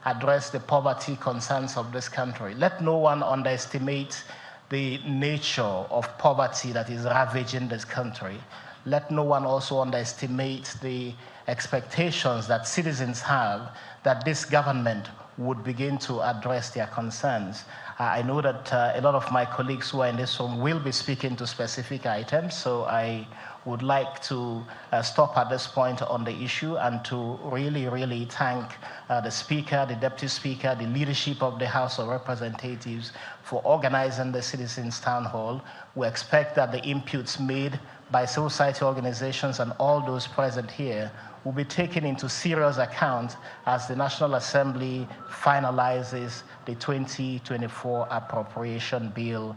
address the poverty concerns of this country. Let no one underestimate the nature of poverty that is ravaging this country. Let no one also underestimate the expectations that citizens have that this government would begin to address their concerns. I know that a lot of my colleagues who are in this room will be speaking to specific items, so I would like to stop at this point on the issue and to really thank the Speaker, the Deputy Speaker, the leadership of the House of Representatives for organizing the Citizens Town Hall. We expect that the inputs made by civil society organizations and all those present here will be taken into serious account as the National Assembly finalizes the 2024 appropriation bill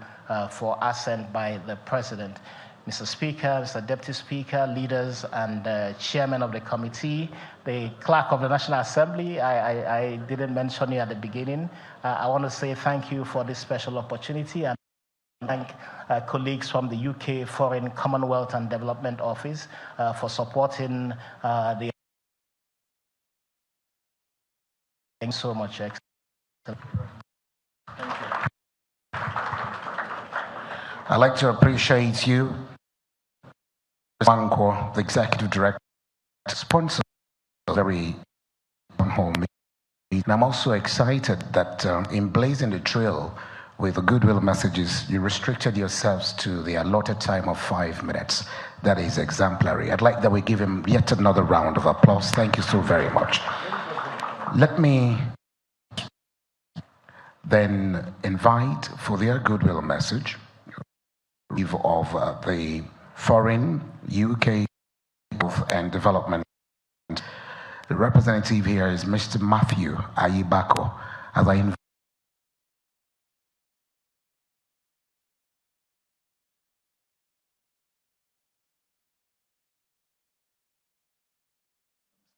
for assent by the President. Mr. Speaker, Mr. Deputy Speaker, leaders, and chairman of the committee, the clerk of the National Assembly, I didn't mention you at the beginning. I want to say thank you for this special opportunity and thank colleagues from the UK Foreign Commonwealth and Development Office for supporting the. Thank you so much. Thank you. I'd like to appreciate you, Wanko, the Executive Director, sponsor of the very Townhall meeting. And I'm also excited that in blazing the trail with the goodwill messages, you restricted yourselves to the allotted time of 5 minutes. That is exemplary. I'd like that we give him yet another round of applause. Thank you so very much. Let me then invite for their goodwill message of the Foreign, UK and Development. The representative here is Mr. Matthew Ayibako. As I invite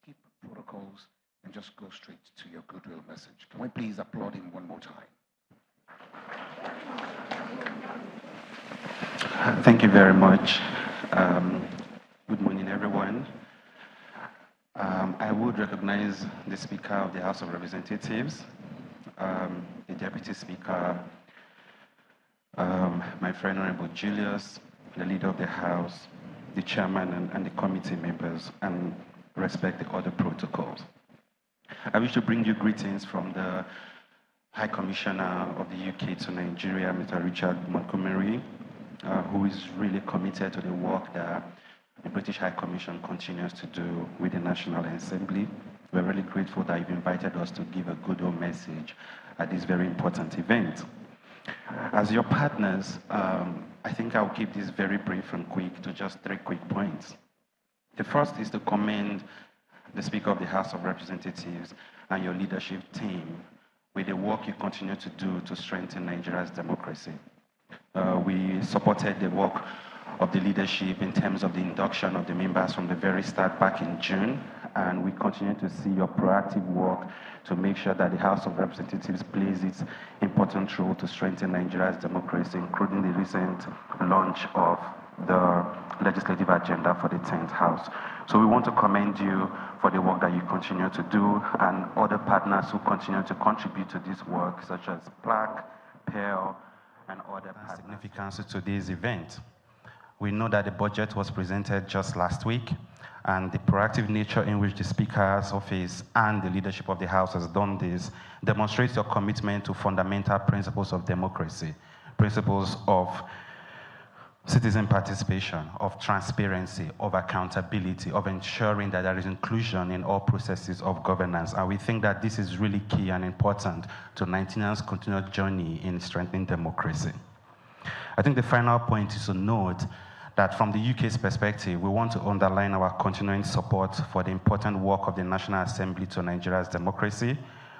skip protocols and just go straight to your goodwill message. Can we please applaud him one more time? Thank you very much. Good morning, everyone. I would recognize the Speaker of the House of Representatives, the Deputy Speaker, my friend Honorable Julius, the Leader of the House, the Chairman and the committee members, and respect the other protocols. I wish to bring you greetings from the High Commissioner of the UK to Nigeria, Mr. Richard Montgomery, who is really committed to the work that the British High Commission continues to do with the National Assembly. We're really grateful that you've invited us to give a goodwill message at this very important event. As your partners, I think I'll keep this very brief and quick to just 3 quick points. The first is to commend the Speaker of the House of Representatives and your leadership team with the work you continue to do to strengthen Nigeria's democracy. We supported the work of the leadership in terms of the induction of the members from the very start back in June, and we continue to see your proactive work to make sure that the House of Representatives plays its important role to strengthen Nigeria's democracy, including the recent launch of the legislative agenda for the 10th House. So we want to commend you for the work that you continue to do, and other partners who continue to contribute to this work, such as PLAC, PEL, and other significance to today's event. We know that the budget was presented just last week, and the proactive nature in which the Speaker's office and the leadership of the House has done this demonstrates your commitment to fundamental principles of democracy, principles of citizen participation, of transparency, of accountability, of ensuring that there is inclusion in all processes of governance. And we think that this is really key and important to Nigerians' continued journey in strengthening democracy. I think the final point is to note that from the UK's perspective, we want to underline our continuing support for the important work of the National Assembly to Nigeria's democracy.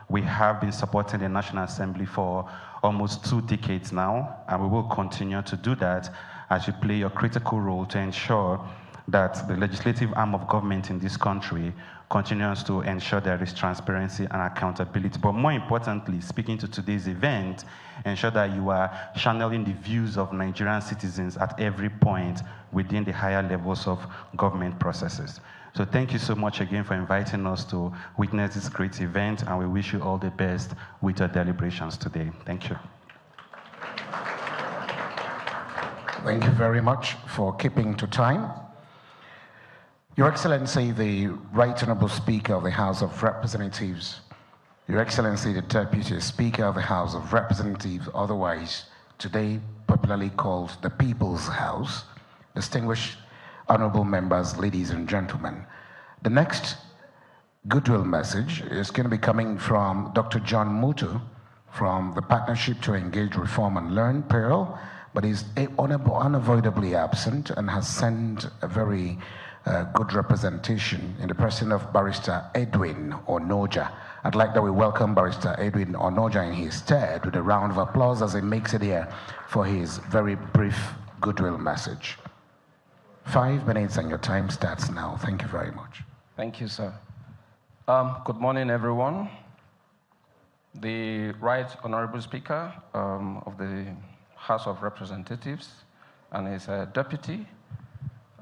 We have been supporting the National Assembly for almost 2 decades now, and we will continue to do that as you play your critical role to ensure that the legislative arm of government in this country continues to ensure there is transparency and accountability. But more importantly, speaking to today's event, ensure that you are channeling the views of Nigerian citizens at every point within the higher levels of government processes. So thank you so much again for inviting us to witness this great event, and we wish you all the best with your deliberations today. Thank you. Thank you very much for keeping to time. Your Excellency, the Right Honorable Speaker of the House of Representatives, Your Excellency, the Deputy Speaker of the House of Representatives, otherwise today popularly called the People's House, distinguished honorable members, ladies and gentlemen. The next goodwill message is going to be coming from Dr. John Mutu from the Partnership to Engage, Reform and Learn, PERL, but is unavoidably absent and has sent a very good representation in the person of Barrister Edwin Onoja. I'd like that we welcome Barrister Edwin Onoja in his stead with a round of applause as he makes it here for his very brief goodwill message. 5 minutes and your time starts now. Thank you very much. Thank you, sir. Good morning, everyone. The Right Honorable Speaker of the House of Representatives and his deputy,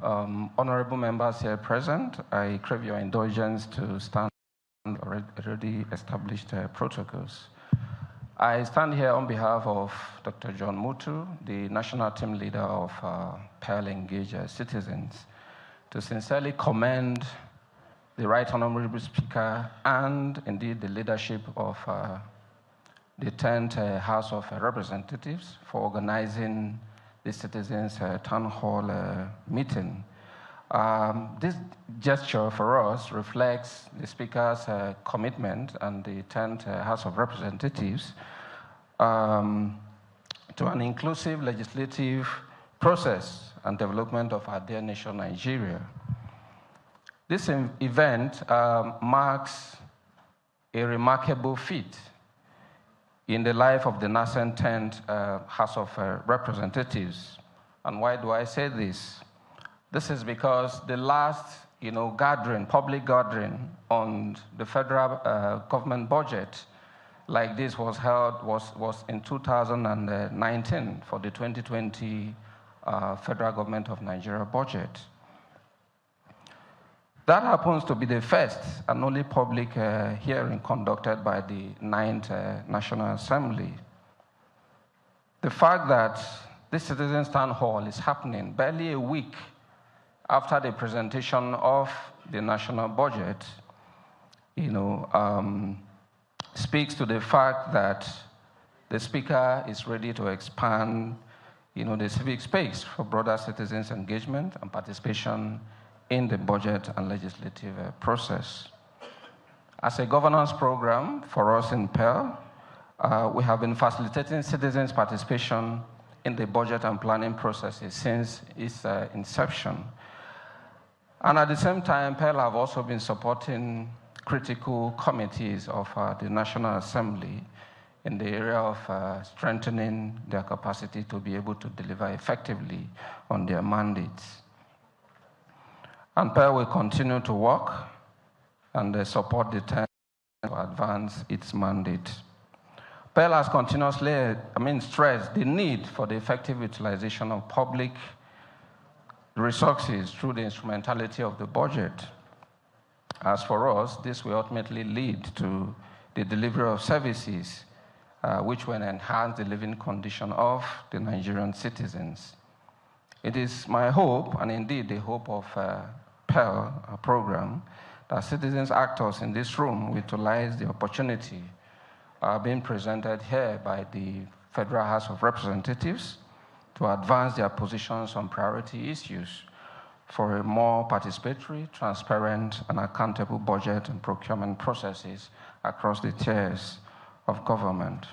honorable members here present, I crave your indulgence to stand on already established protocols. I stand here on behalf of Dr. John Mutu, the national team leader of PERL Engage Citizens, to sincerely commend the Right Honorable Speaker and indeed the leadership of the 10th House of Representatives for organizing the Citizens Town Hall meeting. This gesture for us reflects the Speaker's commitment and the 10th House of Representatives to an inclusive legislative process and development of our dear nation, Nigeria. This event marks a remarkable feat in the life of the nascent 10th House of Representatives. And why do I say this? This is because the last gathering, public gathering on the federal government budget like this was held was in 2019 for the 2020 Federal Government of Nigeria budget. That happens to be the first and only public hearing conducted by the 9th National Assembly. The fact that this Citizens Town Hall is happening barely a week after the presentation of the national budget, speaks to the fact that the Speaker is ready to expand, the civic space for broader citizens' engagement and participation in the budget and legislative process. As a governance program for us in PERL, we have been facilitating citizens' participation in the budget and planning processes since its inception. And at the same time, PERL have also been supporting critical committees of the National Assembly in the area of strengthening their capacity to be able to deliver effectively on their mandates. And PERL will continue to work and support the 10th to advance its mandate. PERL has continuously stressed the need for the effective utilization of public resources through the instrumentality of the budget. As for us, this will ultimately lead to the delivery of services which will enhance the living condition of the Nigerian citizens. It is my hope, and indeed the hope of PERL program, that citizens actors in this room will utilize the opportunity being presented here by the Federal House of Representatives to advance their positions on priority issues for a more participatory, transparent, and accountable budget and procurement processes across the tiers of government.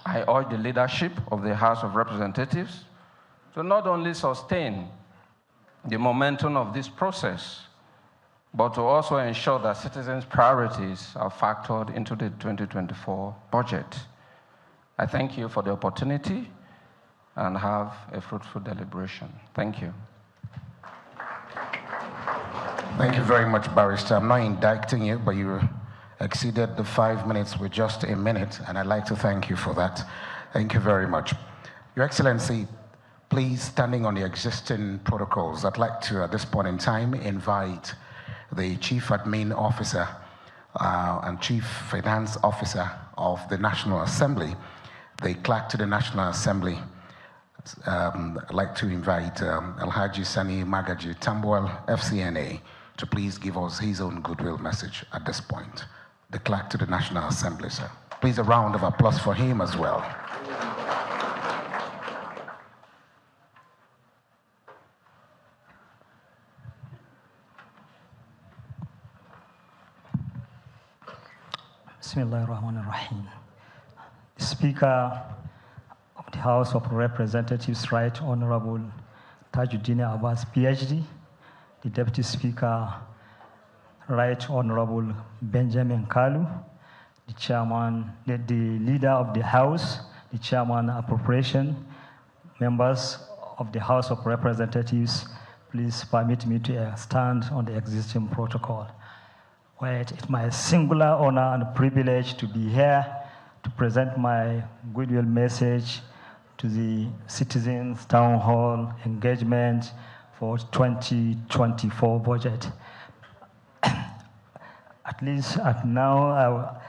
I urge the leadership of the House of Representatives to not only sustain the momentum of this process, but to also ensure that citizens' priorities are factored into the 2024 budget. I thank you for the opportunity and have a fruitful deliberation. Thank you. Thank you very much, Barrister. I'm not indicting you, but you exceeded the 5 minutes with just a minute, and I'd like to thank you for that. Thank you very much. Your Excellency, please, standing on the existing protocols, I'd like to, at this point in time, invite the Chief Admin Officer and Chief Finance Officer of the National Assembly, the Clerk to the National Assembly. I'd like to invite Alhaji Sani Magaji Tambuwal, FCNA, to please give us his own goodwill message at this point. The Clerk to the National Assembly, sir. Please, a round of applause for him as well. Bismillahirrahmanirrahim. Speaker of the House of Representatives, Right Honorable Tajuddin Abbas, PhD, the Deputy Speaker, Right Honorable Benjamin Kalu, the Chairman, the Leader of the House, the Chairman Appropriation, members of the House of Representatives, please permit me to stand on the existing protocol. It's my singular honor and privilege to be here to present my goodwill message to the citizens' town hall engagement for 2024 budget. At least at now,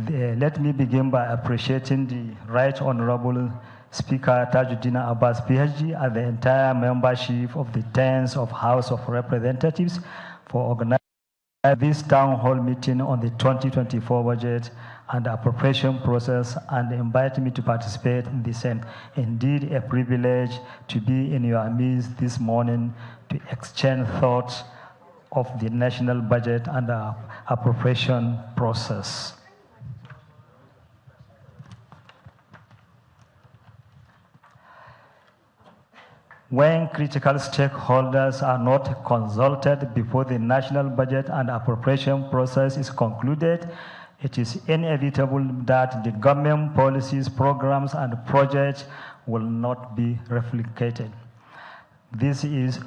let me begin by appreciating the Right Honorable Speaker Tajuddin Abbas, PhD, and the entire membership of the 10th of House of Representatives for organizing this town hall meeting on the 2024 budget and appropriation process and invite me to participate in the same. Indeed, a privilege to be in your midst this morning to exchange thoughts of the national budget and the appropriation process. When critical stakeholders are not consulted before the national budget and appropriation process is concluded, it is inevitable that the government policies, programs, and projects will not be replicated. This is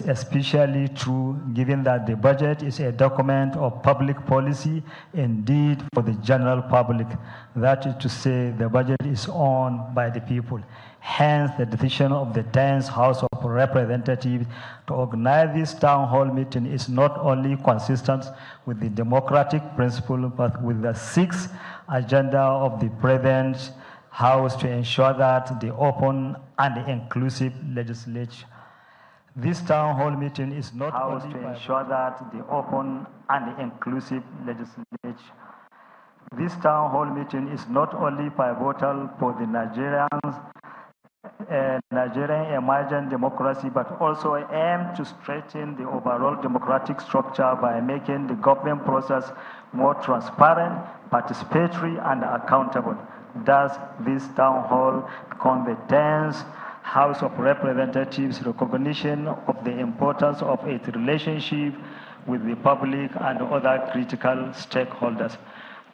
especially true given that the budget is a document of public policy, indeed for the general public. That is to say, the budget is owned by the people. Hence, the decision of the 10th House of Representatives to organize this town hall meeting is not only consistent with the democratic principle, but with the 6th agenda of the present House to ensure that the open and inclusive legislature. This town hall meeting is not only to ensure that the open and inclusive legislature. This town hall meeting is not only pivotal for the Nigerian emergent democracy, but also aim to strengthen the overall democratic structure by making the government process more transparent, participatory, and accountable. Thus, this town hall becomes the 10th House of Representatives' recognition of the importance of its relationship with the public and other critical stakeholders.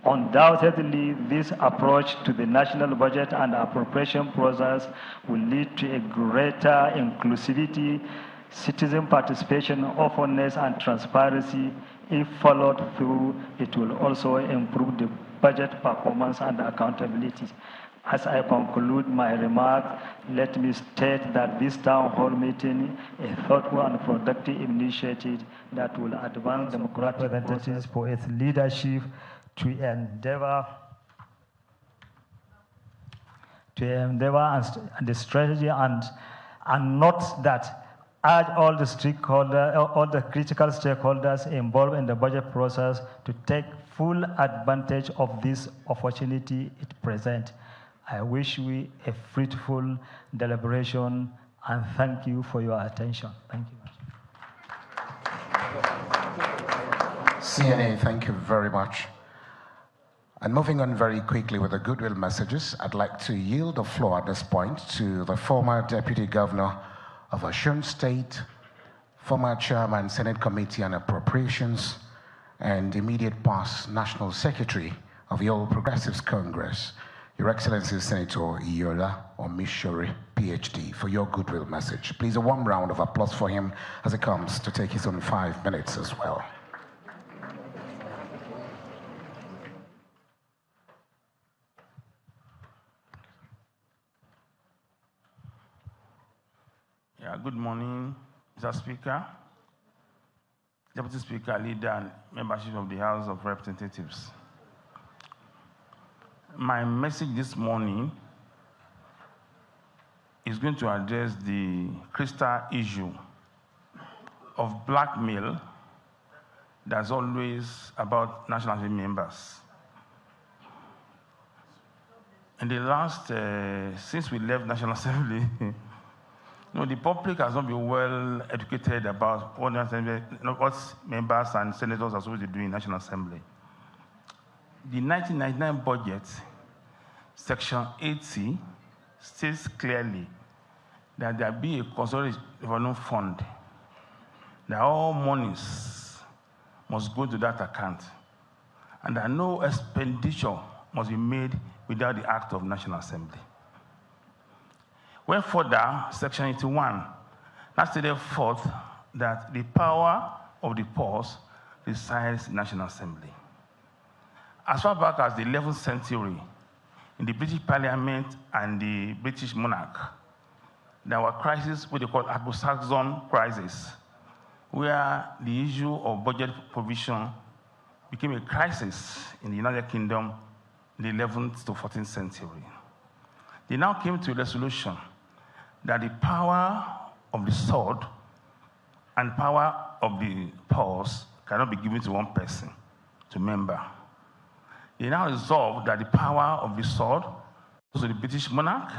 Undoubtedly, this approach to the national budget and appropriation process will lead to a greater inclusivity, citizen participation, openness, and transparency. If followed through, it will also improve the budget performance and accountability. As I conclude my remarks, let me state that this town hall meeting is a thoughtful and productive initiative that will advance democratic representatives for its leadership to endeavor and the strategy and note that urge all the stakeholders, all the critical stakeholders involved in the budget process to take full advantage of this opportunity it presents. I wish we a fruitful deliberation and thank you for your attention. Thank you. CNA, thank you very much. And moving on very quickly with the goodwill messages, I'd like to yield the floor at this point to the former Deputy Governor of Osun State, former Chairman, Senate Committee on Appropriations, and immediate past National Secretary of the All Progressives Congress, Your Excellency Senator Iyola Omishore, PhD, for your goodwill message. Please, a warm round of applause for him as he comes to take his own 5 minutes as well. Yeah, good morning, Mr. Speaker, Deputy Speaker, Leader, and membership of the House of Representatives. My message this morning is going to address the crystal issue of blackmail that's always about National Assembly members. In the last, since we left National Assembly, the public has not been well educated about what members and senators are supposed to do in National Assembly. The 1999 budget, Section 80, states clearly that there be a consolidated revenue fund, that all monies must go to that account, and that no expenditure must be made without the act of National Assembly. When further, Section 81, that stated forth that the power of the purse resides in National Assembly. As far back as the 11th century, in the British Parliament and the British monarch, there were crises which they called Anglo-Saxon crisis, where the issue of budget provision became a crisis in the United Kingdom in the 11th to 14th century. They now came to a resolution that the power of the sword and power of the purse cannot be given to one person, to member. They now resolved that the power of the sword goes to the British monarch,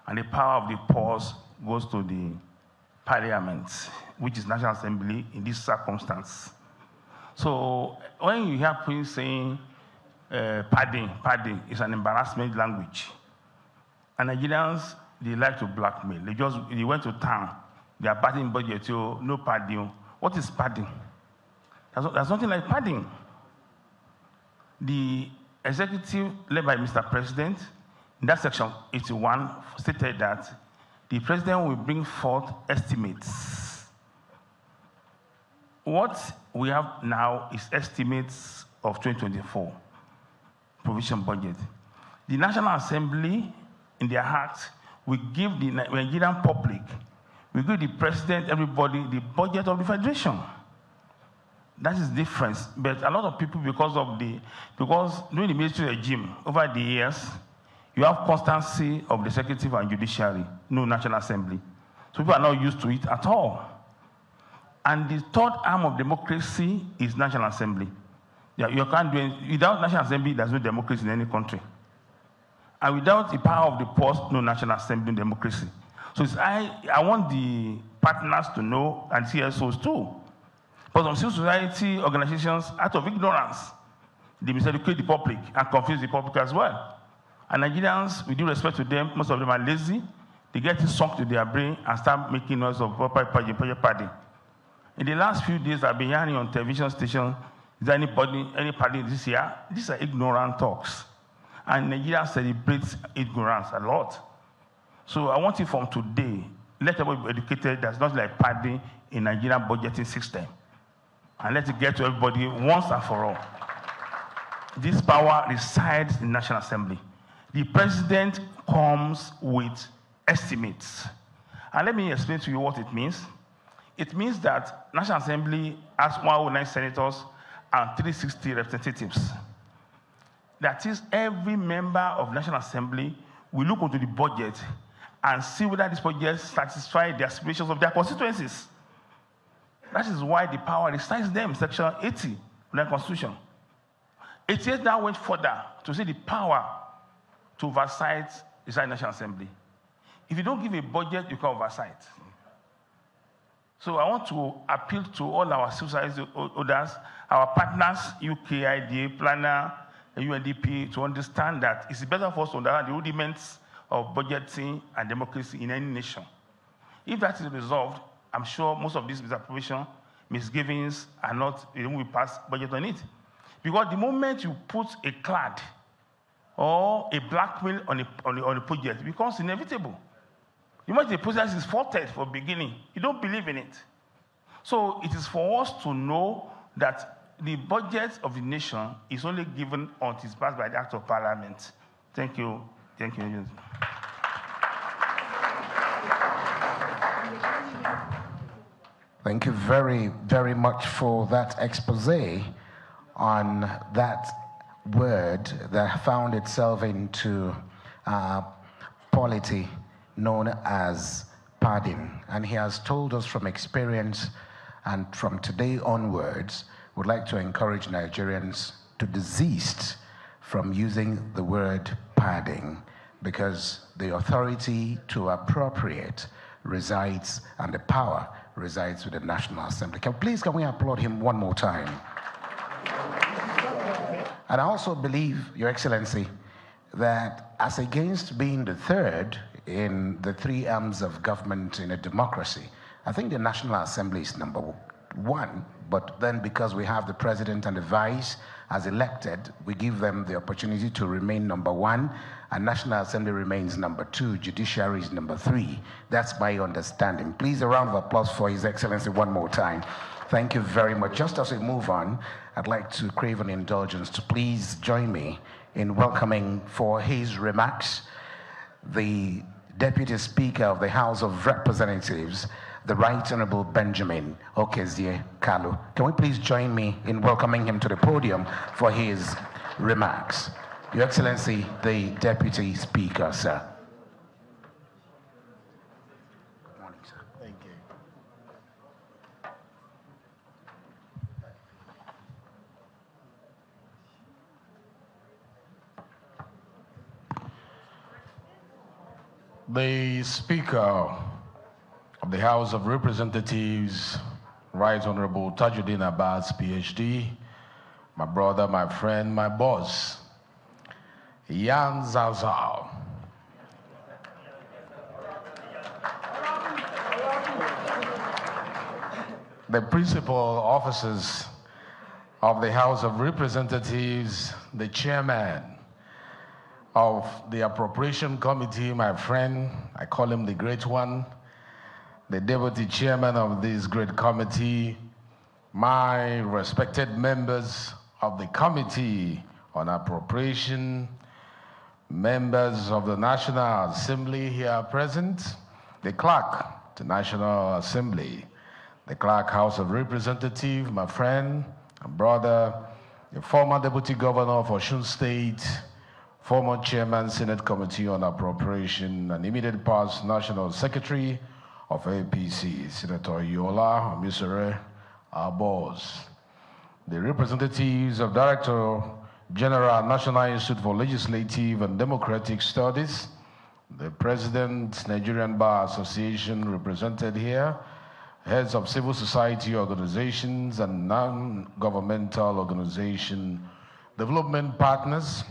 and the power of the purse goes to the Parliament, which is National Assembly in this circumstance. So when you hear people saying padding is an embarrassment language, and Nigerians, they like to blackmail. They went to town, they are padding budget, no padding. What is padding? There's nothing like padding. The executive led by Mr. President, in that section 81, stated that the president will bring forth estimates. What we have now is estimates of 2024 provision budget. The National Assembly, in their act, we give the Nigerian public, we give the president, everybody, the budget of the federation. That is the difference. But a lot of people, because during the military regime, over the years, you have constancy of the executive and judiciary, no National Assembly. So people are not used to it at all. And the third arm of democracy is National Assembly. You can't do it. Without National Assembly, there's no democracy in any country. And without the power of the purse, no National Assembly democracy. So I want the partners to know, and CSOs too. But some civil society organizations, out of ignorance, they miseducate the public and confuse the public as well. And Nigerians, with due respect to them, most of them are lazy. They get it sunk to their brain and start making noise of party. In the last few days, I've been hearing on television stations, is there any party this year? These are ignorant talks. And Nigeria celebrates ignorance a lot. So I want you from today, let everybody be educated. That's not like padding in Nigerian budgeting system. And let it get to everybody once and for all. This power resides in National Assembly. The president comes with estimates. And let me explain to you what it means. It means that National Assembly has 109 senators and 360 representatives. That is, every member of National Assembly will look into the budget and see whether this budget satisfies the aspirations of their constituencies. That is why the power resides them, Section 80 of the Constitution. 88 now went further to say the power to oversight is in National Assembly. If you don't give a budget, you can oversight. So I want to appeal to all our civil society others, our partners, UK, IDA, Planner, UNDP, to understand that it's better for us to understand the rudiments of budgeting and democracy in any nation. If that is resolved, I'm sure most of these misappropriation, misgivings are not, we pass budget on it. Because the moment you put a clad or a blackmail on a project becomes inevitable. You might the process is faulted for beginning. You don't believe in it. So it is for us to know that the budget of the nation is only given until it's passed by the Act of Parliament. Thank you. Thank you. Thank you very, very much for that expose on that word that found itself into polity known as padding. And he has told us from experience, and from today onwards, would like to encourage Nigerians to desist from using the word padding, because the authority to appropriate resides, and the power resides with the National Assembly. Can we applaud him one more time? And I also believe, Your Excellency, that as against being the third in the three arms of government in a democracy, I think the National Assembly is number one, but then because we have the president and the vice as elected, we give them the opportunity to remain number one, and National Assembly remains number two, Judiciary is number three. That's my understanding. Please, a round of applause for His Excellency one more time. Thank you very much. Just as we move on, I'd like to crave an indulgence to please join me in welcoming for his remarks the Deputy Speaker of the House of Representatives, the Right Honorable Benjamin Okezie Kalu. Can we please join me in welcoming him to the podium for his remarks? Your Excellency, the Deputy Speaker, sir. Good morning, sir. Thank you. The Speaker of the House of Representatives, Right Honorable Tajuddin Abbas, PhD, my brother, my friend, my boss, Yan Zhao. The principal officers of the House of Representatives, the chairman of the Appropriation Committee, my friend, I call him the great one, the deputy chairman of this great committee, my respected members of the Committee on Appropriation, members of the National Assembly here present, the clerk, the National Assembly, the clerk, House of Representatives, my friend and brother, the former deputy governor of Osun State, former chairman, Senate Committee on Appropriation, and immediate past National Secretary of APC, Senator Yola Omisore, our boss, the representatives of Director General, National Institute for Legislative and Democratic Studies, the President, Nigerian Bar Association represented here, heads of civil society organizations and non-governmental organization, development partners,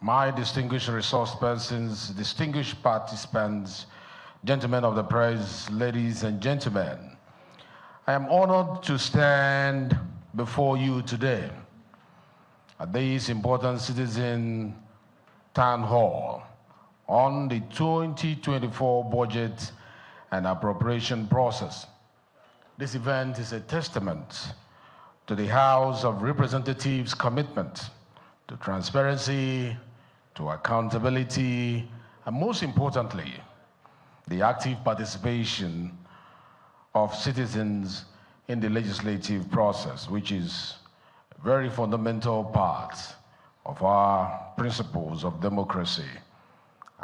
my distinguished resource persons, distinguished participants, gentlemen of the press, ladies and gentlemen, I am honored to stand before you today at this important citizen town hall on the 2024 budget and appropriation process. This event is a testament to the House of Representatives' commitment to transparency, to accountability, and most importantly, the active participation of citizens in the legislative process, which is a very fundamental part of our principles of democracy.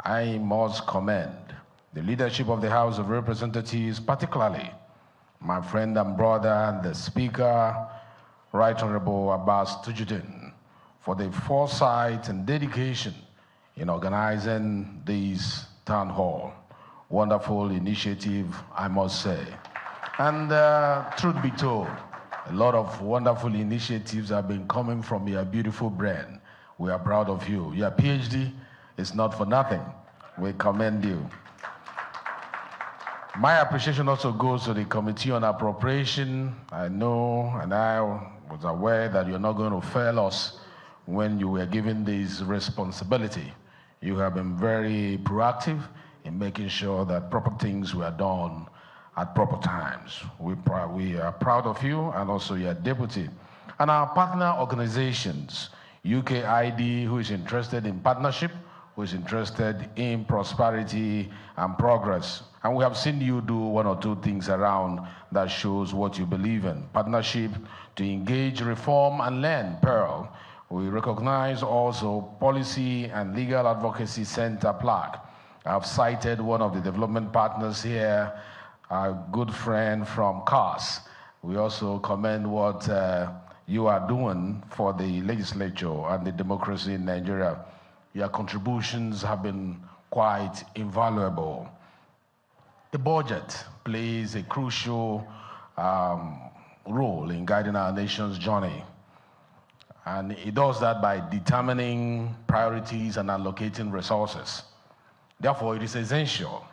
I must commend the leadership of the House of Representatives, particularly my friend and brother, the Speaker, Right Honorable Abbas Tajuddin, for the foresight and dedication in organizing this town hall. Wonderful initiative, I must say. And truth be told, a lot of wonderful initiatives have been coming from your beautiful brain. We are proud of you. Your PhD is not for nothing. We commend you. My appreciation also goes to the Committee on Appropriation. I know and I was aware that you're not going to fail us when you were given this responsibility. You have been very proactive in making sure that proper things were done at proper times. We are proud of you, and also your deputy. And our partner organizations, UKID, who is interested in partnership, who is interested in prosperity and progress. And we have seen you do one or two things around that shows what you believe in. Partnership to engage, reform, and learn, Pearl. We recognize also Policy and Legal Advocacy Center, PLAG. I've cited one of the development partners here, a good friend from CAS. We also commend what you are doing for the legislature and the democracy in Nigeria. Your contributions have been quite invaluable. The budget plays a crucial role in guiding our nation's journey. And it does that by determining priorities and allocating resources. Therefore, it is essential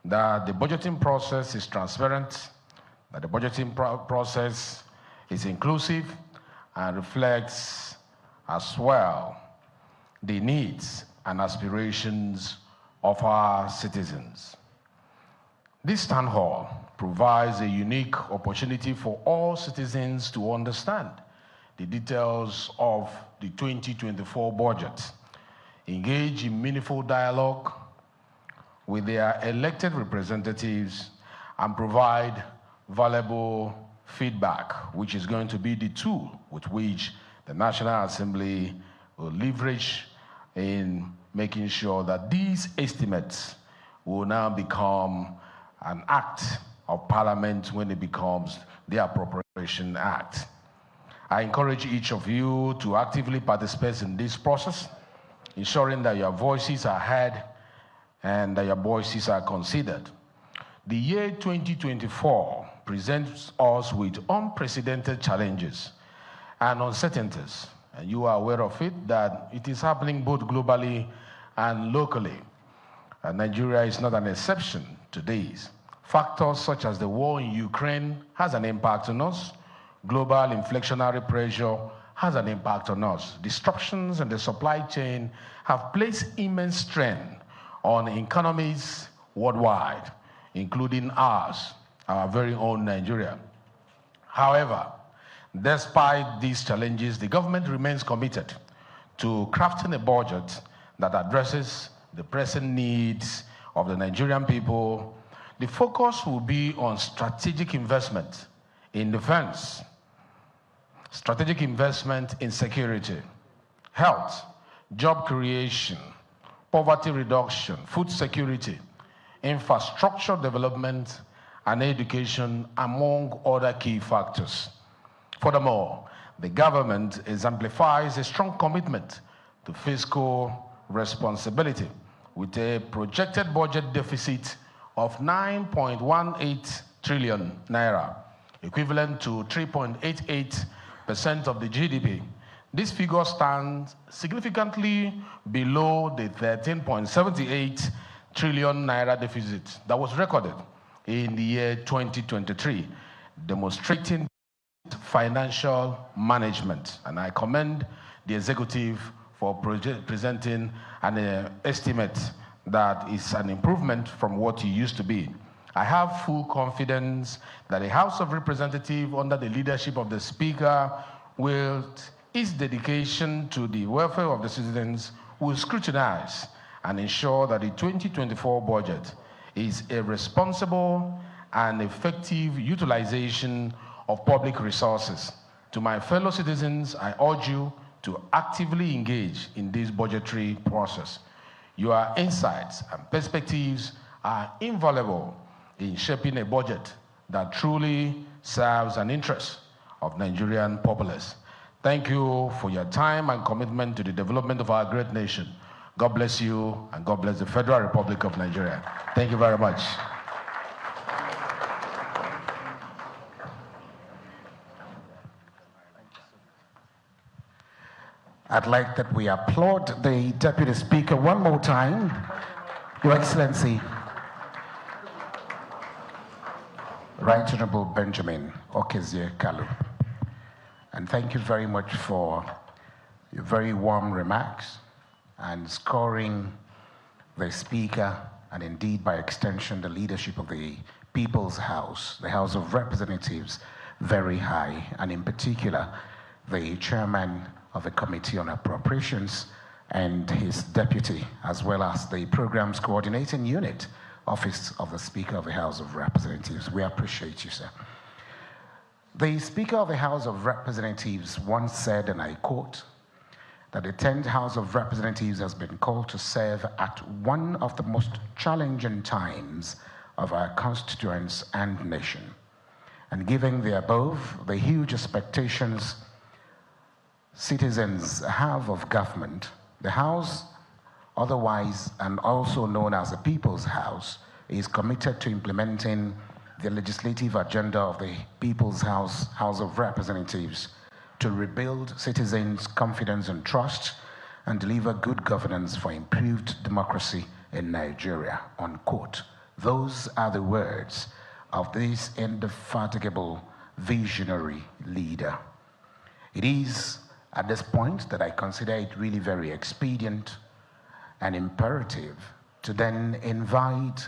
that the budgeting process is transparent, that the budgeting process is inclusive and reflects as well the needs and aspirations of our citizens. This town hall provides a unique opportunity for all citizens to understand the details of the 2024 budget, engage in meaningful dialogue with their elected representatives, and provide valuable feedback, which is going to be the tool with which the National Assembly will leverage in making sure that these estimates will now become an act of Parliament when it becomes the Appropriation Act. I encourage each of you to actively participate in this process, ensuring that your voices are heard and that your voices are considered. The year 2024 presents us with unprecedented challenges and uncertainties, and you are aware of it, that it is happening both globally and locally. Nigeria is not an exception to these. Factors such as the war in Ukraine has an impact on us. Global inflationary pressure has an impact on us. Disruptions in the supply chain have placed immense strain on economies worldwide, including ours, our very own Nigeria. However, despite these challenges, the government remains committed to crafting a budget that addresses the pressing needs of the Nigerian people. The focus will be on strategic investment in defense, strategic investment in security, health, job creation, poverty reduction, food security, infrastructure development, and education, among other key factors. Furthermore, the government exemplifies a strong commitment to fiscal responsibility with a projected budget deficit of 9.18 trillion naira, equivalent to 3.88% of the GDP. This figure stands significantly below the 13.78 trillion naira deficit that was recorded in the year 2023, demonstrating financial management. And I commend the executive for presenting an estimate that is an improvement from what it used to be. I have full confidence that the House of Representatives, under the leadership of the Speaker, its dedication to the welfare of the citizens, will scrutinize and ensure that the 2024 budget is a responsible and effective utilization of public resources. To my fellow citizens, I urge you to actively engage in this budgetary process. Your insights and perspectives are invaluable in shaping a budget that truly serves an interest of Nigerian populace. Thank you for your time and commitment to the development of our great nation. God bless you, and God bless the Federal Republic of Nigeria. Thank you very much. I'd like that we applaud the Deputy Speaker one more time. Your Excellency, Right Honorable Benjamin Okezie Kalu. And thank you very much for your very warm remarks and scoring the Speaker and indeed by extension the leadership of the People's House, the House of Representatives, very high, and in particular the Chairman of the Committee on Appropriations and his deputy, as well as the Programs Coordinating Unit, Office of the Speaker of the House of Representatives. We appreciate you, sir. The Speaker of the House of Representatives once said, and I quote, that the 10th House of Representatives has been called to serve at one of the most challenging times of our constituents and nation. And given the above, the huge expectations citizens have of government, the House, otherwise and also known as the People's House, is committed to implementing the legislative agenda of the People's House, House of Representatives, to rebuild citizens' confidence and trust and deliver good governance for improved democracy in Nigeria, unquote. Those are the words of this indefatigable visionary leader. It is at this point that I consider it really very expedient and imperative to then invite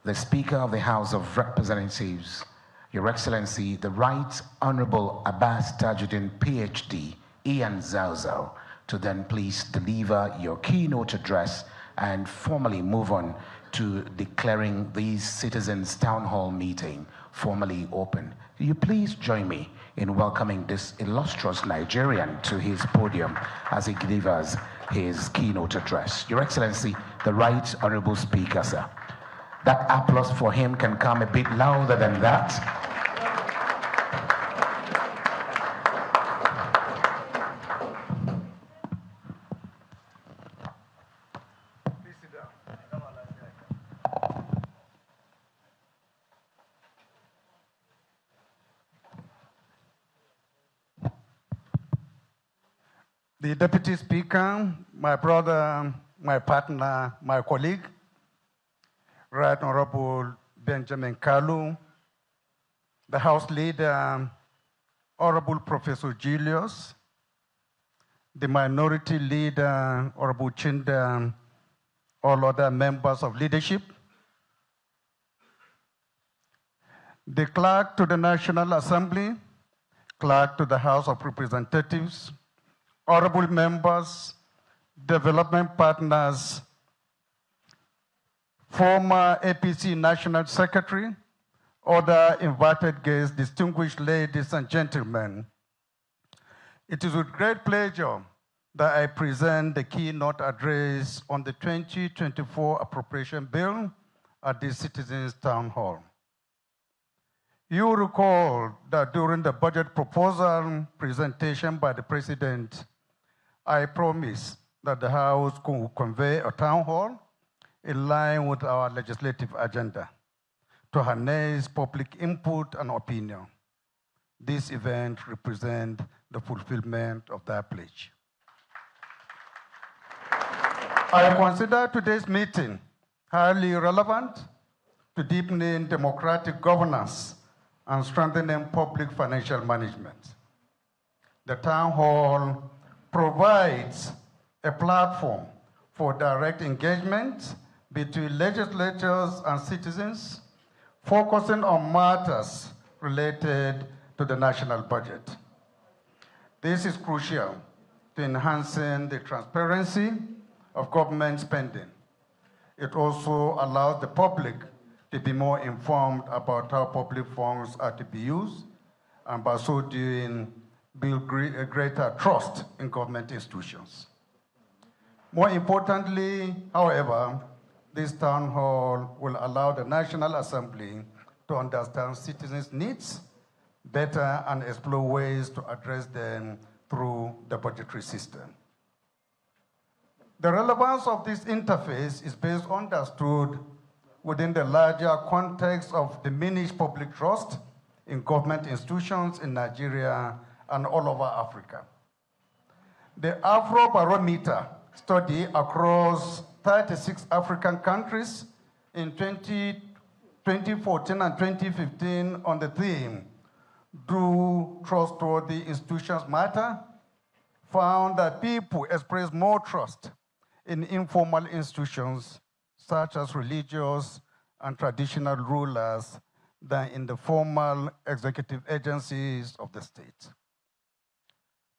the Speaker of the House of Representatives, Your Excellency, the Right Honorable Abbas Tajuddin, PhD, Ian Zauzo, to then please deliver your keynote address and formally move on to declaring these Citizens' Town Hall meeting formally open. Will you please join me in welcoming this illustrious Nigerian to his podium as he delivers his keynote address. Your Excellency, the Right Honorable Speaker, sir. That applause for him can come a bit louder than that. Please sit down. The Deputy Speaker, my brother, my partner, my colleague, Right Honorable Benjamin Kalu, the House Leader, Honorable Professor Julius, the Minority Leader, Honorable Chinda, all other members of leadership, the Clerk to the National Assembly, Clerk to the House of Representatives, honorable members, development partners, former APC National Secretary, other invited guests, distinguished ladies and gentlemen. It is with great pleasure that I present the keynote address on the 2024 Appropriation Bill at the Citizens' Town Hall. You recall that during the budget proposal presentation by the President, I promised that the House could convey a town hall in line with our legislative agenda to harness public input and opinion. This event represents the fulfillment of that pledge. I consider today's meeting highly relevant to deepening democratic governance and strengthening public financial management. The town hall provides a platform for direct engagement between legislators and citizens, focusing on matters related to the national budget. This is crucial to enhancing the transparency of government spending. It also allows the public to be more informed about how public funds are to be used, and by so doing, build a greater trust in government institutions. More importantly, however, this town hall will allow the National Assembly to understand citizens' needs better and explore ways to address them through the budgetary system. The relevance of this interface is best understood within the larger context of diminished public trust in government institutions in Nigeria and all over Africa. The Afrobarometer study across 36 African countries in 2014 and 2015 on the theme, Do Trustworthy Institutions Matter?, found that people express more trust in informal institutions such as religious and traditional rulers than in the formal executive agencies of the state.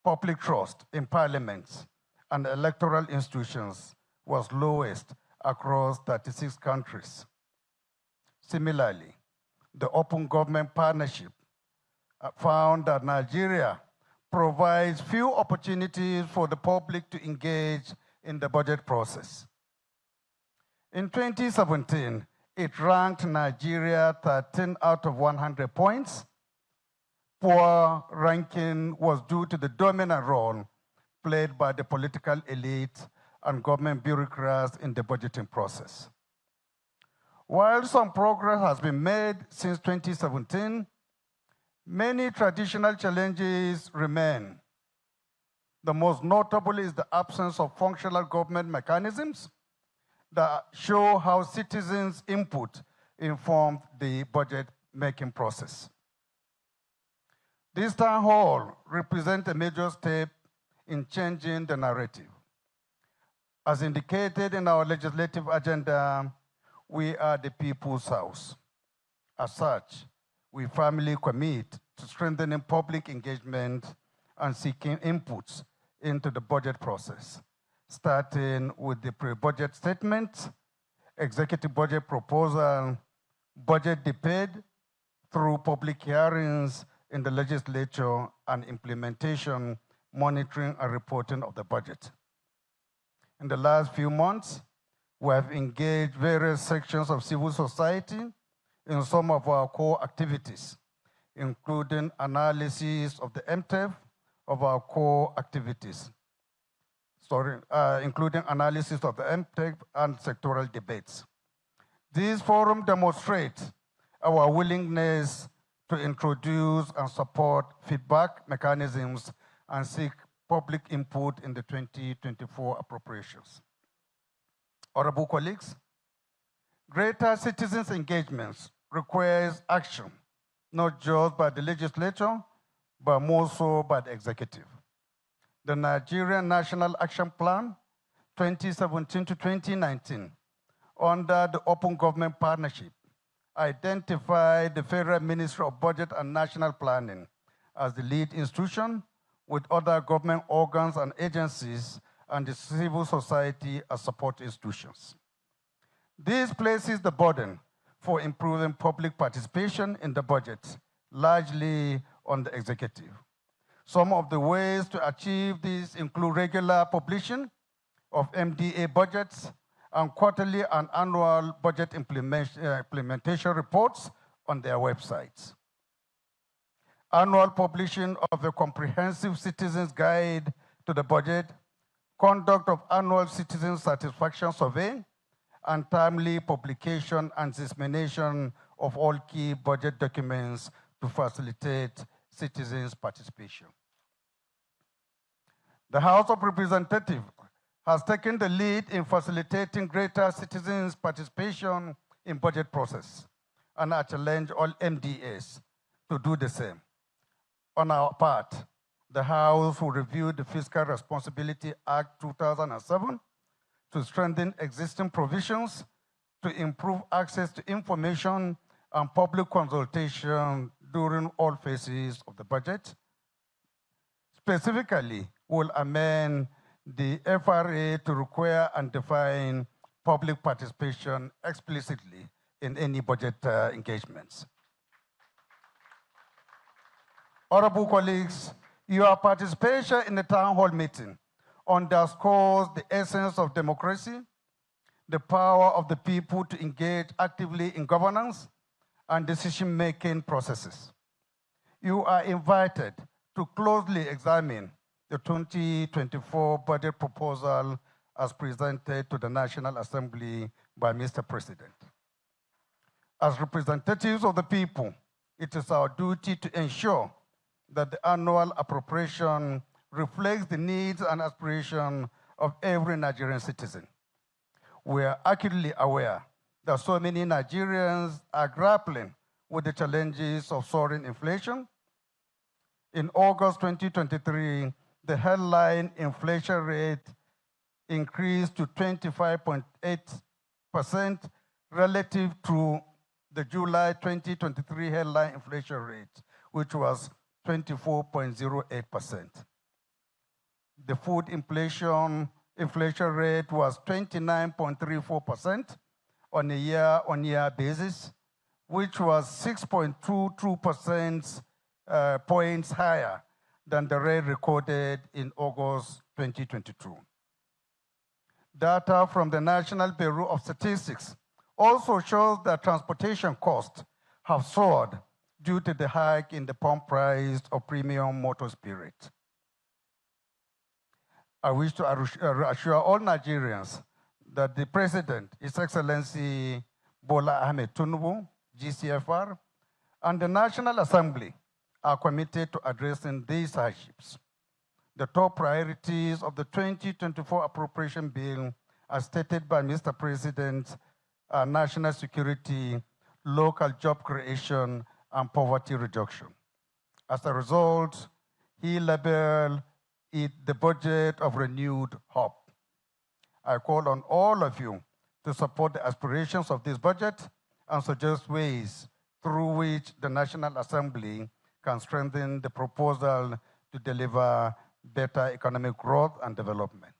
Public trust in parliaments and electoral institutions was lowest across 36 countries. Similarly, the Open Government Partnership found that Nigeria provides few opportunities for the public to engage in the budget process. In 2017, it ranked Nigeria 13 out of 100 points. Poor ranking was due to the dominant role played by the political elite and government bureaucrats in the budgeting process. While some progress has been made since 2017, many traditional challenges remain. The most notable is the absence of functional government mechanisms that show how citizens' input informed the budget-making process. This town hall represents a major step in changing the narrative. As indicated in our legislative agenda, we are the people's house. As such, we firmly commit to strengthening public engagement and seeking inputs into the budget process, starting with the pre-budget statement, executive budget proposal, budget debate, through public hearings in the legislature, and implementation, monitoring, and reporting of the budget. In the last few months, we have engaged various sections of civil society in some of our core activities, including analysis of the MTEF of our core activities, including analysis of the MTEF and sectoral debates. These forums demonstrate our willingness to introduce and support feedback mechanisms and seek public input in the 2024 appropriations. Honorable colleagues, greater citizens' engagements requires action, not just by the legislature, but more so by the executive. The Nigerian National Action Plan 2017 to 2019, under the Open Government Partnership, identified the Federal Ministry of Budget and National Planning as the lead institution, with other government organs and agencies and the civil society as support institutions. This places the burden for improving public participation in the budget, largely on the executive. Some of the ways to achieve this include regular publishing of MDA budgets and quarterly and annual budget implementation reports on their websites. Annual publishing of a comprehensive citizens guide to the budget, conduct of annual citizen satisfaction survey, and timely publication and dissemination of all key budget documents to facilitate citizens' participation. The House of Representatives has taken the lead in facilitating greater citizens' participation in budget process, and I challenge all MDAs to do the same. On our part, the House will review the Fiscal Responsibility Act 2007 to strengthen existing provisions, to improve access to information and public consultation during all phases of the budget. Specifically, we'll amend the FRA to require and define public participation explicitly in any budget engagements. Honorable colleagues, your participation in the town hall meeting underscores the essence of democracy, the power of the people to engage actively in governance and decision-making processes. You are invited to closely examine the 2024 budget proposal as presented to the National Assembly by Mr. President. As representatives of the people, it is our duty to ensure that the annual appropriation reflects the needs and aspirations of every Nigerian citizen. We are acutely aware that so many Nigerians are grappling with the challenges of soaring inflation. In August 2023, the headline inflation rate increased to 25.8% relative to the July 2023 headline inflation rate, which was 24.08%. The food inflation rate was 29.34% on a year-on-year basis, which was 6.22% points higher than the rate recorded in August 2022. Data from the National Bureau of Statistics also shows that transportation costs have soared due to the hike in the pump price of premium motor spirit. I wish to assure all Nigerians that the President, His Excellency Bola Ahmed Tinubu, GCFR, and the National Assembly are committed to addressing these hardships. The top priorities of the 2024 appropriation bill, as stated by Mr. President, are national security, local job creation, and poverty reduction. As a result, he labeled it the budget of renewed hope. I call on all of you to support the aspirations of this budget and suggest ways through which the National Assembly can strengthen the proposal to deliver better economic growth and development.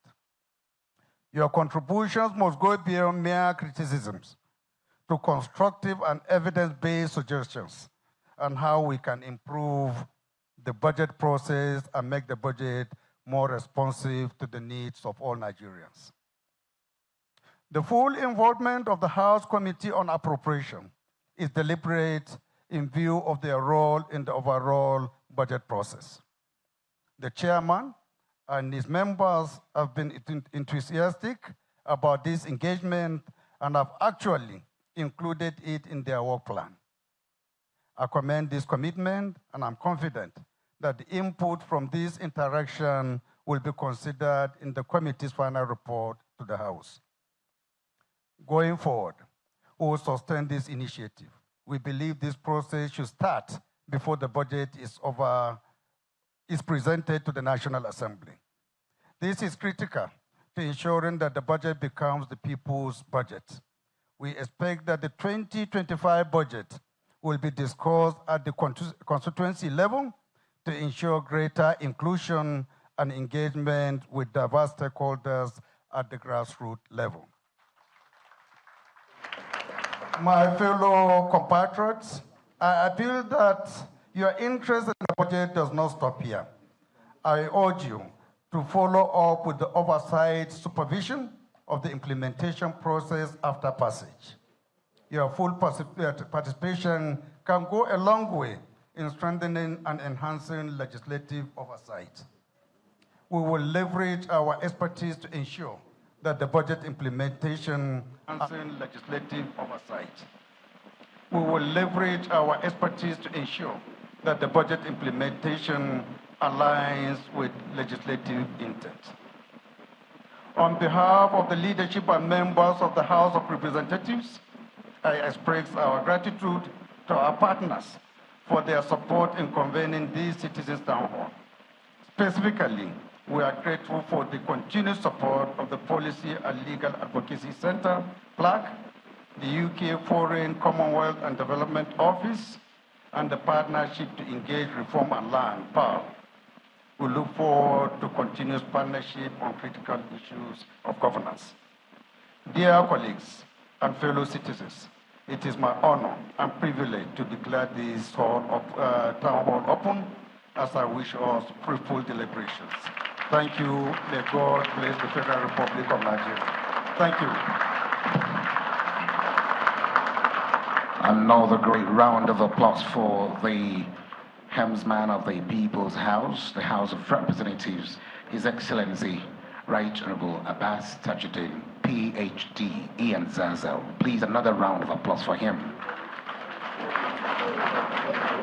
Your contributions must go beyond mere criticisms to constructive and evidence-based suggestions on how we can improve the budget process and make the budget more responsive to the needs of all Nigerians. The full involvement of the House Committee on Appropriation is deliberate in view of their role in the overall budget process. The chairman and his members have been enthusiastic about this engagement and have actually included it in their work plan. I commend this commitment, and I'm confident that the input from this interaction will be considered in the committee's final report to the House. Going forward, we will sustain this initiative. We believe this process should start before the budget is presented to the National Assembly. This is critical to ensuring that the budget becomes the people's budget. We expect that the 2025 budget will be discussed at the constituency level to ensure greater inclusion and engagement with diverse stakeholders at the grassroots level. My fellow compatriots, I appeal that your interest in the budget does not stop here. I urge you to follow up with the oversight supervision of the implementation process after passage. Your full participation can go a long way in strengthening and enhancing legislative oversight. We will leverage our expertise to ensure that the budget implementation and legislative oversight. We will leverage our expertise to ensure that the budget implementation aligns with legislative intent. On behalf of the leadership and members of the House of Representatives, I express our gratitude to our partners for their support in convening this Citizens Town Hall. Specifically, we are grateful for the continued support of the Policy and Legal Advocacy Center, PLAC, the UK Foreign, Commonwealth and Development Office, and the Partnership to Engage Reform and Learn, PAL. We look forward to continuous partnership on critical issues of governance. Dear colleagues and fellow citizens, it is my honor and privilege to declare this town hall open as I wish us fruitful deliberations. Thank you. May God bless the Federal Republic of Nigeria. Thank you. And now the great round of applause for the helmsman of the People's House, the House of Representatives, His Excellency, Right Honorable Abbas Tajuddin, PhD, Ian Zazel. Please, another round of applause for him.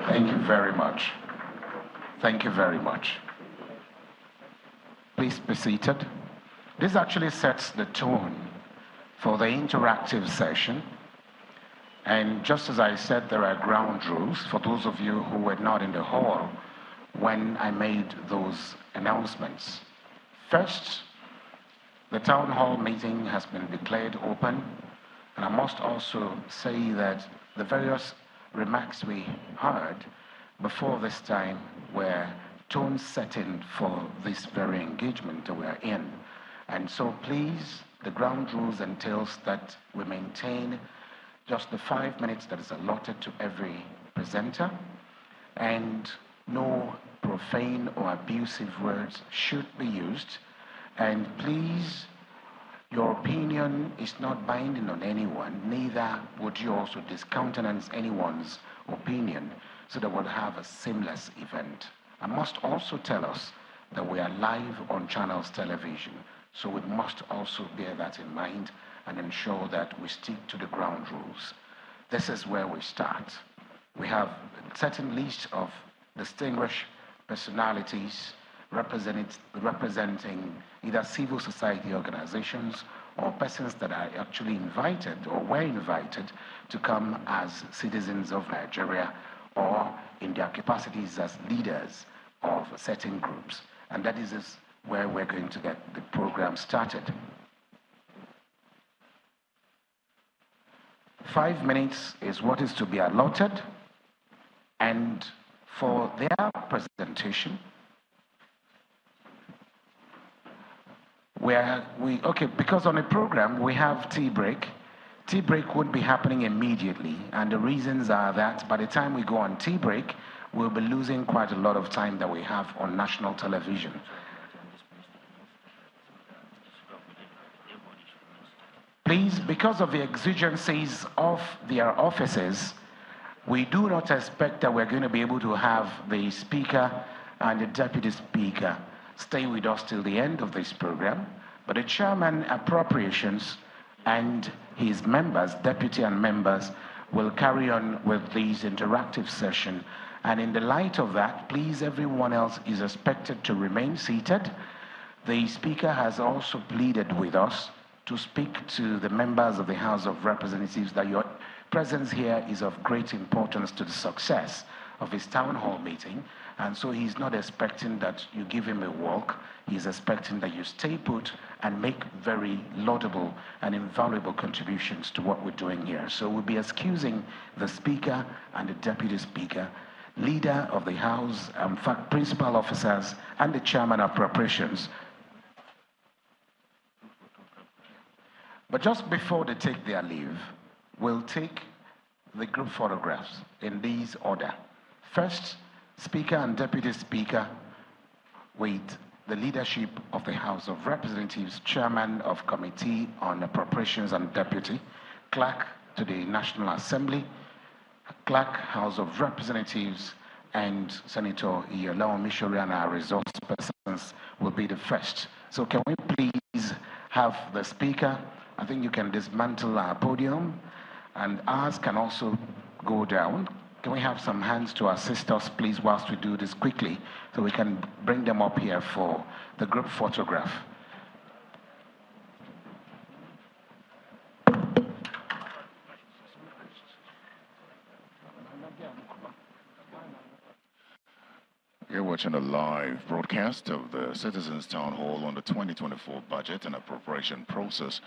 Thank you very much. Thank you very much. Please be seated. This actually sets the tone for the interactive session. And just as I said, there are ground rules. For those of you who were not in the hall, when I made those announcements. First, the town hall meeting has been declared open, and I must also say that the various remarks we heard before this time were tone setting for this very engagement that we are in. And so please, the ground rules entails that we maintain just the 5 minutes that is allotted to every presenter, and no profane or abusive words should be used. And please, your opinion is not binding on anyone, neither would you also discountenance anyone's opinion, so that we'll have a seamless event. I must also tell us that we are live on Channels Television, so we must also bear that in mind and ensure that we stick to the ground rules. This is where we start. We have a certain list of distinguished personalities representing either civil society organizations or persons that are actually invited or were invited to come as citizens of Nigeria or in their capacities as leaders of certain groups. And that is where we're going to get the program started. 5 minutes is what is to be allotted, and for their presentation, because on a program we have tea break. Tea break won't be happening immediately, and the reasons are that by the time we go on tea break, we'll be losing quite a lot of time that we have on national television. Please, because of the exigencies of their offices, we do not expect that we're going to be able to have the speaker and the deputy speaker stay with us till the end of this program, but the chairman appropriations and his members, deputy and members, will carry on with this interactive session. And in the light of that, please, everyone else is expected to remain seated. The speaker has also pleaded with us to speak to the members of the House of Representatives that your presence here is of great importance to the success of his town hall meeting, and so he's not expecting that you give him a walk. He's expecting that you stay put and make very laudable and invaluable contributions to what we're doing here. So we'll be excusing the speaker and the deputy speaker, leader of the House, in fact, principal officers, and the chairman of appropriations. But just before they take their leave, we'll take the group photographs in this order. First, Speaker and Deputy Speaker with the leadership of the House of Representatives, Chairman of Committee on Appropriations and Deputy, Clerk to the National Assembly, Clerk, House of Representatives, and Senator Iyolo Mishori and our resource persons will be the first. So can we please have the Speaker? I think you can dismantle our podium, and ours can also go down. Can we have some hands to assist us, please, whilst we do this quickly, so we can bring them up here for the group photograph. You're watching a live broadcast of the Citizens Town Hall on the 2024 budget and appropriation process,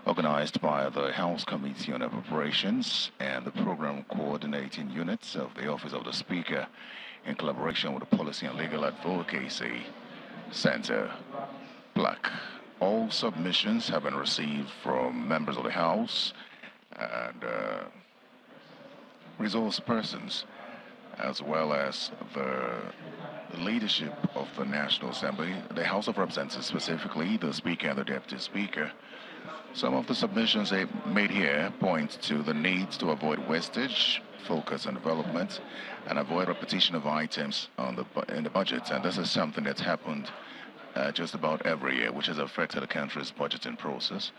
organized by the House Committee on Appropriations and the program coordinating units of the Office of the Speaker in collaboration with the Policy and Legal Advocacy Center, Black. All submissions have been received from members of the House and resource persons, as well as the leadership of the National Assembly, the House of Representatives specifically, the Speaker and the Deputy Speaker. Some of the submissions they made here point to the need to avoid wastage, focus on development, and avoid repetition of items in the budget. And this is something that's happened just about every year, which has affected the country's budgeting process,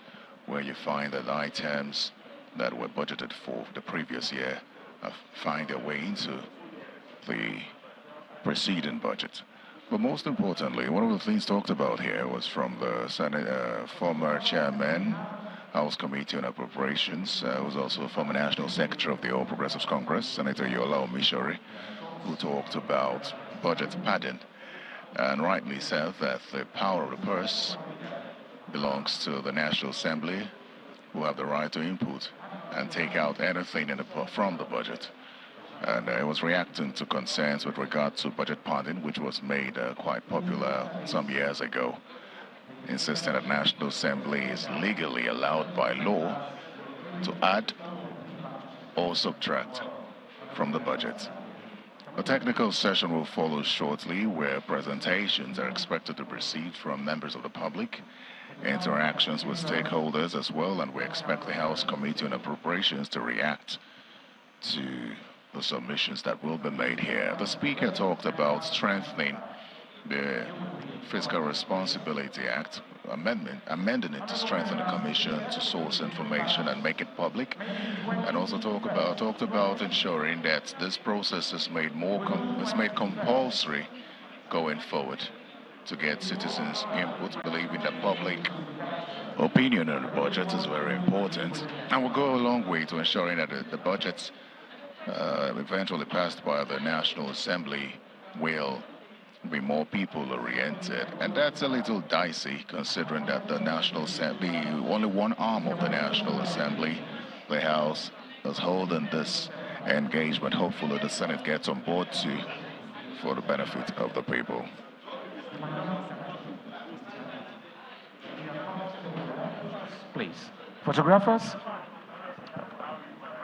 where you find that items that were budgeted for the previous year find their way into the preceding budget. But most importantly, one of the things talked about here was from the former chairman, House Committee on Appropriations, who was also a former National Secretary of the All Progressives Congress, Senator Iyolo Mishori, who talked about budget padding, and rightly said that the power of the purse belongs to the National Assembly, who have the right to input and take out anything from the budget. And I was reacting to concerns with regard to budget padding, which was made quite popular some years ago, insisting that National Assembly is legally allowed by law to add or subtract from the budget. A technical session will follow shortly, where presentations are expected to proceed from members of the public, interactions with stakeholders as well, and we expect the House Committee on Appropriations to react to the submissions that will be made here. The Speaker talked about strengthening the Fiscal Responsibility Act, amending it to strengthen the Commission to source information and make it public, and also talked about ensuring that this process is made made compulsory going forward to get citizens' input, believing that public opinion on the budget is very important, and will go a long way to ensuring that the budget eventually passed by the National Assembly will be more people-oriented. And that's a little dicey, considering that the National Assembly, only one arm of the National Assembly, the House, is holding this engagement. Hopefully the Senate gets on board too, for the benefit of the people. Please, photographers,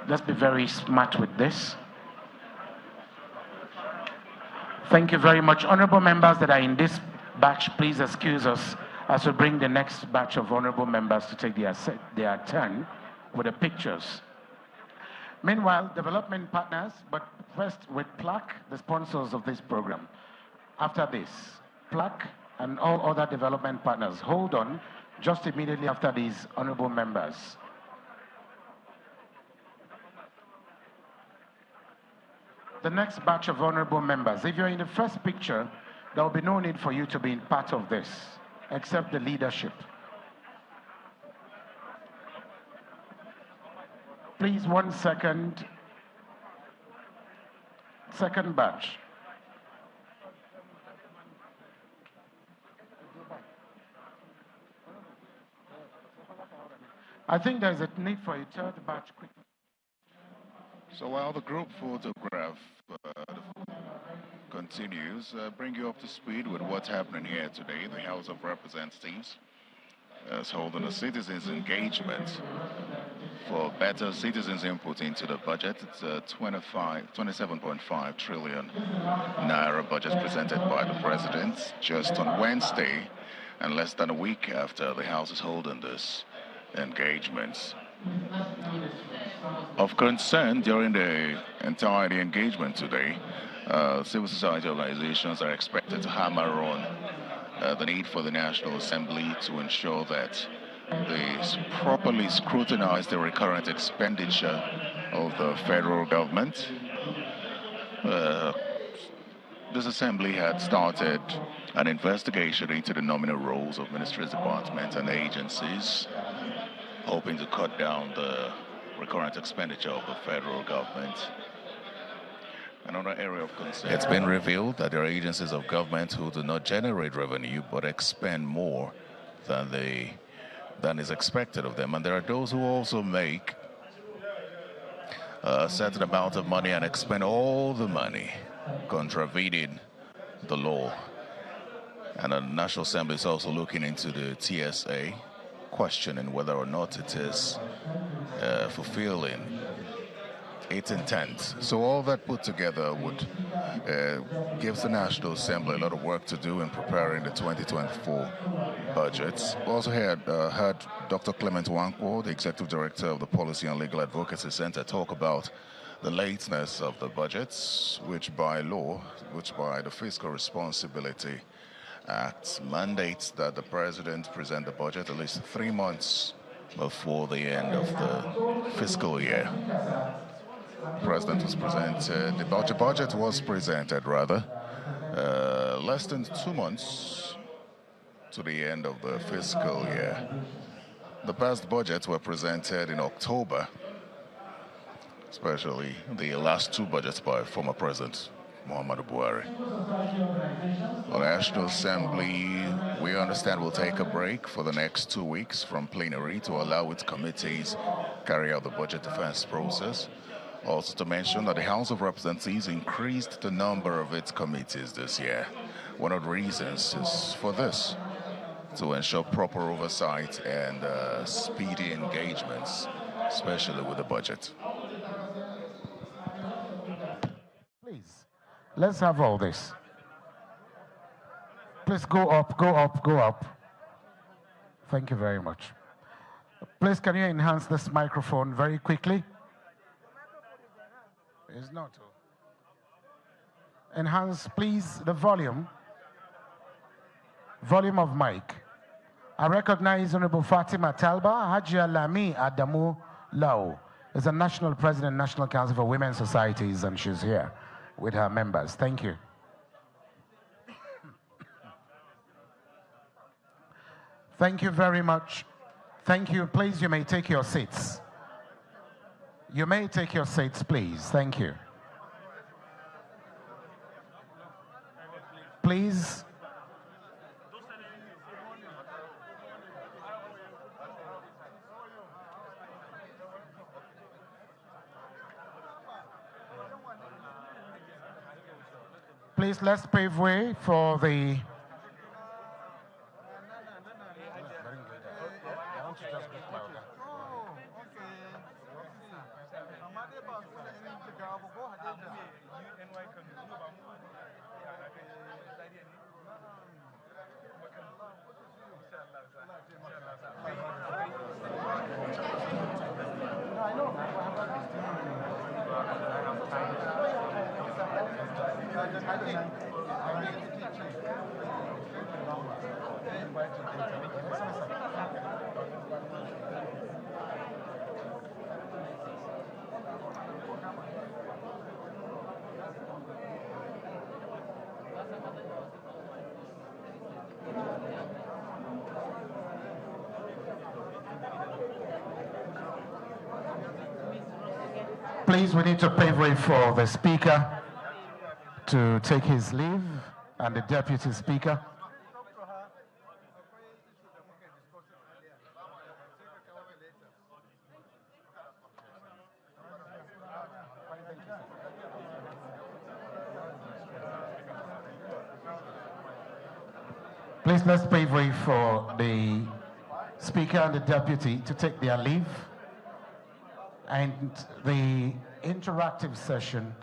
let's be very smart with this. Thank you very much. Honorable members that are in this batch, please excuse us as we bring the next batch of honorable members to take their turn with the pictures. Meanwhile, development partners, but first with PLAC, the sponsors of this program. After this, PLAC and all other development partners, hold on just immediately after these honorable members. The next batch of honorable members. If you're in the first picture, there will be no need for you to be part of this, except the leadership. Please, 1 second. Second batch. I think there's a need for a third batch quickly. So while the group photograph continues, bring you up to speed with what's happening here today. The House of Representatives is holding a citizens' engagement for better citizens' input into the budget. It's a 27.5 trillion naira budget presented by the President just on Wednesday, and less than a week after the House is holding this engagement. Of concern during the entire engagement today, civil society organizations are expected to hammer on the need for the National Assembly to ensure that they properly scrutinize the recurrent expenditure of the federal government. This assembly had started an investigation into the nominal roles of ministries, departments, and agencies, hoping to cut down the recurrent expenditure of the federal government. Another area of concern. It's been revealed that there are agencies of government who do not generate revenue but expend more than is expected of them. And there are those who also make a certain amount of money and expend all the money, contravening the law. And the National Assembly is also looking into the TSA, questioning whether or not it is fulfilling its intent. So all that put together would give the National Assembly a lot of work to do in preparing the 2024 budgets. We also heard Dr. Clement Wankwo, the Executive Director of the Policy and Legal Advocacy Center, talk about the lateness of the budgets, which by law, by the Fiscal Responsibility Act, mandates that the President present the budget at least 3 months before the end of the fiscal year. The President was presented, the budget was presented rather, less than 2 months to the end of the fiscal year. The past budgets were presented in October, especially the last 2 budgets by former President Muhammadu Buhari. The National Assembly, we understand, will take a break for the next 2 weeks from plenary to allow its committees carry out the budget defense process. Also to mention that the House of Representatives increased the number of its committees this year. One of the reasons is for this, to ensure proper oversight and speedy engagements, especially with the budget. Please, let's have all this. Please go up, go up, go up. Thank you very much. Please, can you enhance this microphone very quickly? It's not. Enhance, please, the volume. Volume of mic. I recognize Honorable Fatima Talba. Hajia Lami Adamu Lau is a national president, National Council for Women's Societies, and she's here with her members. Thank you. Thank you very much. Thank you. Please, you may take your seats. You may take your seats, please. Thank you. Please. Please, let's pave way for the... Please, we need to pave way for the Speaker to take his leave and the Deputy Speaker. Please, let's pave way for the Speaker and the Deputy to take their leave. And the interactive session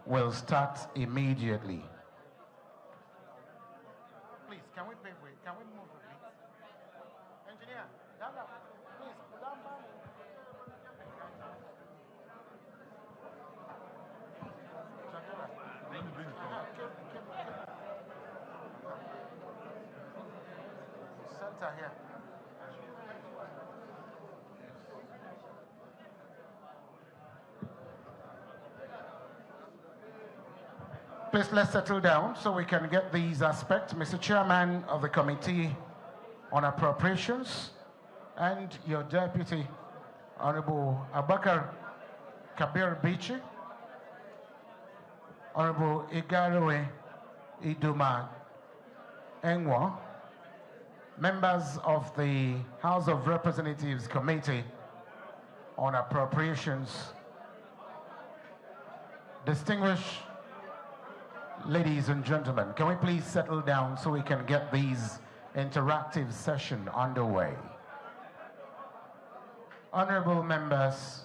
will start immediately. Please, can we pave way? Can we move a bit? Engineer, down, please, down. Center here. Please, let's settle down so we can get these aspects. Mr. Chairman of the Committee on Appropriations and your Deputy, Honorable Abakar Kabir Bichi, Honorable Igarowe Iduma Engwa, members of the House of Representatives Committee on Appropriations, distinguished ladies and gentlemen, can we please settle down so we can get these interactive session underway? Honorable members,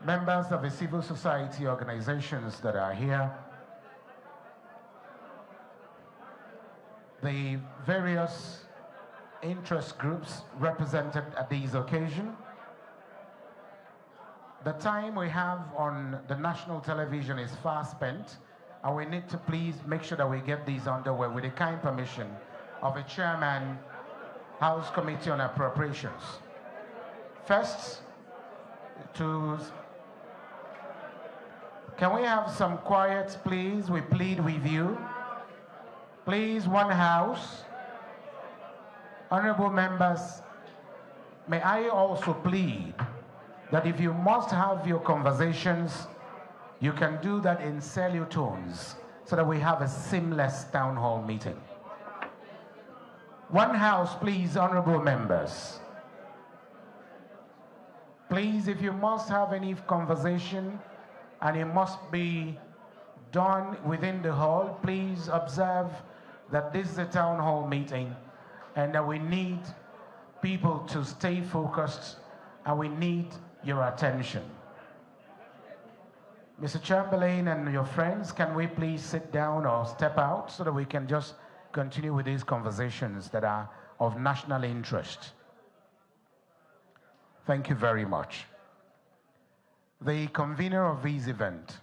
members of the civil society organizations that are here, the various interest groups represented at these occasions. The time we have on the national television is far spent, and we need to please make sure that we get these underway with the kind permission of the Chairman, House Committee on Appropriations. First, can we have some quiet, please? We plead with you. Please, one house. Honorable members, may I also plead that if you must have your conversations You can do that in tones so that we have a seamless town hall meeting. One house, please, honorable members. Please, if you must have any conversation and it must be done within the hall, please observe that this is a town hall meeting and that we need people to stay focused and we need your attention. Mr. Chamberlain and your friends, can we please sit down or step out so that we can just continue with these conversations that are of national interest? Thank you very much. The convener of this event,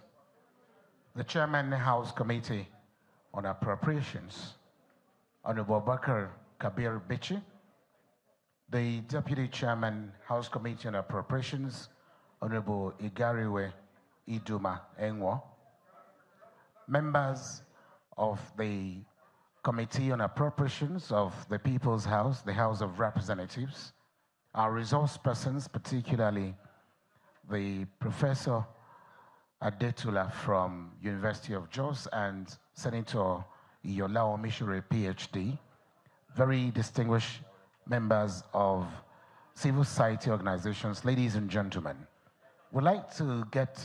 the Chairman of the House Committee on Appropriations, Honorable Bakar Kabir Bichi, the Deputy Chairman, House Committee on Appropriations, Honorable Igariwe Iduma Enwo, members of the Committee on Appropriations of the People's House, the House of Representatives, our resource persons, particularly the Professor Adetula from University of Jos and Senator Iyola Omishure, PhD, very distinguished members of civil society organizations, ladies and gentlemen. We'd like to get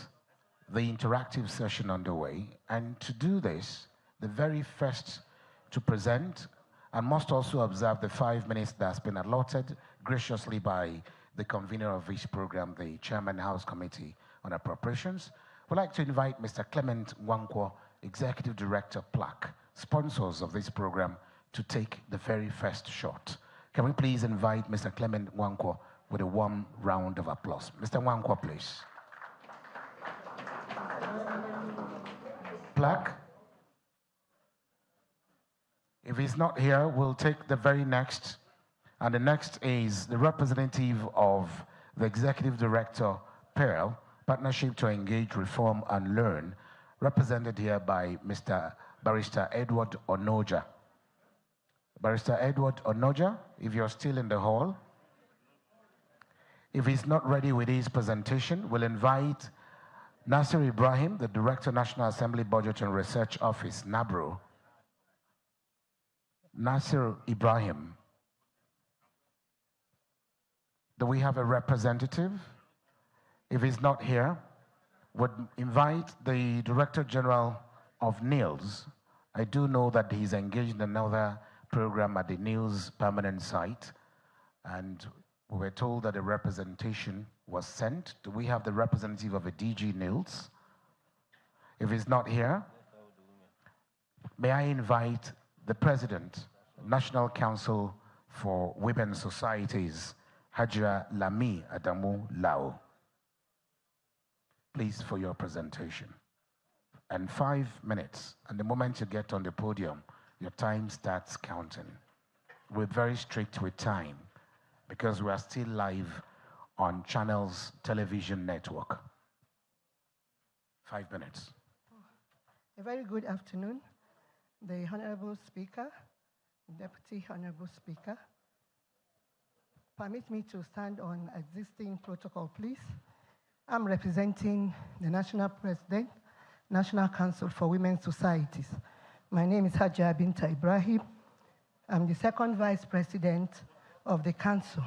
the interactive session underway, and to do this, the very first to present and must also observe the 5 minutes that's been allotted graciously by the convener of this program, the Chairman House Committee on Appropriations. We'd like to invite Mr. Clement Nwankwo, Executive Director, PLAC, sponsors of this program, to take the very first shot. Can we please invite Mr. Clement Nwankwo with a warm round of applause. Mr. Nwankwo, please. PLAC. If he's not here, we'll take the very next. And the next is the representative of the Executive Director, PERL, Partnership to Engage, Reform and Learn, represented here by Mr. Barrister Edward Onoja. Barrister Edward Onoja, if you're still in the hall. If he's not ready with his presentation, we'll invite Nasir Ibrahim, the Director, National Assembly Budget and Research Office, NABRO. Nasir Ibrahim. Do we have a representative? If he's not here, would invite the Director General of NILS. I do know that he's engaged in another program at the NILS permanent site, and we were told that a representation was sent. Do we have the representative of a DG NILS? If he's not here, may I invite the President, National Council for Women Societies, Hajra Lami Adamu Lao. Please, for your presentation. And 5 minutes, and the moment you get on the podium, your time starts counting. We're very strict with time because we are still live on Channels Television Network. 5 minutes. A very good afternoon. The Honorable Speaker, Deputy Honorable Speaker, permit me to stand on existing protocol, please. I'm representing the National President, National Council for Women's Societies. My name is Hajja Binta Ibrahim. I'm the second Vice President of the Council.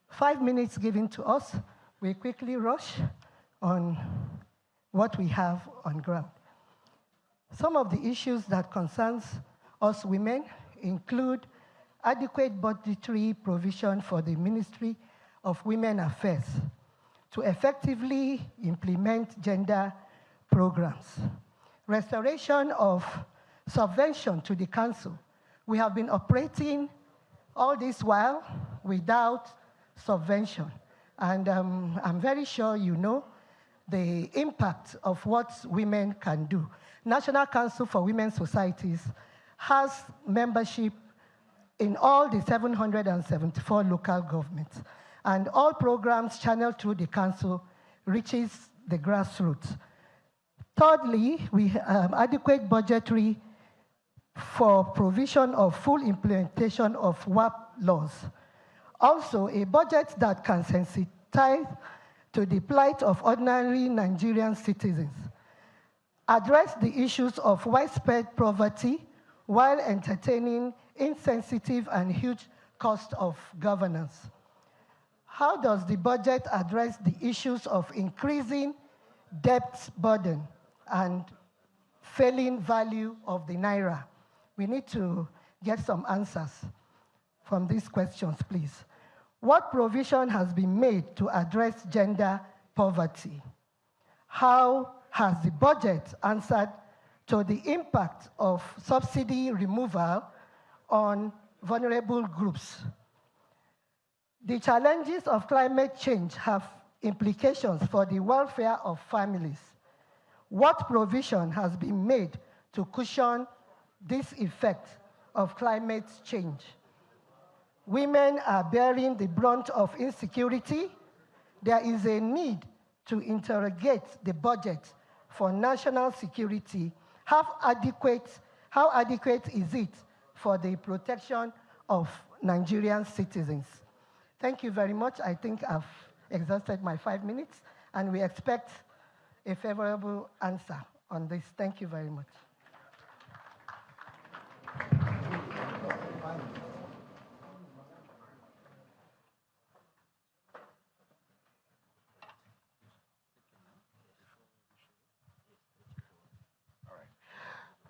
5 minutes given to us, we quickly rush on what we have on ground. Some of the issues that concerns us women include adequate budgetary provision for the Ministry of Women Affairs to effectively implement gender programs, restoration of subvention to the council. We have been operating all this while without subvention, and I'm very sure you know the impact of what women can do. National Council for Women's Societies has membership in all the 774 local governments, and all programs channeled through the council reaches the grassroots. Thirdly, we have adequate budgetary for provision of full implementation of WAP laws. Also, a budget that can sensitize to the plight of ordinary Nigerian citizens, address the issues of widespread poverty while entertaining insensitive and huge cost of governance. How does the budget address the issues of increasing debt burden and failing value of the naira? We need to get some answers from these questions, please. What provision has been made to address gender poverty? How has the budget answered to the impact of subsidy removal on vulnerable groups? The challenges of climate change have implications for the welfare of families. What provision has been made to cushion this effect of climate change? Women are bearing the brunt of insecurity. There is a need to interrogate the budget for national security. How adequate is it for the protection of Nigerian citizens? Thank you very much. I think I've exhausted my 5 minutes, and we expect a favorable answer on this. Thank you very much.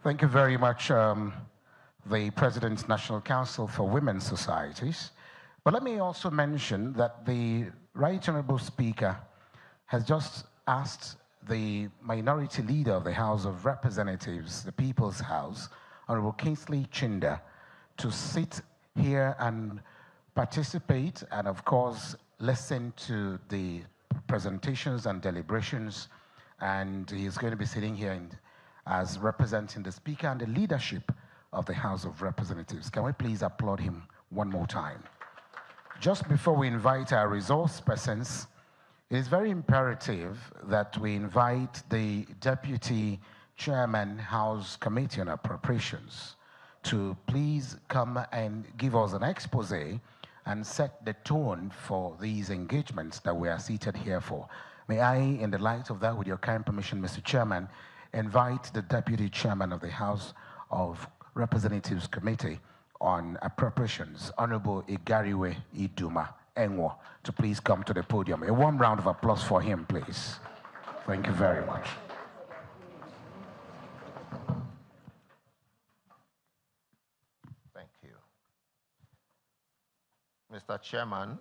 Thank you very much, the President's National Council for Women's Societies. But let me also mention that the Right Honorable Speaker has just asked the Minority Leader of the House of Representatives, the People's House, Honorable Kingsley Chinda, to sit here and participate and, of course, listen to the presentations and deliberations. And he's going to be sitting here as representing the Speaker and the leadership of the House of Representatives. Can we please applaud him one more time? Just before we invite our resource persons, it is very imperative that we invite the Deputy Chairman, House Committee on Appropriations, to please come and give us an expose and set the tone for these engagements that we are seated here for. May I, in the light of that, with your kind permission, Mr. Chairman, invite the Deputy Chairman of the House of Representatives Committee on Appropriations, Honorable Igariwe Iduma Enwo, to please come to the podium. A warm round of applause for him, please. Thank you very much. Thank you. Mr. Chairman,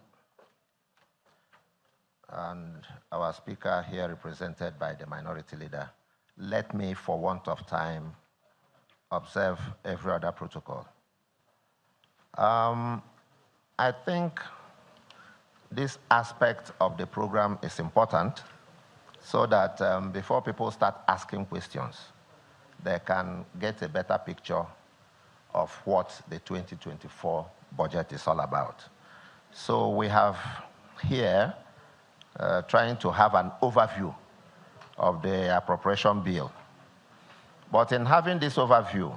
and our Speaker here represented by the Minority Leader, let me, for want of time, observe every other protocol. I think this aspect of the program is important so that before people start asking questions, they can get a better picture of what the 2024 budget is all about. So we have here trying to have an overview of the appropriation bill. But in having this overview,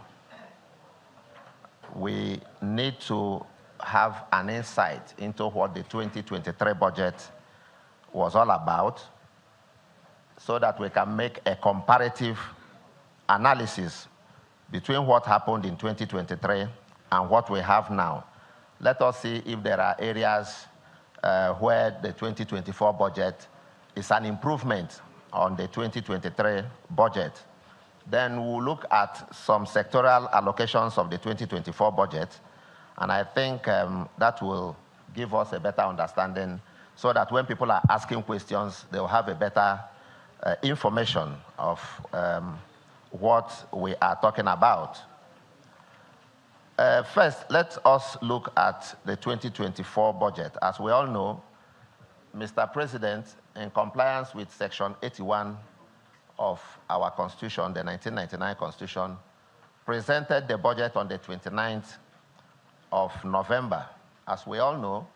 we need to have an insight into what the 2023 budget was all about so that we can make a comparative analysis between what happened in 2023 and what we have now. Let us see if there are areas where the 2024 budget is an improvement on the 2023 budget. Then we'll look at some sectoral allocations of the 2024 budget, and I think that will give us a better understanding so that when people are asking questions, they'll have a better information of what we are talking about. First, let us look at the 2024 budget. As we all know, Mr. President, in compliance with Section 81 of our Constitution, the 1999 Constitution, presented the budget on the 29th of November. As we all know,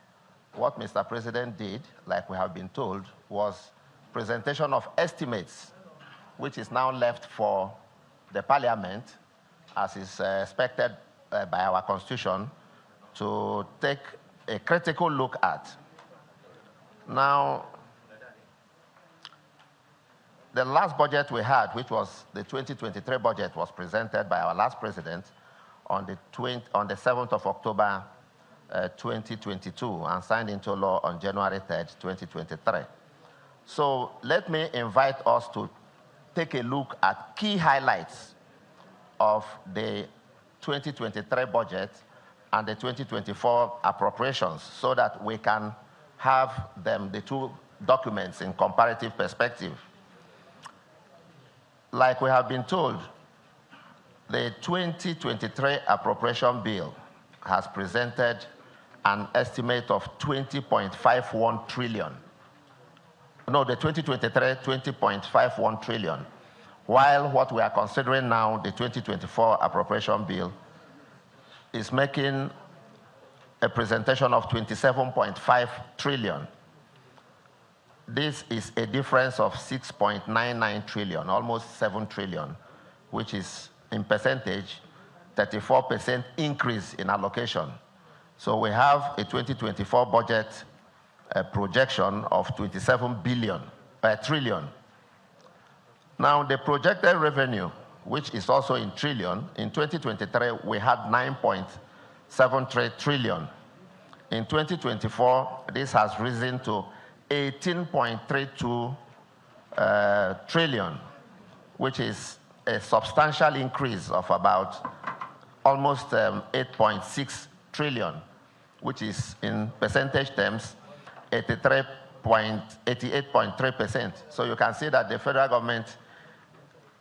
what Mr. President did, like we have been told, was presentation of estimates, which is now left for the Parliament, as is expected by our Constitution, to take a critical look at. Now, the last budget we had, which was the 2023 budget, was presented by our last president on the 7th of October 2022 and signed into law on January 3rd, 2023. So let me invite us to take a look at key highlights of the 2023 budget and the 2024 appropriations so that we can have them, the two documents, in comparative perspective. Like we have been told, the 2023 appropriation bill has presented an estimate of 20.51 trillion. No, the 2023, 20.51 trillion. While what we are considering now, the 2024 appropriation bill, is making a presentation of 27.5 trillion. This is a difference of 6.99 trillion, almost 7 trillion, which is, in percentage, 34% increase in allocation. So we have a 2024 budget projection of 27 trillion. Now, the projected revenue, which is also in trillion, in 2023, we had 9.73 trillion. In 2024, this has risen to 18.32 trillion, which is a substantial increase of about almost 8.6 trillion, which is, in percentage terms, 88.3%. So you can see that the federal government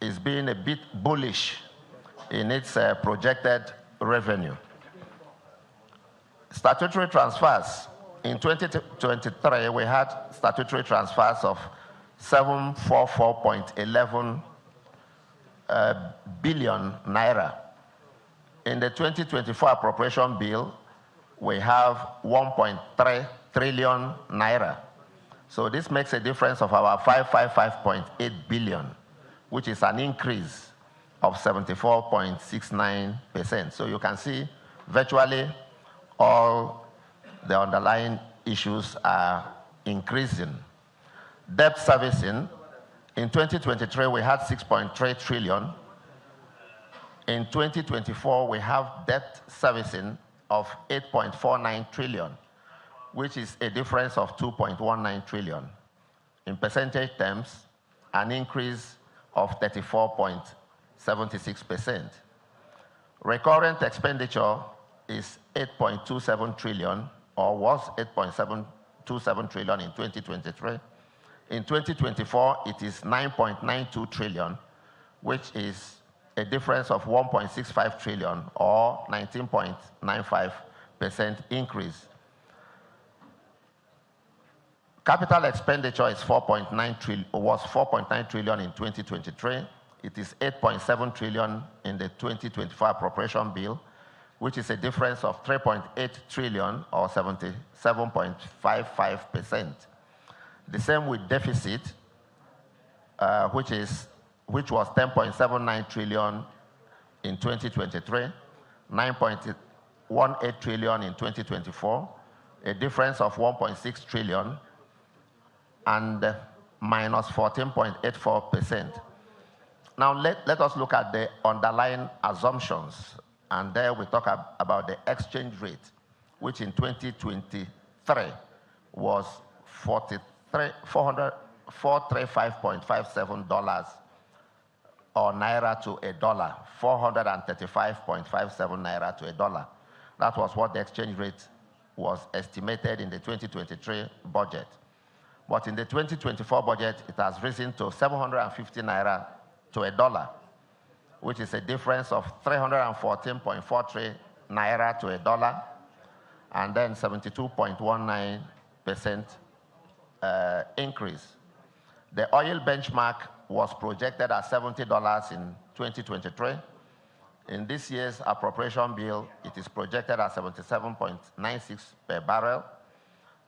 is being a bit bullish in its projected revenue. Statutory transfers. In 2023, we had statutory transfers of 744.11 billion naira. In the 2024 appropriation bill, we have 1.3 trillion naira. So this makes a difference of about 555.8 billion, which is an increase of 74.69%. So you can see virtually all the underlying issues are increasing. Debt servicing, in 2023, we had 6.3 trillion. In 2024, we have debt servicing of 8.49 trillion, which is a difference of 2.19 trillion. In percentage terms, an increase of 34.76%. Recurrent expenditure is 8.27 trillion, or was 8.727 trillion in 2023. In 2024, it is 9.92 trillion, which is a difference of 1.65 trillion, or 19.95% increase. Capital expenditure is was 4.9 trillion in 2023. It is 8.7 trillion in the 2024 appropriation bill, which is a difference of 3.8 trillion, or 77.55%. The same with deficit, which was 10.79 trillion in 2023, 9.18 trillion in 2024, a difference of 1.6 trillion, and minus 14.84%. Now let us look at the underlying assumptions, and there we talk about the exchange rate, which in 2023 was $435.57 or naira to a dollar, 435.57 naira to a dollar. That was what the exchange rate was estimated in the 2023 budget. But in the 2024 budget, it has risen to 750 naira to a dollar, which is a difference of 314.43 naira to a dollar, and then 72.19% increase. The oil benchmark was projected at $70 in 2023. In this year's appropriation bill, it is projected at 77.96 per barrel,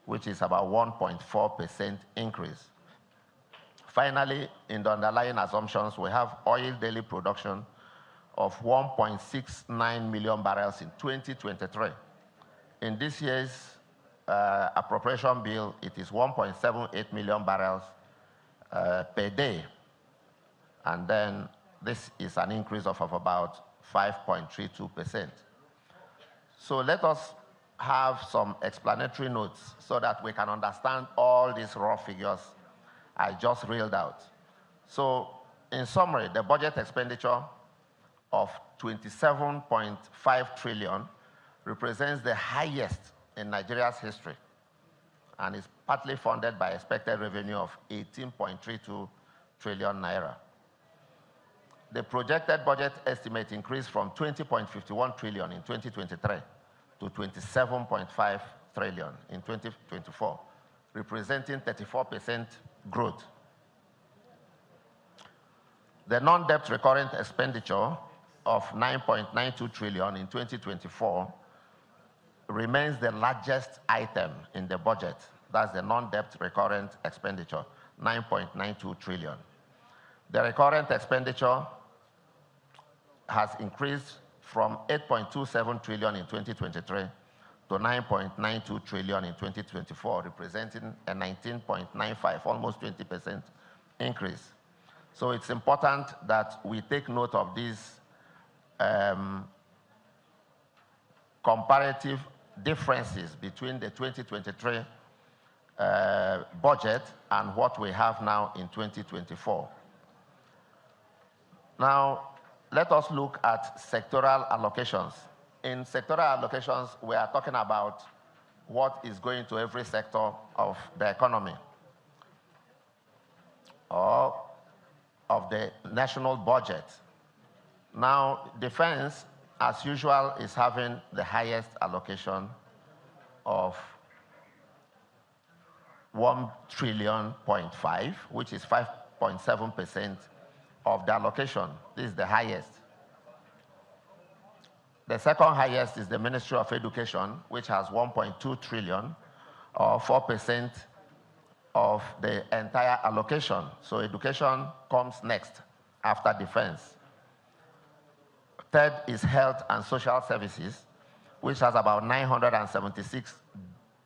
which is about 1.4% increase. Finally, in the underlying assumptions, we have oil daily production of 1.69 million barrels in 2023. In this year's appropriation bill, it is 1.78 million barrels per day, And then this is an increase of about 5.32%. So let us have some explanatory notes so that we can understand all these raw figures I just reeled out. So in summary, the budget expenditure of 27.5 trillion represents the highest in Nigeria's history and is partly funded by expected revenue of 18.32 trillion naira. The projected budget estimate increased from 20.51 trillion in 2023 to 27.5 trillion in 2024, representing 34% growth. The non-debt recurrent expenditure of 9.92 trillion in 2024 remains the largest item in the budget. That's the non-debt recurrent expenditure, 9.92 trillion. The recurrent expenditure has increased from 8.27 trillion in 2023 to 9.92 trillion in 2024, representing a 19.95, almost 20% increase. So it's important that we take note of these comparative differences between the 2023 budget and what we have now in 2024. Now, let us look at sectoral allocations. In sectoral allocations, we are talking about what is going to every sector of the economy or of the national budget. Now, defense, as usual, is having the highest allocation of 1.5 trillion, which is 5.7% of the allocation. This is the highest. The second highest is the Ministry of Education, which has 1.2 trillion, or 4% of the entire allocation. So education comes next after defense. Third is health and social services, which has about 976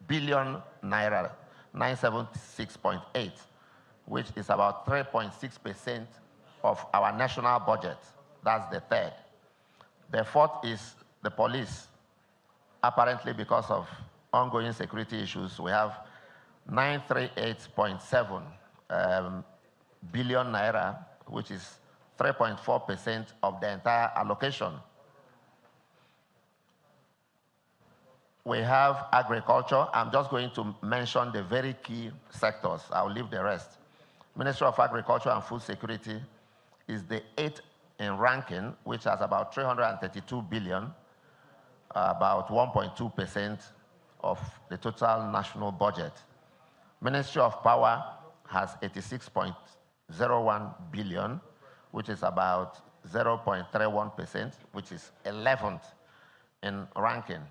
billion naira, 976.8, which is about 3.6% of our national budget. That's the third. The fourth is the police. Apparently, because of ongoing security issues, we have 938.7 billion naira, which is 3.4% of the entire allocation. We have agriculture. I'm just going to mention the very key sectors. I'll leave the rest. Ministry of Agriculture and Food Security is the 8th in ranking, which has about 332 billion, about 1.2% of the total national budget. Ministry of Power has 86.01 billion, which is about 0.31%, which is 11th in ranking.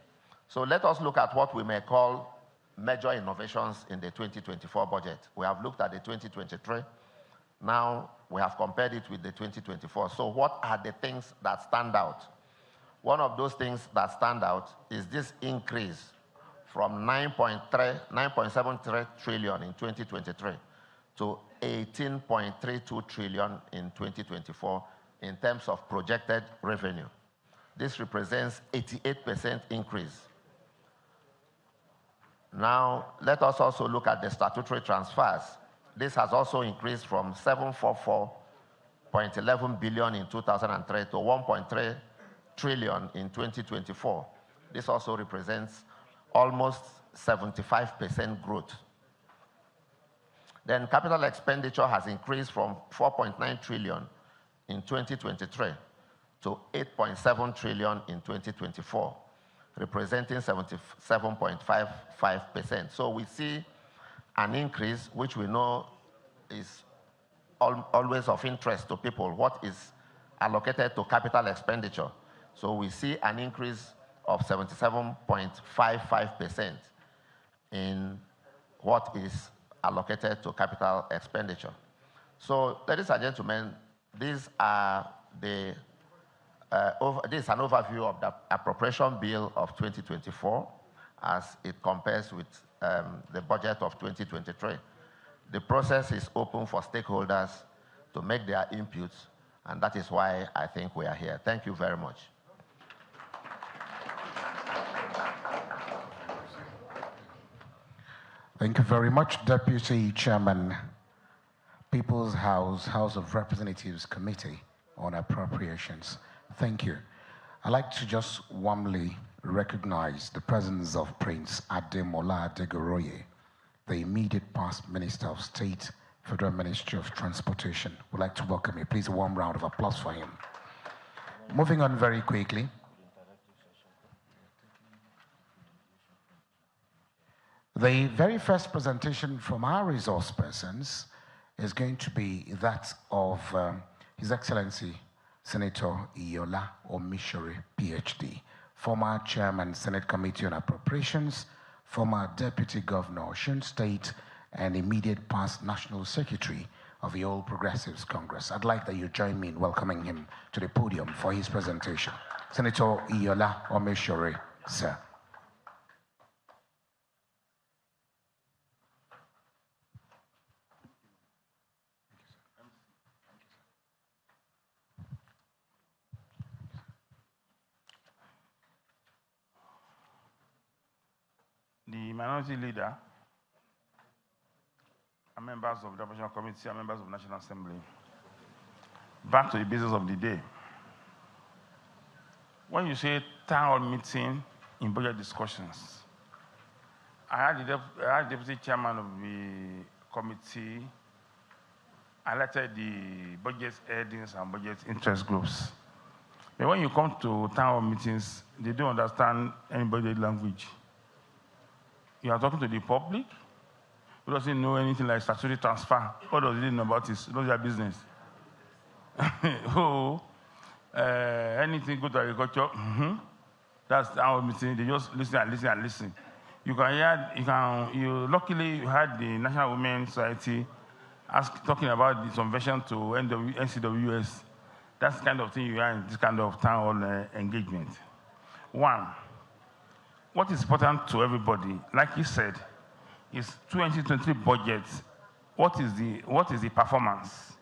So let us look at what we may call major innovations in the 2024 budget. We have looked at the 2023. Now we have compared it with the 2024. So what are the things that stand out? One of those things that stand out is this increase from 9.73 trillion in 2023 to 18.32 trillion in 2024 in terms of projected revenue. This represents 88% increase. Now, let us also look at the statutory transfers. This has also increased from 744.11 billion in 2003 to 1.3 trillion in 2024. This also represents almost 75% growth. Then capital expenditure has increased from 4.9 trillion in 2023 to 8.7 trillion in 2024, representing 77.55%. So we see an increase, which we know is always of interest to people, what is allocated to capital expenditure. So we see an increase of 77.55% in what is allocated to capital expenditure. So, ladies and gentlemen, these are the this is an overview of the appropriation bill of 2024 as it compares with the budget of 2023. The process is open for stakeholders to make their inputs, and that is why I think we are here. Thank you very much. Thank you very much, Deputy Chairman, People's House, House of Representatives Committee on Appropriations. Thank you. I'd like to just warmly recognize the presence of Prince Ademola Adegoroye, the immediate past Minister of State, Federal Ministry of Transportation. We'd like to welcome you. Please, a warm round of applause for him. Moving on very quickly. The very first presentation from our resource persons is going to be that of His Excellency Senator Iyola Omishore, PhD, former Chairman, Senate Committee on Appropriations, former Deputy Governor, Osun State, and immediate past National Secretary of the All Progressives Congress. I'd like that you join me in welcoming him to the podium for his presentation. Senator Iyola Omishore, sir. The minority leader, and members of the Opposition Committee, and members of the National Assembly. Back to the business of the day. When you say town hall meeting in budget discussions, I had the deputy chairman of the committee highlighted the budget headings and budget interest groups. But when you come to town hall meetings, they don't understand any budget language. You are talking to the public who doesn't know anything like statutory transfer. What does he know about it? It's not their business. Anything good to agriculture, that's our meeting. They just listen and listen and listen. You can hear, luckily you had the National Women's Society talking about the subversion to NCWS. That's the kind of thing you are in this kind of town hall engagement. One, what is important to everybody, like he said, is 2023 budget. What is the performance?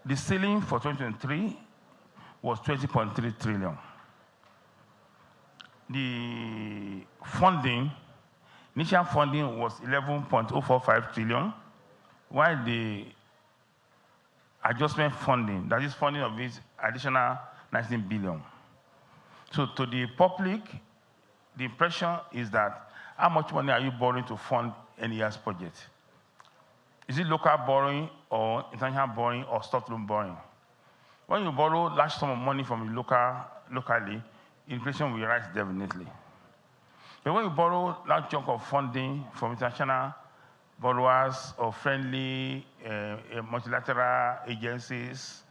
The ceiling for 2023 was 20.3 trillion. The funding, initial funding was 11.045 trillion, while the adjustment funding, that is funding of this additional 19 billion. So to the public, the impression is that how much money are you borrowing to fund any year's budget? Is it local borrowing or international borrowing or stock loan borrowing? When you borrow large sum of money from locally, inflation will rise definitely. But when you borrow large chunk of funding from international borrowers or friendly multilateral agencies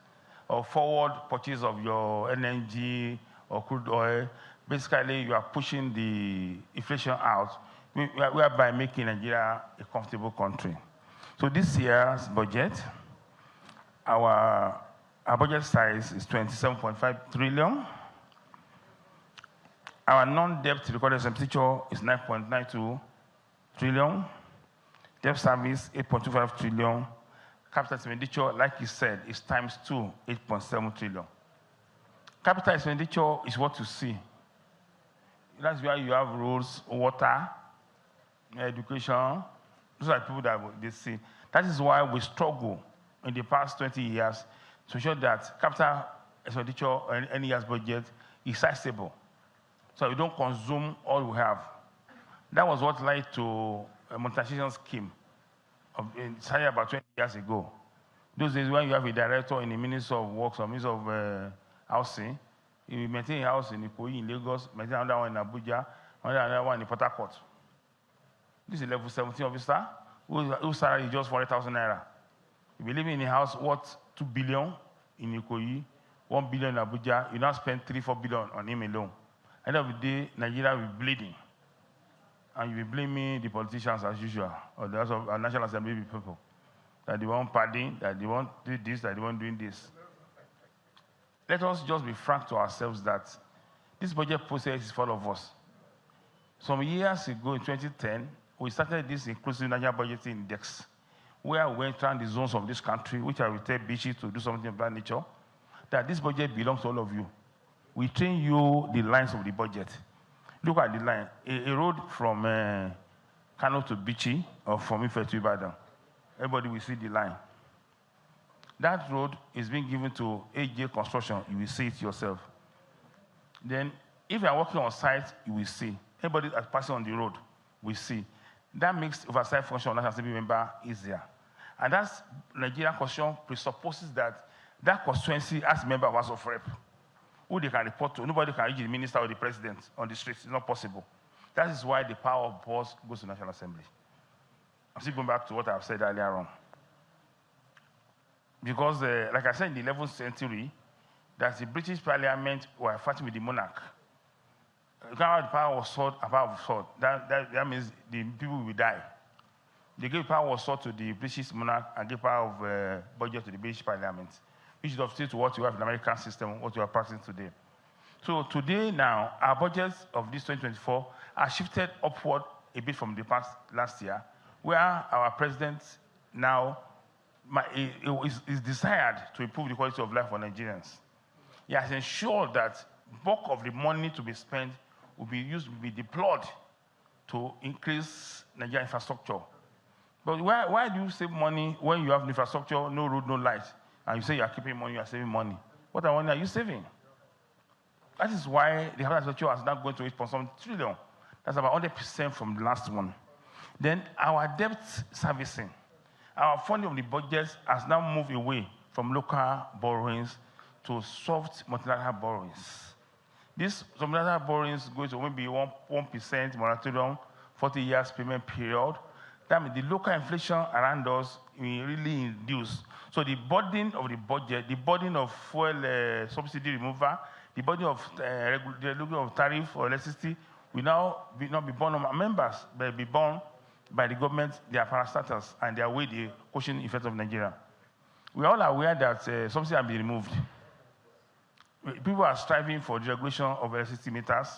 or forward purchase of your LNG or crude oil, basically you are pushing the inflation out, whereby making Nigeria a comfortable country. So this year's budget, our budget size is 27.5 trillion. Our non-debt recorded expenditure is 9.92 trillion. Debt service, 8.25 trillion. Capital expenditure, like you said, is times 2, 8.7 trillion. Capital expenditure is what you see. That's where you have roads, water, education. Those are people that they see. That is why we struggle in the past 20 years to ensure that capital expenditure and any year's budget is sizable. So we don't consume all we have. That was what led to a monetization scheme started about 20 years ago. Those days when you have a director in the Ministry of Works or Ministry of Housing, you maintain a house in Ikoyi, in Lagos, maintain another one in Abuja, another one in Port Harcourt. This is level 17 officer whose salary is just 40,000 naira. If you live in a house worth 2 billion in Ikoyi, 1 billion in Abuja, you now spend 3-4 billion on him alone. End of the day, Nigeria will be bleeding. And you will blame me, the politicians as usual, or the National Assembly people, that they want padding, that they want do this, that they want doing this. Let us just be frank to ourselves that this budget process is for all of us. Some years ago, in 2010, we started this inclusive national budgeting index, where we went around the zones of this country, which I will tell Bichi to do something of that nature, that this budget belongs to all of you. We train you the lines of the budget. Look at the line. A road from Kano to Bichi, or from Ife to Ibadan. Everybody will see the line. That road is being given to AJ Construction. You will see it yourself. Then, if you are working on site, you will see. Everybody that's passing on the road will see. That makes oversight function of National Assembly member easier. And that's Nigerian Constitution presupposes that that constituency has a member of House of Rep who they can report to. Nobody can reach the minister or the president on the streets. It's not possible. That is why the power of boss goes to the National Assembly. I'm still going back to what I've said earlier on. Because, like I said, in the 11th century, that the British Parliament were fighting with the monarch. The power was sword, a power of sword. That means the people will die. They gave power of sword to the British monarch and gave power of budget to the British Parliament, which is opposite to what you have in the American system, what you are practicing today. So today now, our budgets of this 2024 are shifted upward a bit from the past last year, where our president now is desired to improve the quality of life for Nigerians. He has ensured that bulk of the money to be spent will be deployed to increase Nigerian infrastructure. But why do you save money when you have infrastructure, no road, no light, and you say you are keeping money, you are saving money? What money are you saving? That is why the infrastructure is now going to 8.7 trillion. That's about 100% from the last one. Then our debt servicing, our funding of the budget has now moved away from local borrowings to soft multilateral borrowings. These multilateral borrowings go to maybe 1% moratorium, 40 years payment period. That means the local inflation around us will really induce. So the burden of the budget, the burden of fuel subsidy removal, the burden of regulation of tariff or electricity will now not be borne on our members, but be borne by the government, their parastatals, and their way the cushion effect of Nigeria. We are all aware that subsidy has been removed. People are striving for the regulation of electricity meters,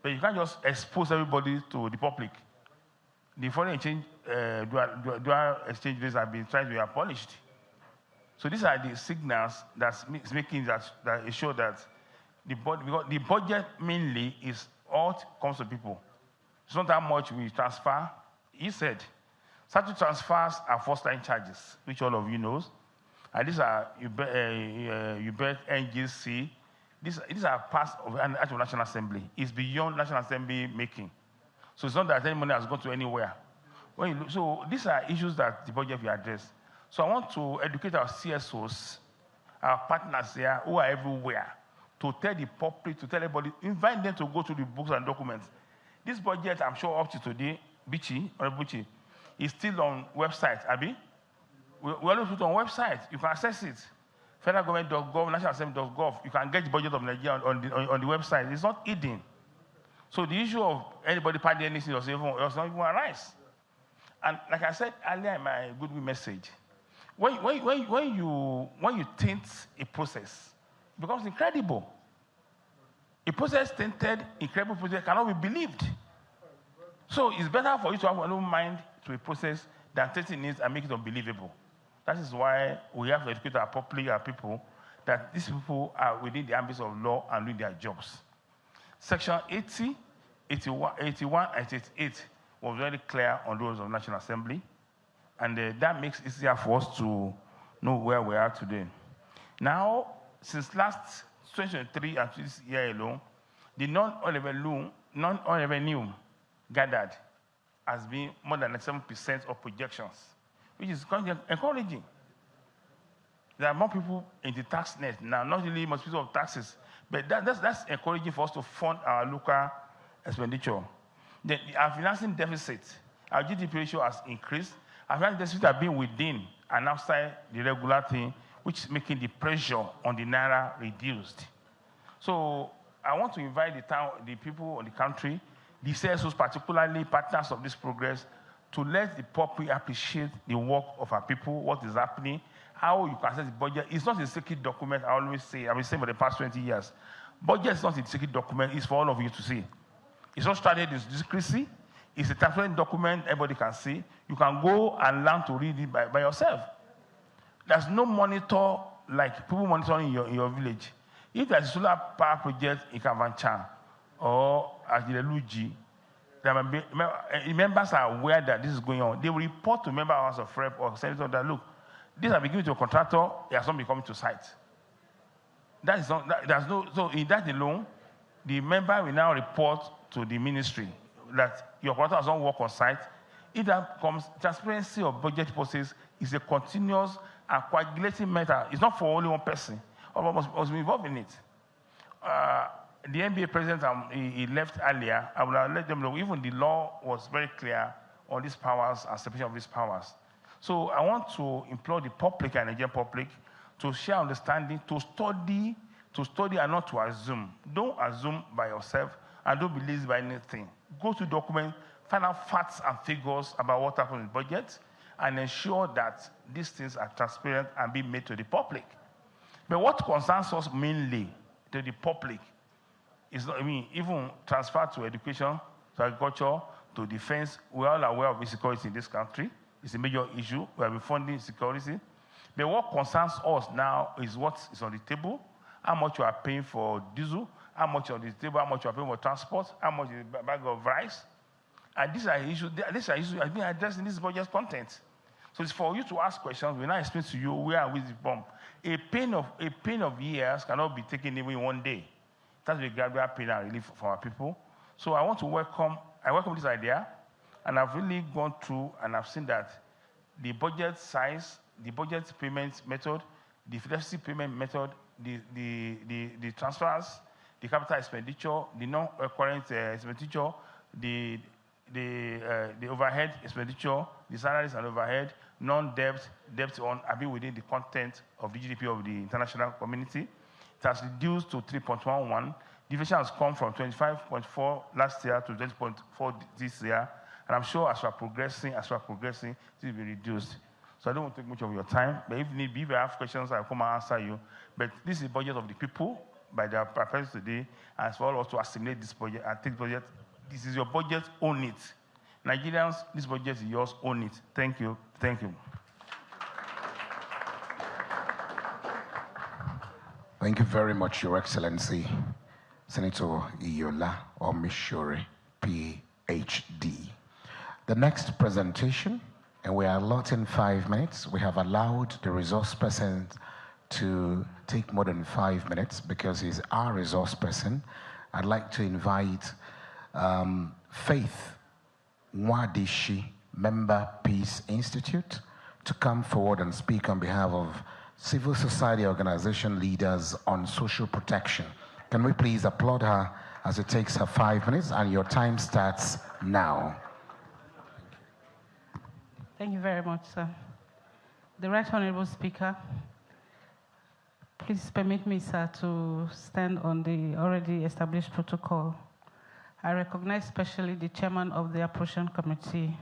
but you can't just expose everybody to the public. The foreign exchange, dual exchange rates have been tried to be abolished. So these are the signals that's making that show that the budget mainly is all comes to people. It's not how much we transfer. He said, such transfers are first-line charges, which all of you knows. And these are UBEC, NGC. These are parts of the National Assembly. It's beyond National Assembly making. So it's not that any money has gone to anywhere. So these are issues that the budget will address. So I want to educate our CSOs, our partners here who are everywhere, to tell the public, to tell everybody, invite them to go to the books and documents. This budget, I'm sure up to today, Bichi, is still on website, Abi. We always put it on website. You can access it. Federalgovernment.gov, nationalassembly.gov. You can get the budget of Nigeria on the website. It's not hidden. So the issue of anybody paying anything does not even arise. And like I said earlier in my goodwill message, when you taint a process, it becomes incredible. A process tainted, incredible process cannot be believed. So it's better for you to have an open mind to a process than tainting it and make it unbelievable. That is why we have to educate our public, our people, that these people are within the ambit of law and doing their jobs. Section 80, 81, and 88 was very clear on those of National Assembly, and that makes it easier for us to know where we are today. Now, since last 2023 and this year alone, the non-oil revenue gathered has been more than 7% of projections, which is quite encouraging. There are more people in the tax net now, not really much people of taxes, but that's encouraging for us to fund our local expenditure. Our financing deficit, our GDP ratio has increased. Our financing deficit has been within and outside the regular thing, which is making the pressure on the Naira reduced. So I want to invite the people of the country, the CSOs, particularly partners of this progress, to let the public appreciate the work of our people, what is happening, how you can assess the budget. It's not a secret document, I always say. I've been saying for the past 20 years. Budget is not a secret document, it's for all of you to see. It's not started in secrecy. It's a transparent document everybody can see. You can go and learn to read it by yourself. There's no monitor like people monitoring in your village. If there's a solar power project in Kavanchan or at Ileluji, members are aware that this is going on. They will report to member House of Rep or Senator that, look, these are beginning to a contractor, he has not been coming to site. That is not, there's no, so in that alone, the member will now report to the ministry that your contractor has not worked on site. If that comes, transparency of budget process is a continuous and coagulating matter. It's not for only one person. All of us must be involved in it. The NBA president, he left earlier. I would have let them know, even the law was very clear on these powers and separation of these powers. So I want to implore the public and the Nigerian public to share understanding, to study and not to assume. Don't assume by yourself and don't be lazy by anything. Go to document, find out facts and figures about what happened in the budget, and ensure that these things are transparent and be made to the public. But what concerns us mainly to the public is not, even transfer to education, to agriculture, to defense. We're all aware of insecurity in this country. It's a major issue. We have been funding security. But what concerns us now is what is on the table, how much you are paying for diesel, how much on the table, how much you are paying for transport, how much is a bag of rice. And these are issues that have been addressed in this budget content. So it's for you to ask questions. We now explain to you where and with the bomb. A pain of years cannot be taken away in one day. That's a gradual pain and relief for our people. So I welcome this idea, and I've really gone through and I've seen that the budget size, the budget payment method, the deficit payment method, the transfers, the capital expenditure, the non-current expenditure, the overhead expenditure, the salaries and overhead, non-debt, debt on, have been within the content of the GDP of the international community. It has reduced to 3.11. Deviation has come from 25.4 last year to 20.4 this year. And I'm sure as we're progressing, this will be reduced. So I don't want to take much of your time. But if you have questions, I'll come and answer you. But this is the budget of the people by their purpose today. And for all of us to assimilate this budget and take the budget. This is your budget, own it. Nigerians, this budget is yours, own it. Thank you. Thank you. Thank you very much, Your Excellency, Senator Iyola Omishore, PhD. The next presentation, and we are allotting 5 minutes. We have allowed the resource person to take more than 5 minutes because he's our resource person. I'd like to invite Faith Nwadishi, Member Peace Institute, to come forward and speak on behalf of civil society organization leaders on social protection. Can we please applaud her as it takes her 5 minutes, and your time starts now. Thank you very much, sir. The Right Honorable Speaker, please permit me, sir, to stand on the already established protocol. I recognize especially the chairman of the Appropriation Committee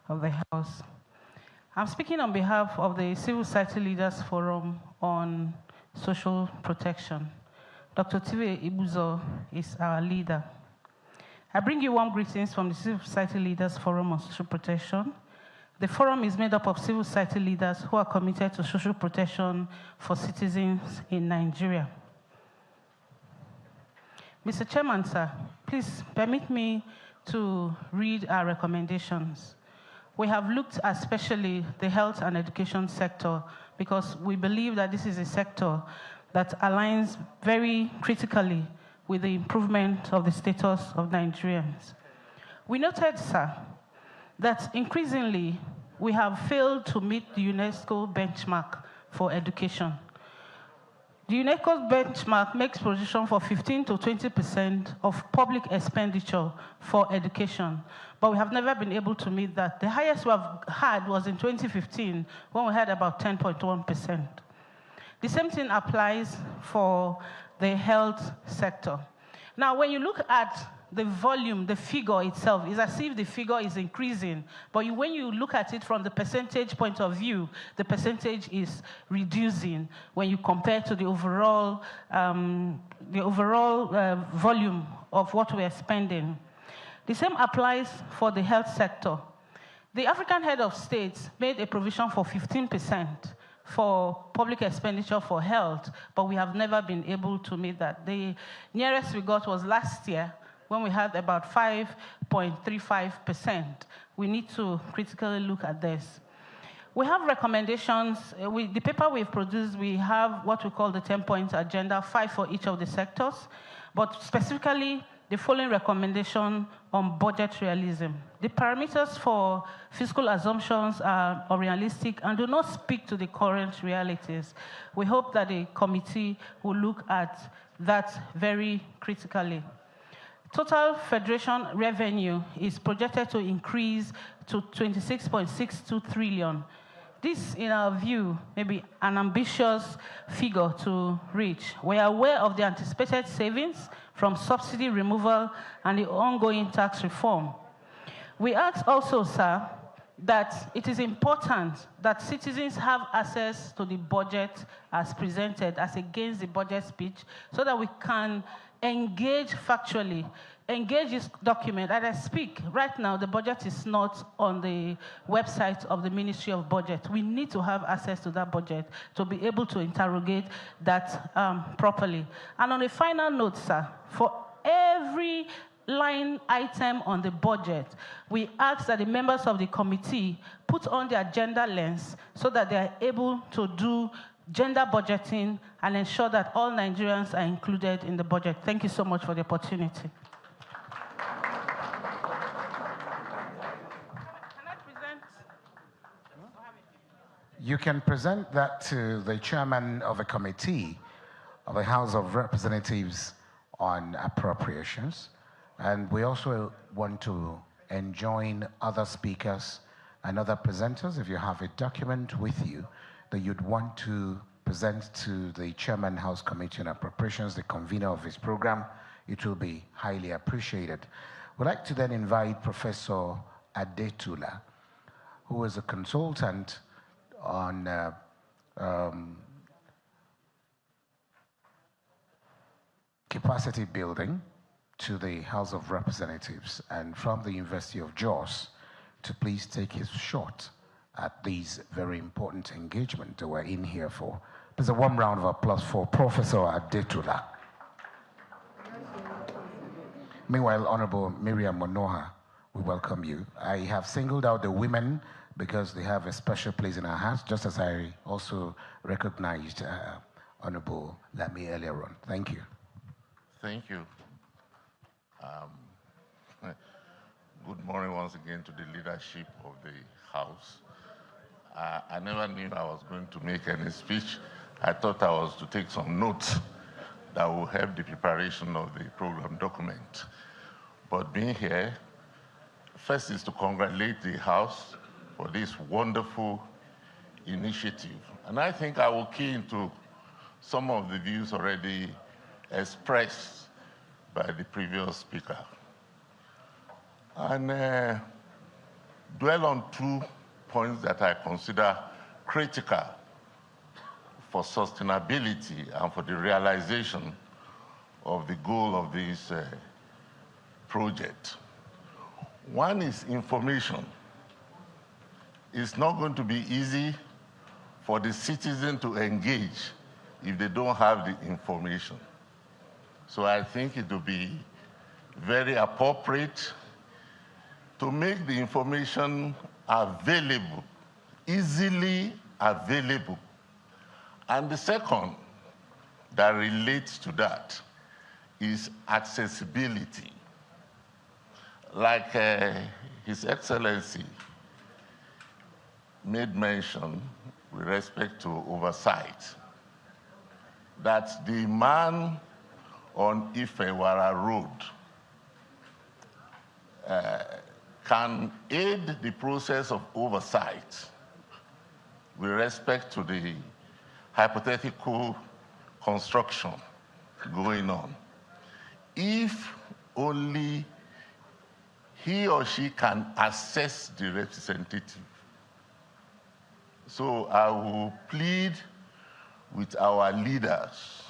of the House. I'm speaking on behalf of the Civil Society Leaders Forum on Social Protection. Dr. Tiwe Ibuzo is our leader. I bring you warm greetings from the Civil Society Leaders Forum on Social Protection. The forum is made up of civil society leaders who are committed to social protection for citizens in Nigeria. Mr. Chairman, sir, please permit me to read our recommendations. We have looked at especially the health and education sector because we believe that this is a sector that aligns very critically with the improvement of the status of Nigerians. We noted, sir, that increasingly we have failed to meet the UNESCO benchmark for education. The UNESCO benchmark makes provision for 15 to 20% of public expenditure for education, but we have never been able to meet that. The highest we have had was in 2015, when we had about 10.1%. The same thing applies for the health sector. Now, when you look at the volume, the figure itself, is as if the figure is increasing. But when you look at it from the percentage point of view, the percentage is reducing when you compare to the overall volume of what we are spending. The same applies for the health sector. The African Head of States made a provision for 15% for public expenditure for health, but we have never been able to meet that. The nearest we got was last year, when we had about 5.35%. We need to critically look at this. We have recommendations. The paper we've produced, we have what we call the 10-point agenda, 5 for each of the sectors, but specifically the following recommendation on budget realism. The parameters for fiscal assumptions are unrealistic and do not speak to the current realities. We hope that the committee will look at that very critically. Total federation revenue is projected to increase to 26.62 trillion. This, in our view, may be an ambitious figure to reach. We are aware of the anticipated savings from subsidy removal and the ongoing tax reform. We ask also, sir, that it is important that citizens have access to the budget as presented, as against the budget speech, so that we can engage factually, engage this document. As I speak, right now, the budget is not on the website of the Ministry of Budget. We need to have access to that budget to be able to interrogate that properly. And on a final note, sir, for every line item on the budget, we ask that the members of the committee put on their gender lens so that they are able to do gender budgeting and ensure that all Nigerians are included in the budget. Thank you so much for the opportunity. You can present that to the chairman of the committee of the House of Representatives on appropriations. And we also want to enjoin other speakers and other presenters, if you have a document with you that you'd want to present to the Chairman House Committee on Appropriations, the convener of this program, it will be highly appreciated. We'd like to then invite Professor Adetula, who is a consultant on capacity building to the House of Representatives and from the University of Jos to please take his shot at these very important engagement that we're in here for. There's a warm round of applause for Professor Adetula. Meanwhile, Honorable Miriam Monoha, we welcome you. I have singled out the women because they have a special place in our hearts, just as I also recognized Honorable Lamy earlier on. Thank you. Thank you. Good morning once again to the leadership of the House. I never knew I was going to make any speech. I thought I was to take some notes that will help the preparation of the program document. But being here, first is to congratulate the House for this wonderful initiative. And I think I will key into some of the views already expressed by the previous speaker. And dwell on 2 points that I consider critical for sustainability and for the realization of the goal of this project. One is information. It's not going to be easy for the citizen to engage if they don't have the information. So I think it will be very appropriate to make the information available, easily available. And the second that relates to that is accessibility. Like His Excellency made mention with respect to oversight, that the man on Ifewara Road can aid the process of oversight with respect to the hypothetical construction going on, if only he or she can assess the representative. So I will plead with our leaders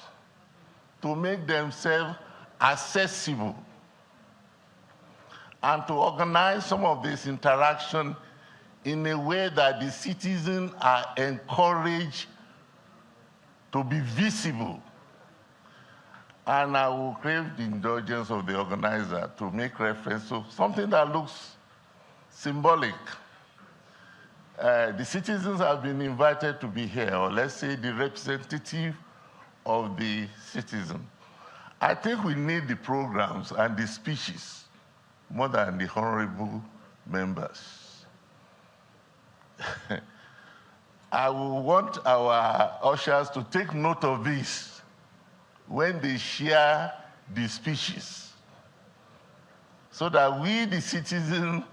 to make themselves accessible. and to organize some of this interaction in a way that the citizens are encouraged to be visible. And I will crave the indulgence of the organizer to make reference to something that looks symbolic. The citizens have been invited to be here, or let's say the representative of the citizen. I think we need the programs and the speeches more than the honorable members. I will want our ushers to take note of this when they share the speeches, so that we, the citizens,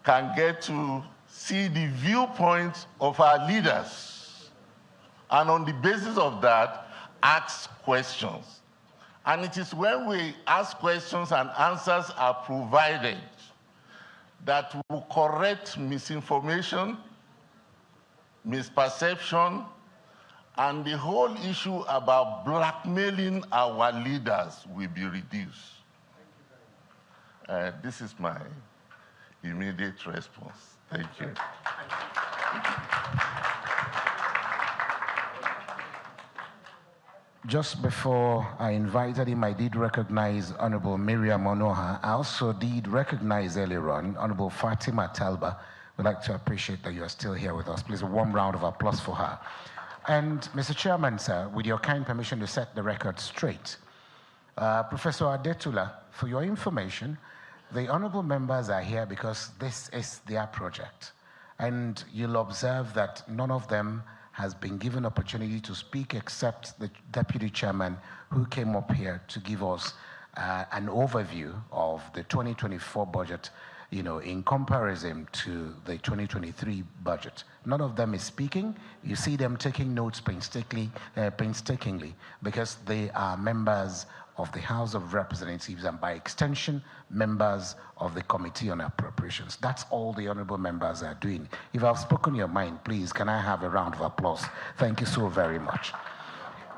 can get to see the viewpoints of our leaders, and on the basis of that, ask questions. And it is when we ask questions and answers are provided that will correct misinformation, misperception, and the whole issue about blackmailing our leaders will be reduced. This is my immediate response. Thank you. Just before I invited him, I did recognize Honorable Miriam Onoha. I also did recognize earlier on Honorable Fatima Talba. We'd like to appreciate that you are still here with us. Please, a warm round of applause for her. And Mr. Chairman, sir, with your kind permission to set the record straight, Professor Adetula, for your information, the honorable members are here because this is their project. And you'll observe that none of them has been given opportunity to speak except the deputy chairman who came up here to give us an overview of the 2024 budget, you know, in comparison to the 2023 budget. None of them is speaking. You see them taking notes painstakingly because they are members of the House of Representatives and by extension, members of the Committee on Appropriations. That's all the honorable members are doing. If I've spoken your mind, please, can I have a round of applause? Thank you so very much.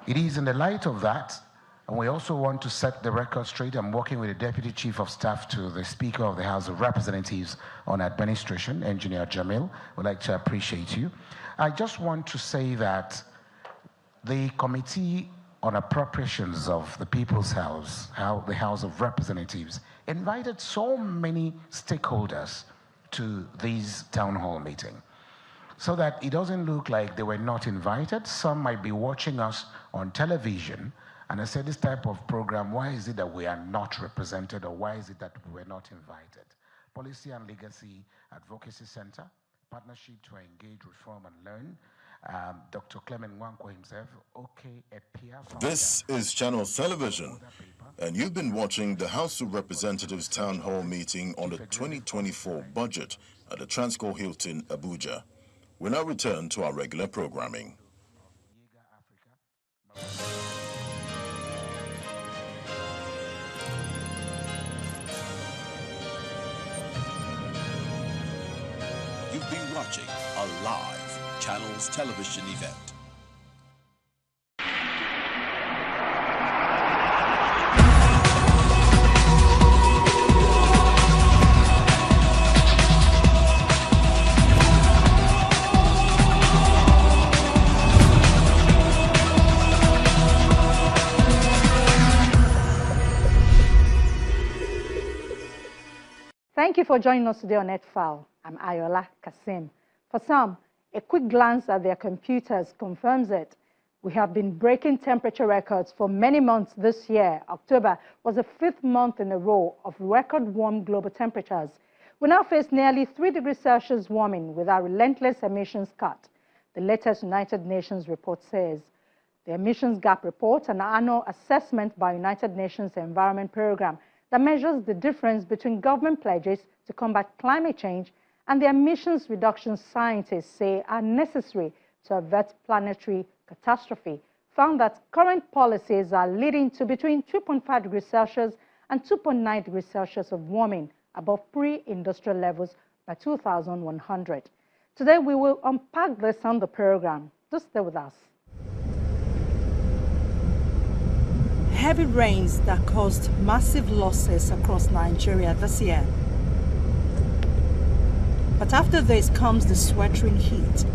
It is in the light of that, and we also want to set the record straight. I'm working with the Deputy Chief of Staff to the Speaker of the House of Representatives on Administration, Engineer Jamil. We'd like to appreciate you. I just want to say that the Committee on Appropriations of the People's House, the House of Representatives, invited so many stakeholders to this town hall meeting so that it doesn't look like they were not invited. Some might be watching us on television and I said, this type of program, why is it that we are not represented, or why is it that we were not invited? Policy and Legacy Advocacy Center, Partnership to Engage, Reform and Learn, Dr. Clement Nwankwo himself, This is Channels Television, and you've been watching the House of Representatives Town Hall meeting on the 2024 budget at the Transcorp Hilton, Abuja. We now return to our regular programming. You've been watching a live Channels Television event. Thank you for joining us today on NetFile. I'm Ayola Kasim. For some, a quick glance at their computers confirms it. We have been breaking temperature records for many months this year. October was the 5th month in a row of record warm global temperatures. We now face nearly 3 degrees Celsius warming with our relentless emissions cut. The latest United Nations report says the Emissions Gap Report, an annual assessment by United Nations Environment Programme that measures the difference between government pledges to combat climate change and the emissions reduction scientists say are necessary to avert planetary catastrophe, found that current policies are leading to between 2.5 degrees Celsius and 2.9 degrees Celsius of warming above pre-industrial levels by 2100. Today, we will unpack this on the program. Just stay with us. Heavy rains that caused massive losses across Nigeria this year But after this comes the sweltering heat.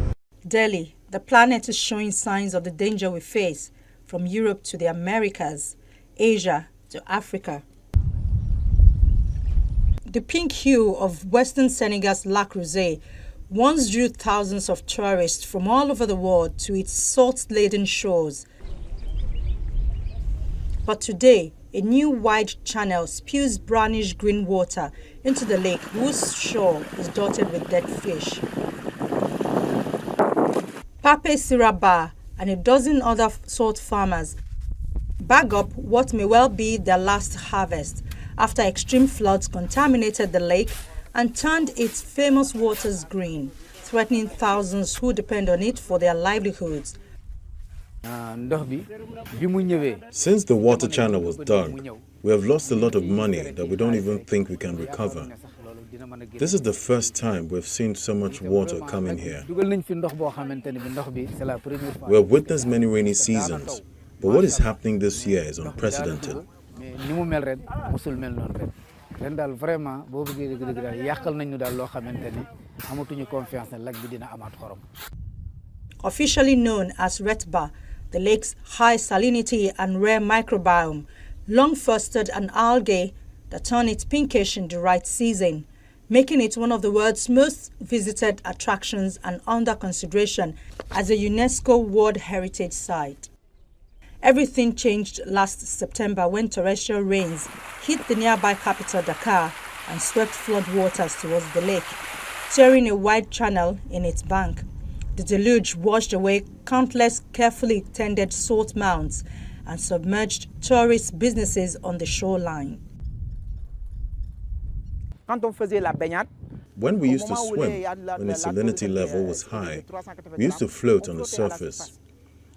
Daily, the planet is showing signs of the danger we face, from Europe to the Americas, Asia to Africa. The pink hue of Western Senegal's Lac Rosé once drew thousands of tourists from all over the world to its salt-laden shores. But today, a new wide channel spews brownish green water into the lake, whose shore is dotted with dead fish. Pape Siraba and a dozen other salt farmers bag up what may well be their last harvest after extreme floods contaminated the lake and turned its famous waters green, threatening thousands who depend on it for their livelihoods. Since the water channel was dug, we have lost a lot of money that we don't even think we can recover. This is the first time we've seen so much water come in here. We have witnessed many rainy seasons, but what is happening this year is unprecedented. Officially known as Retba, the lake's high salinity and rare microbiome long fostered an algae that turn it pinkish in the right season, making it one of the world's most visited attractions and under consideration as a UNESCO World Heritage Site. Everything changed last September when torrential rains hit the nearby capital Dakar and swept floodwaters towards the lake, tearing a wide channel in its bank. The deluge washed away countless carefully tended salt mounds and submerged tourist businesses on the shoreline. When we used to swim, when the salinity level was high, we used to float on the surface.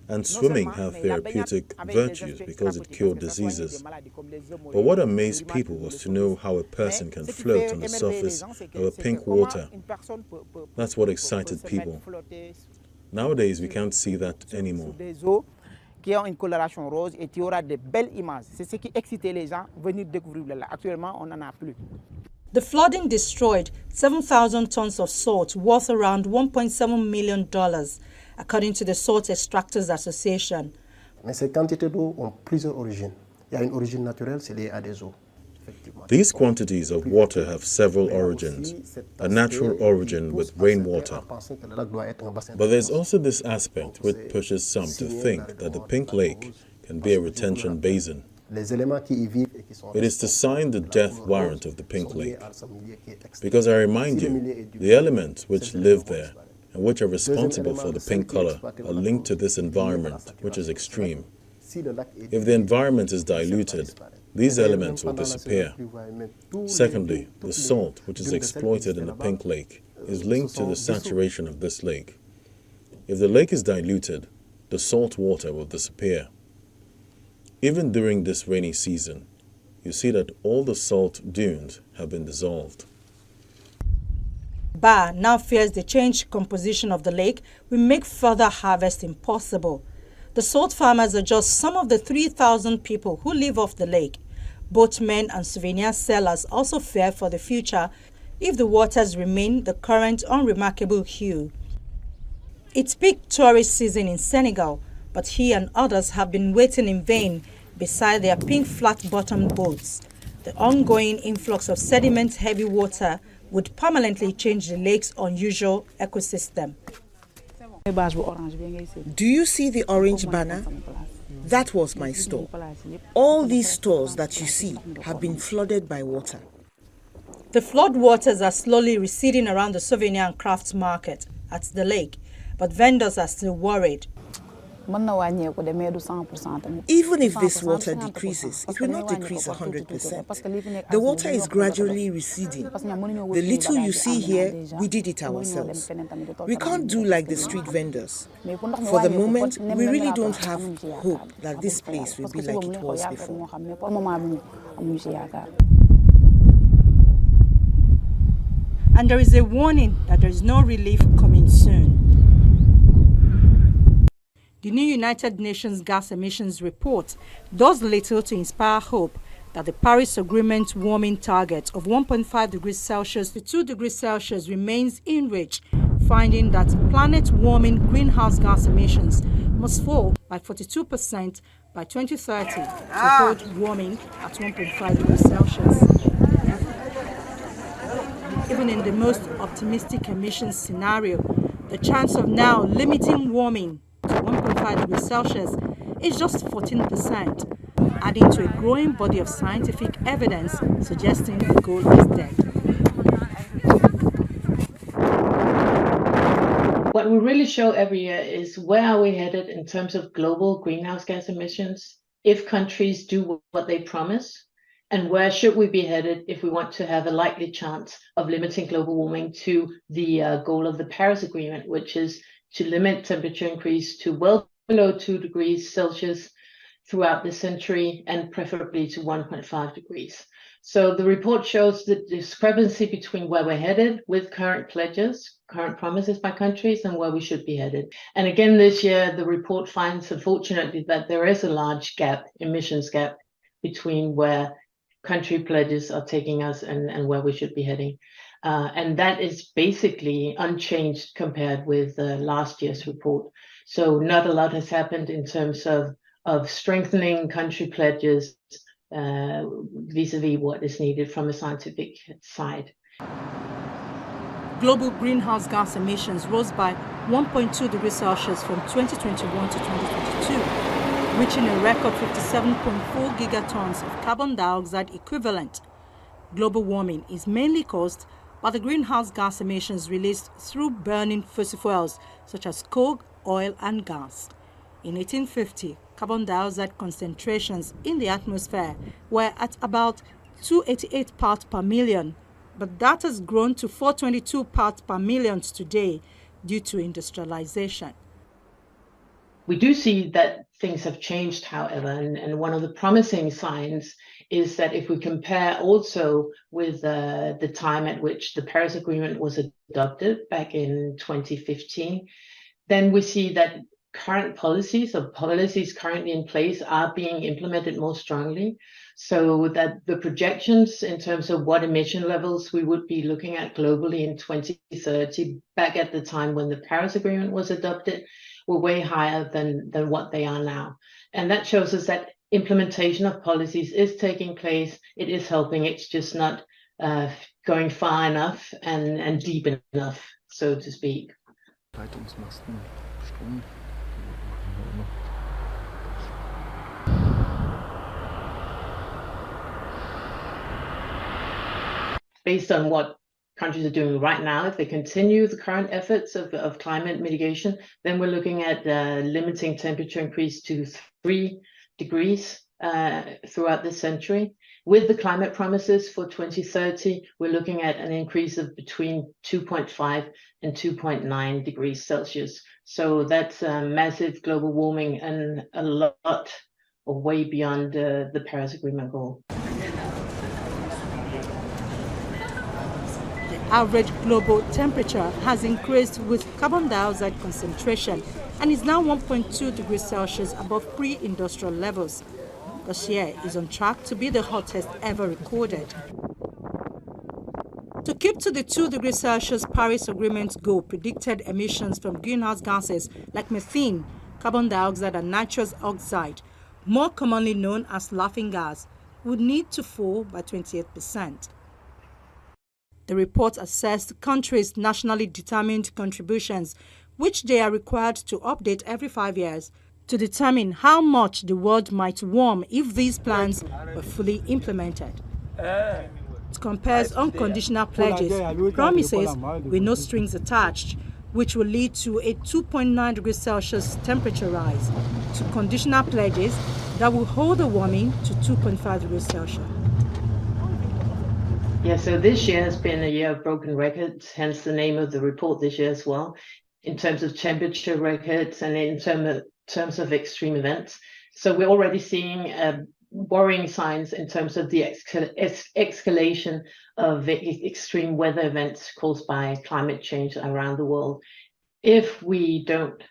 And swimming had therapeutic virtues because it cured diseases. But what amazed people was to know how a person can float on the surface of a pink water. That's what excited people. Nowadays, we can't see that anymore. Qui ont une coloration rose et tu auras de belles images. C'est ce qui excitait les gens venir découvrir le lac. Actuellement, on n'en a plus. The flooding destroyed 7,000 tons of salt worth around $1.7 million, according to the Salt Extractors Association. Mais ces quantités d'eau ont plusieurs origines. Il y a une origine naturelle, c'est lié à des eaux. These quantities of water have several origins, a natural origin with rainwater. But there's also this aspect which pushes some to think that the Pink Lake can be a retention basin. It is to sign the death warrant of the Pink Lake. Because I remind you, the elements which live there and which are responsible for the pink color are linked to this environment, which is extreme. If the environment is diluted, these elements will disappear. Secondly, the salt, which is exploited in the Pink Lake, is linked to the saturation of this lake. If the lake is diluted, the salt water will disappear. Even during this rainy season, you see that all the salt dunes have been dissolved. Ba now fears the changed composition of the lake will make further harvest impossible. The salt farmers are just some of the 3,000 people who live off the lake. Boatmen and souvenir sellers also fear for the future if the waters remain the current unremarkable hue. It's peak tourist season in Senegal, but he and others have been waiting in vain beside their pink flat-bottomed boats. The ongoing influx of sediment-heavy water would permanently change the lake's unusual ecosystem. Do you see the orange banner? That was my store. All these stores that you see have been flooded by water. The flood waters are slowly receding around the souvenir and crafts market at the lake, but vendors are still worried. Even if this water decreases, it will not decrease 100%. The water is gradually receding. The little you see here, we did it ourselves. We can't do like the street vendors. For the moment, we really don't have hope that this place will be like it was before. And there is a warning that there is no relief coming soon. The new United Nations gas emissions report does little to inspire hope that the Paris Agreement warming target of 1.5 degrees Celsius to 2 degrees Celsius remains in reach, finding that planet-warming greenhouse gas emissions must fall by 42% by 2030 to hold warming at 1.5 degrees Celsius. Even in the most optimistic emissions scenario, the chance of now limiting warming to 1.5 degrees Celsius is just 14%, adding to a growing body of scientific evidence suggesting the goal is dead. What we really show every year is where are we headed in terms of global greenhouse gas emissions if countries do what they promise, and where should we be headed if we want to have a likely chance of limiting global warming to the goal of the Paris Agreement, which is to limit temperature increase to well below 2 degrees Celsius throughout the century and preferably to 1.5 degrees. So the report shows the discrepancy between where we're headed with current pledges, current promises by countries, and where we should be headed. And again, this year, the report finds, unfortunately, that there is a large gap, emissions gap, between where country pledges are taking us and where we should be heading. And that is basically unchanged compared with last year's report. So not a lot has happened in terms of strengthening country pledges vis-a-vis what is needed from a scientific side. Global greenhouse gas emissions rose by 1.2 degrees Celsius from 2021 to 2022, reaching a record 57.4 gigatons of carbon dioxide equivalent. Global warming is mainly caused by the greenhouse gas emissions released through burning fossil fuels such as coal, oil and gas. In 1850, carbon dioxide concentrations in the atmosphere were at about 288 parts per million, but that has grown to 422 parts per million today due to industrialization. We do see that things have changed, however, and one of the promising signs is that if we compare also with the time at which the Paris Agreement was adopted back in 2015, then we see that current policies or policies currently in place are being implemented more strongly, so that the projections in terms of what emission levels we would be looking at globally in 2030, back at the time when the Paris Agreement was adopted, were way higher than what they are now. And that shows us that implementation of policies is taking place. It is helping. It's just not going far enough and deep enough, so to speak. Based on what countries are doing right now, if they continue the current efforts of climate mitigation, then we're looking at limiting temperature increase to 3 degrees throughout this century. With the climate promises for 2030, we're looking at an increase of between 2.5 and 2.9 degrees Celsius. So that's massive global warming and a lot or way beyond the Paris Agreement goal. Average global temperature has increased with carbon dioxide concentration and is now 1.2 degrees Celsius above pre-industrial levels. This year is on track to be the hottest ever recorded. To keep to the 2 degrees Celsius Paris Agreement goal, predicted emissions from greenhouse gases like methane, carbon dioxide and nitrous oxide, more commonly known as laughing gas, would need to fall by 28%. The report assessed countries' nationally determined contributions, which they are required to update every 5 years, to determine how much the world might warm if these plans were fully implemented. It compares unconditional pledges, promises with no strings attached, which will lead to a 2.9 degrees Celsius temperature rise, to conditional pledges that will hold the warming to 2.5 degrees Celsius. Yeah, so this year has been a year of broken records, hence the name of the report this year as well, in terms of temperature records and in terms of extreme events. So we're already seeing worrying signs in terms of the escalation of extreme weather events caused by climate change around the world. If we don't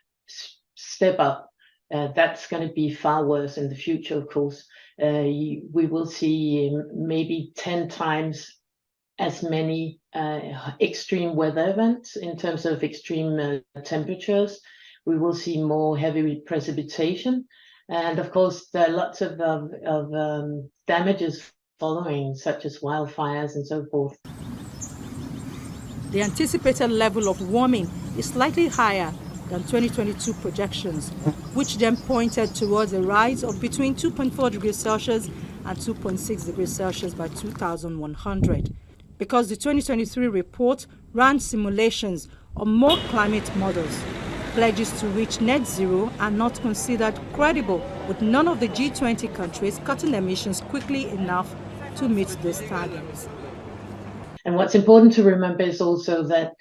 step up that's going to be far worse in the future, of course. We will see maybe 10 times as many extreme weather events in terms of extreme temperatures. We will see more heavy precipitation. And of course, there are lots of damages following, such as wildfires and so forth. The anticipated level of warming is slightly higher than 2022 projections, which then pointed towards a rise of between 2.4 degrees Celsius and 2.6 degrees Celsius by 2100. Because the 2023 report ran simulations of more climate models, pledges to reach net zero are not considered credible, with none of the G20 countries cutting emissions quickly enough to meet those targets. And what's important to remember is also that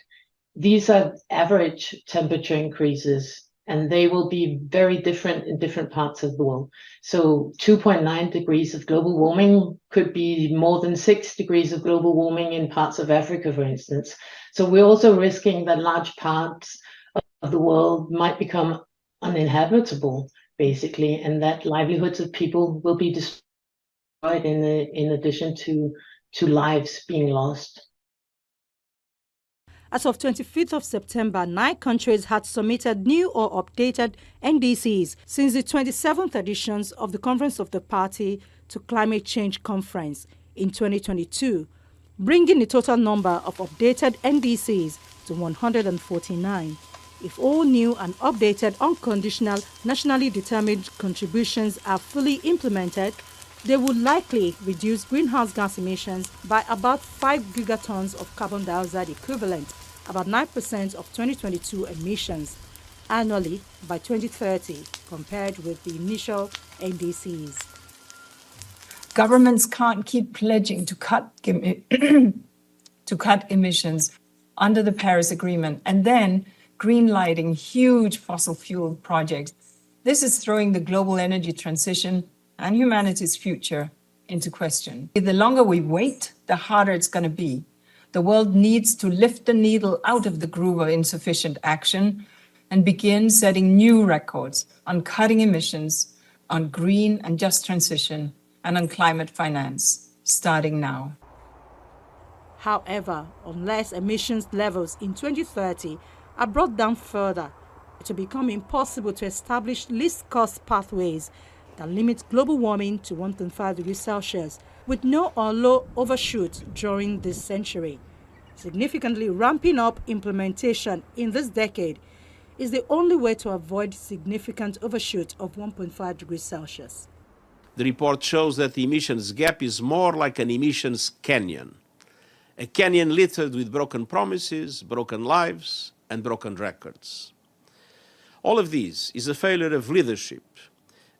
these are average temperature increases, and they will be very different in different parts of the world. So 2.9 degrees of global warming could be more than 6 degrees of global warming in parts of Africa, for instance. So we're also risking that large parts of the world might become uninhabitable, basically, and that livelihoods of people will be destroyed in addition to lives being lost. As of 25th of September, 9 countries had submitted new or updated NDCs since the 27th editions of the Conference of the Party to Climate Change Conference in 2022, bringing the total number of updated NDCs to 149. If all new and updated unconditional nationally determined contributions are fully implemented, they would likely reduce greenhouse gas emissions by about 5 gigatons of carbon dioxide equivalent, about 9% of 2022 emissions, annually by 2030, compared with the initial NDCs. Governments can't keep pledging to cut emissions under the Paris Agreement and then green-lighting huge fossil fuel projects. This is throwing the global energy transition and humanity's future into question. The longer we wait, the harder it's going to be. The world needs to lift the needle out of the groove of insufficient action and begin setting new records on cutting emissions, on green and just transition, and on climate finance, starting now. However, unless emissions levels in 2030 are brought down further, it will become impossible to establish least cost pathways that limit global warming to 1.5 degrees Celsius with no or low overshoot during this century. Significantly ramping up implementation in this decade is the only way to avoid significant overshoot of 1.5 degrees Celsius. The report shows that the emissions gap is more like an emissions canyon, a canyon littered with broken promises, broken lives, and broken records. All of this is a failure of leadership,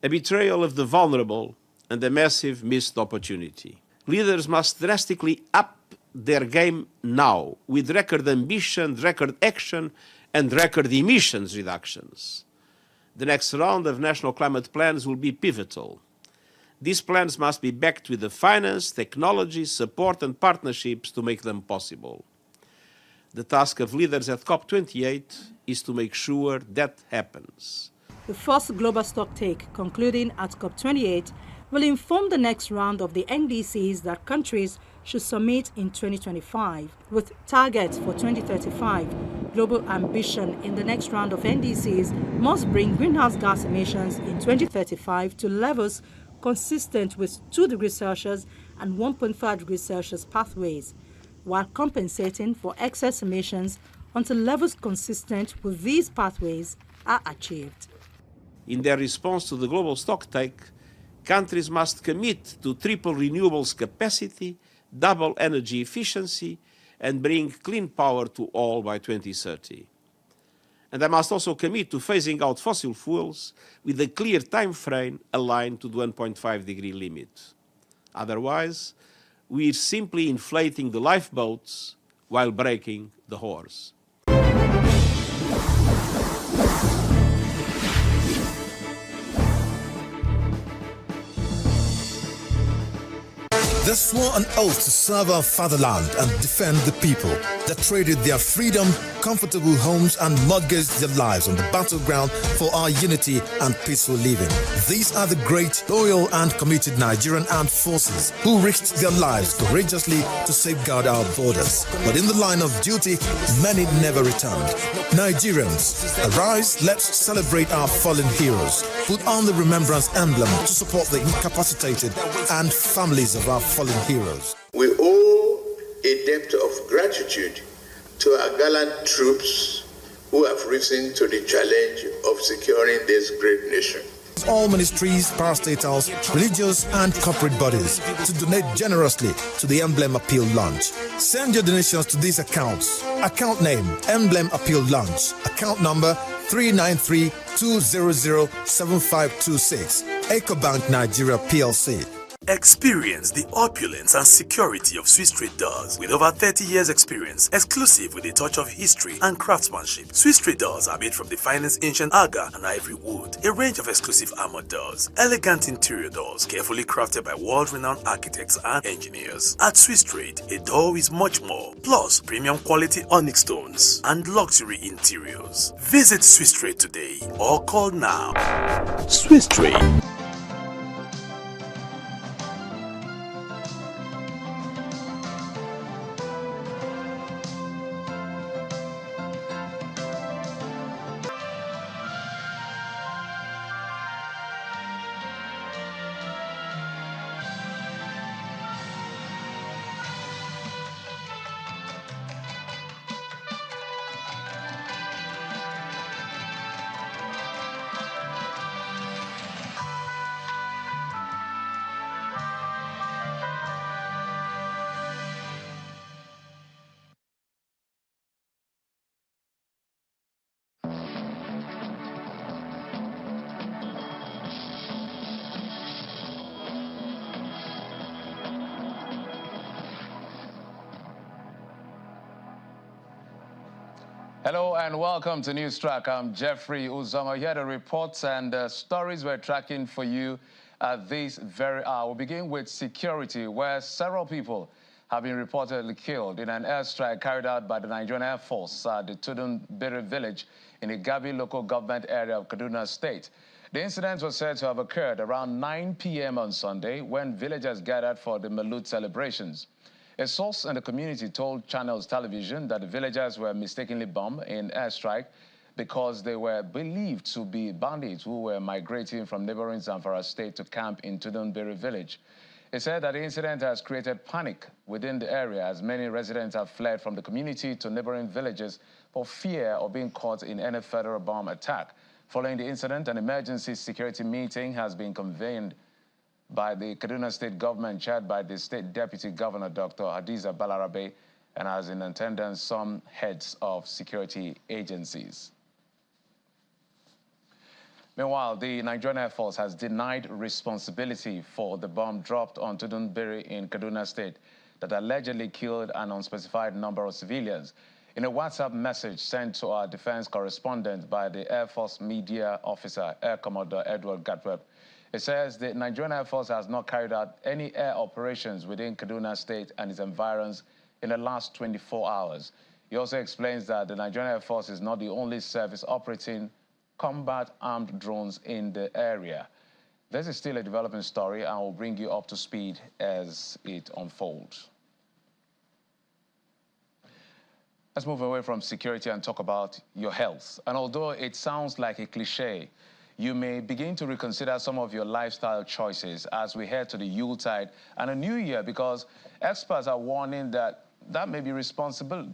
a betrayal of the vulnerable, and a massive missed opportunity. Leaders must drastically up their game now, with record ambition, record action, and record emissions reductions. The next round of national climate plans will be pivotal. These plans must be backed with the finance, technology, support, and partnerships to make them possible. The task of leaders at COP28 is to make sure that happens. The first global stocktake, concluding at COP28, will inform the next round of the NDCs that countries should submit in 2025, with targets for 2035. Global ambition in the next round of NDCs must bring greenhouse gas emissions in 2035 to levels consistent with 2 degrees Celsius and 1.5 degrees Celsius pathways, while compensating for excess emissions until levels consistent with these pathways are achieved. In their response to the global stocktake, countries must commit to triple renewables capacity, double energy efficiency, and bring clean power to all by 2030. And they must also commit to phasing out fossil fuels with a clear time frame aligned to the 1.5 degree limit. Otherwise, we're simply inflating the lifeboats while breaking the horse. They swore an oath to serve our fatherland and defend the people. They traded their freedom, comfortable homes, and mortgaged their lives on the battleground for our unity and peaceful living. These are the great, loyal, and committed Nigerian armed forces who risked their lives courageously to safeguard our borders. But in the line of duty, many never returned. Nigerians, arise, let's celebrate our fallen heroes. Put on the remembrance emblem to support the incapacitated and families of our fallen heroes. We owe a debt of gratitude to our gallant troops who have risen to the challenge of securing this great nation. All ministries, parastatals, religious and corporate bodies to donate generously to the Emblem Appeal Launch. Send your donations to these accounts. Account name, Emblem Appeal Launch. Account number 393-200-7526. EcoBank Nigeria PLC. Experience the opulence and security of Swiss Trade doors. With over 30 years experience, exclusive with a touch of history and craftsmanship. Swiss Trade doors are made from the finest ancient aga and ivory wood. A range of exclusive armored doors, elegant interior doors carefully crafted by world-renowned architects and engineers. At Swiss Trade, a door is much more, plus premium quality onyx stones and luxury interiors. Visit Swiss Trade today or call now. Swiss Trade. Hello and welcome to News Track. I'm Jeffrey Uzoma. Here are the reports and stories we're tracking for you at this very hour. We'll begin with security, where several people have been reportedly killed in an airstrike carried out by the Nigerian Air Force at the Tudunbiri village in the Gabi local government area of Kaduna State. The incident was said to have occurred around 9 p.m. on Sunday when villagers gathered for the Maulud celebrations. A source in the community told Channels Television that the villagers were mistakenly bombed in airstrike because they were believed to be bandits who were migrating from neighboring Zamfara state to camp in Tudunbiri village. It said that the incident has created panic within the area as many residents have fled from the community to neighboring villages for fear of being caught in any federal bomb attack. Following the incident, an emergency security meeting has been convened by the Kaduna State government, chaired by the State Deputy Governor, Dr. Hadiza Balarabe, and has in attendance some heads of security agencies. Meanwhile, the Nigerian Air Force has denied responsibility for the bomb dropped on Tudunbiri in Kaduna State that allegedly killed an unspecified number of civilians. In a WhatsApp message sent to our defense correspondent by the Air Force media officer, Air Commodore Edward Gatweb, it says the Nigerian Air Force has not carried out any air operations within Kaduna State and its environs in the last 24 hours. He also explains that the Nigerian Air Force is not the only service operating combat armed drones in the area. This is still a developing story and will bring you up to speed as it unfolds. Let's move away from security and talk about your health. And although it sounds like a cliche, you may begin to reconsider some of your lifestyle choices as we head to the Yuletide and a new year, because experts are warning that may be responsible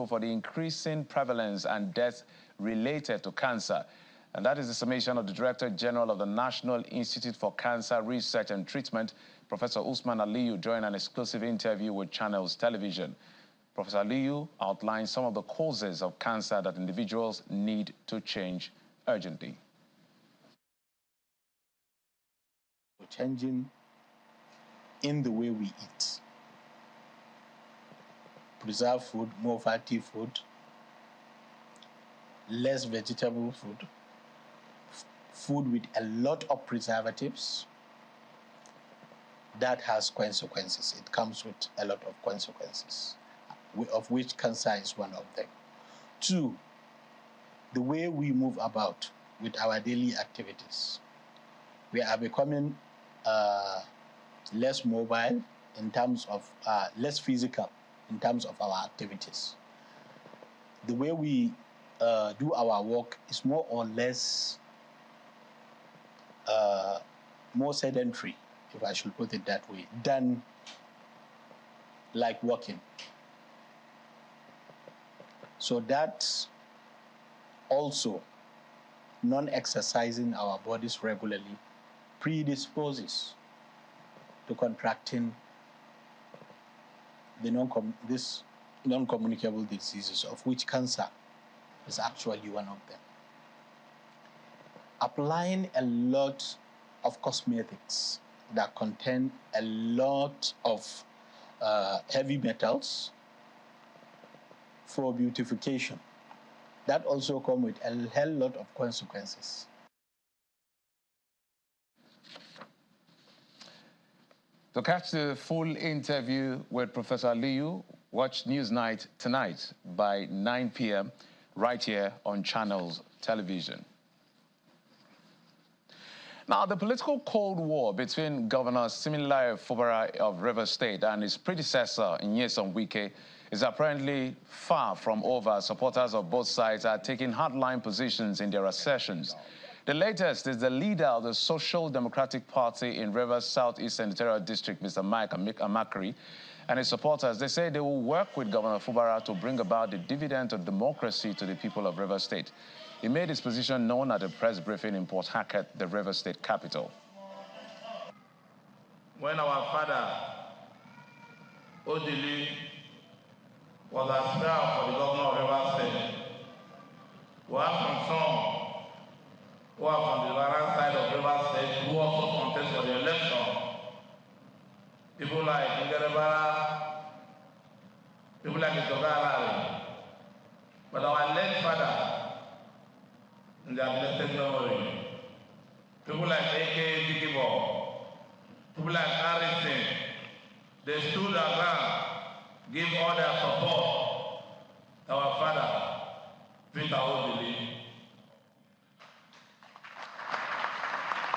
for the increasing prevalence and deaths related to cancer. And that is the summation of the Director General of the National Institute for Cancer Research and Treatment, Professor Usman Aliyu, during an exclusive interview with Channels Television. Professor Aliyu outlined some of the causes of cancer that individuals need to change urgently. Changing in the way we eat. Preserved food, more fatty food, less vegetable food, food with a lot of preservatives, that has consequences. It comes with a lot of consequences, of which cancer is one of them. 2, the way we move about with our daily activities. We are becoming less mobile in terms of, less physical in terms of our activities. The way we do our work is more or less more sedentary, if I should put it that way, than like walking. So that also, non-exercising our bodies regularly predisposes to contracting these non-communicable diseases, of which cancer is actually one of them. Applying a lot of cosmetics that contain a lot of heavy metals for beautification, that also comes with a hell lot of consequences. To catch the full interview with Professor Liu, watch Newsnight tonight by 9 p.m. right here on Channels Television. Now, the political Cold War between Governor Siminalayi Fubara of Rivers State and his predecessor, Nyesom Wike, is apparently far from over. Supporters of both sides are taking hardline positions in their assertions. The latest is the leader of the Social Democratic Party in Rivers Southeast Senatorial District, Mr. Mike Amakri, and his supporters. They say they will work with Governor Fubara to bring about the dividend of democracy to the people of Rivers State. He made his position known at a press briefing in Port Harcourt, the Rivers State capital. When our father, Odili, was aspirant for the governor of Rivers State, we have some sons who are from the right side of Rivers State who also contest for the election. People like Ngerebara, people like Itogara. But our late father, in their blessed memory, people like A.K. Dikibo, people like Harrison, they stood their ground, give all their support to our father, Peter Odili.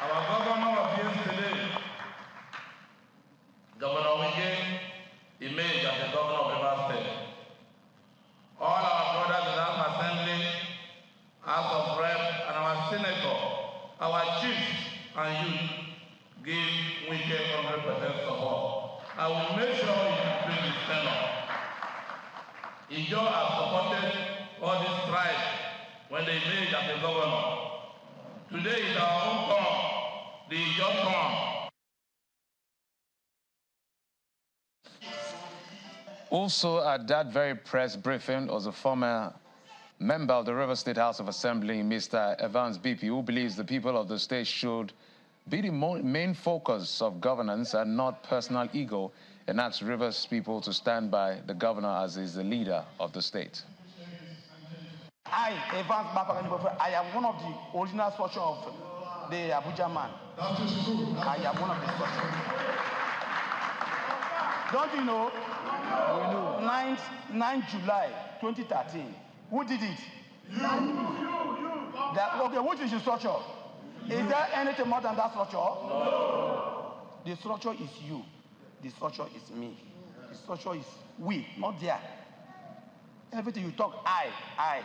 Our governor of yesterday, Governor Wike, emerged as the governor of Rivers State. All our brothers in our assembly, House of Rep, and our senator, our chiefs and youth give Wike 100% support. I will make sure he completes his tenure. Ijo has supported all these tribes when they emerged as the governor. Today is our own turn, the Ijo turn. Also at that very press briefing was a former member of the Rivers State House of Assembly, Mr. Evans BP, who believes the people of the state should be the main focus of governance and not personal ego, and asks Rivers people to stand by the governor as is the leader of the state. I, Evans BP, I am one of the original structure of the Abuja man. That is true. I am one of the structure. Don't you know? 9 July 2013. Who did it? Okay, which is the structure? Is there anything more than that structure? No. The structure is you. The structure is me. The structure is we, not there. Everything you talk, I.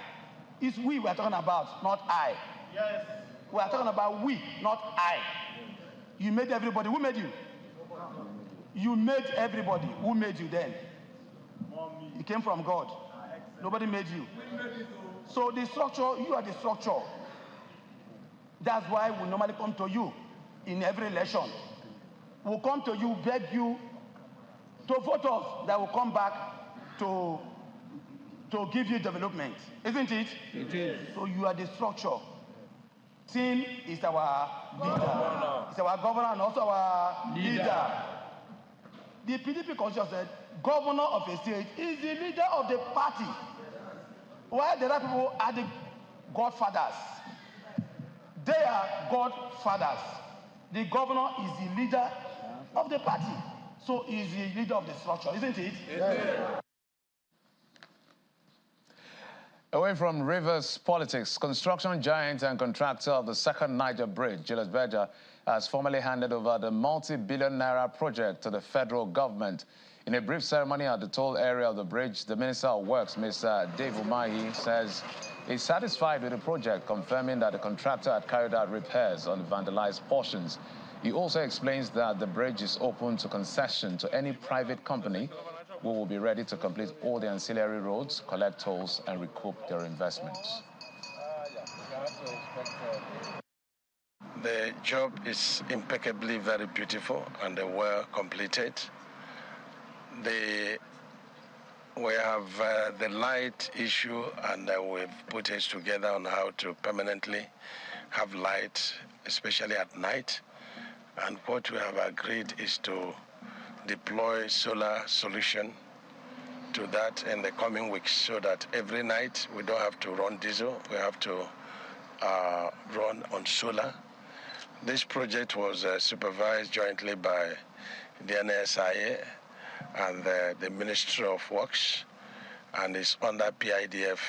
It's we are talking about, not I. Yes. We are talking about we, not I. You made everybody. Who made you? You made everybody. Who made you then? It came from God. Nobody made you. So the structure, you are the structure. That's why we normally come to you in every election. We'll come to you, beg you to vote us, that will come back to give you development. Isn't it? It is. So you are the structure. Tim is our leader. It's our governor and also our leader. The PDP constitution said, governor of a state is the leader of the party. While the other people are the godfathers. They are godfathers. The governor is the leader of the party. So he's the leader of the structure, isn't it? Yes. Away from Rivers politics, construction giant and contractor of the second Niger Bridge, Julius Berger, has formally handed over the multi-billion naira project to the federal government. In a brief ceremony at the toll area of the bridge, the Minister of Works, Mr. Dave Umahi, says he's satisfied with the project, confirming that the contractor had carried out repairs on the vandalized portions. He also explains that the bridge is open to concession to any private company who will be ready to complete all the ancillary roads, collect tolls, and recoup their investments. The job is impeccably very beautiful and well completed. We have the light issue, and we've put it together on how to permanently have light, especially at night. And what we have agreed is to deploy solar solution to that in the coming weeks, so that every night we don't have to run diesel, we have to run on solar. This project was supervised jointly by the NSIA and the Ministry of Works, and is under PIDF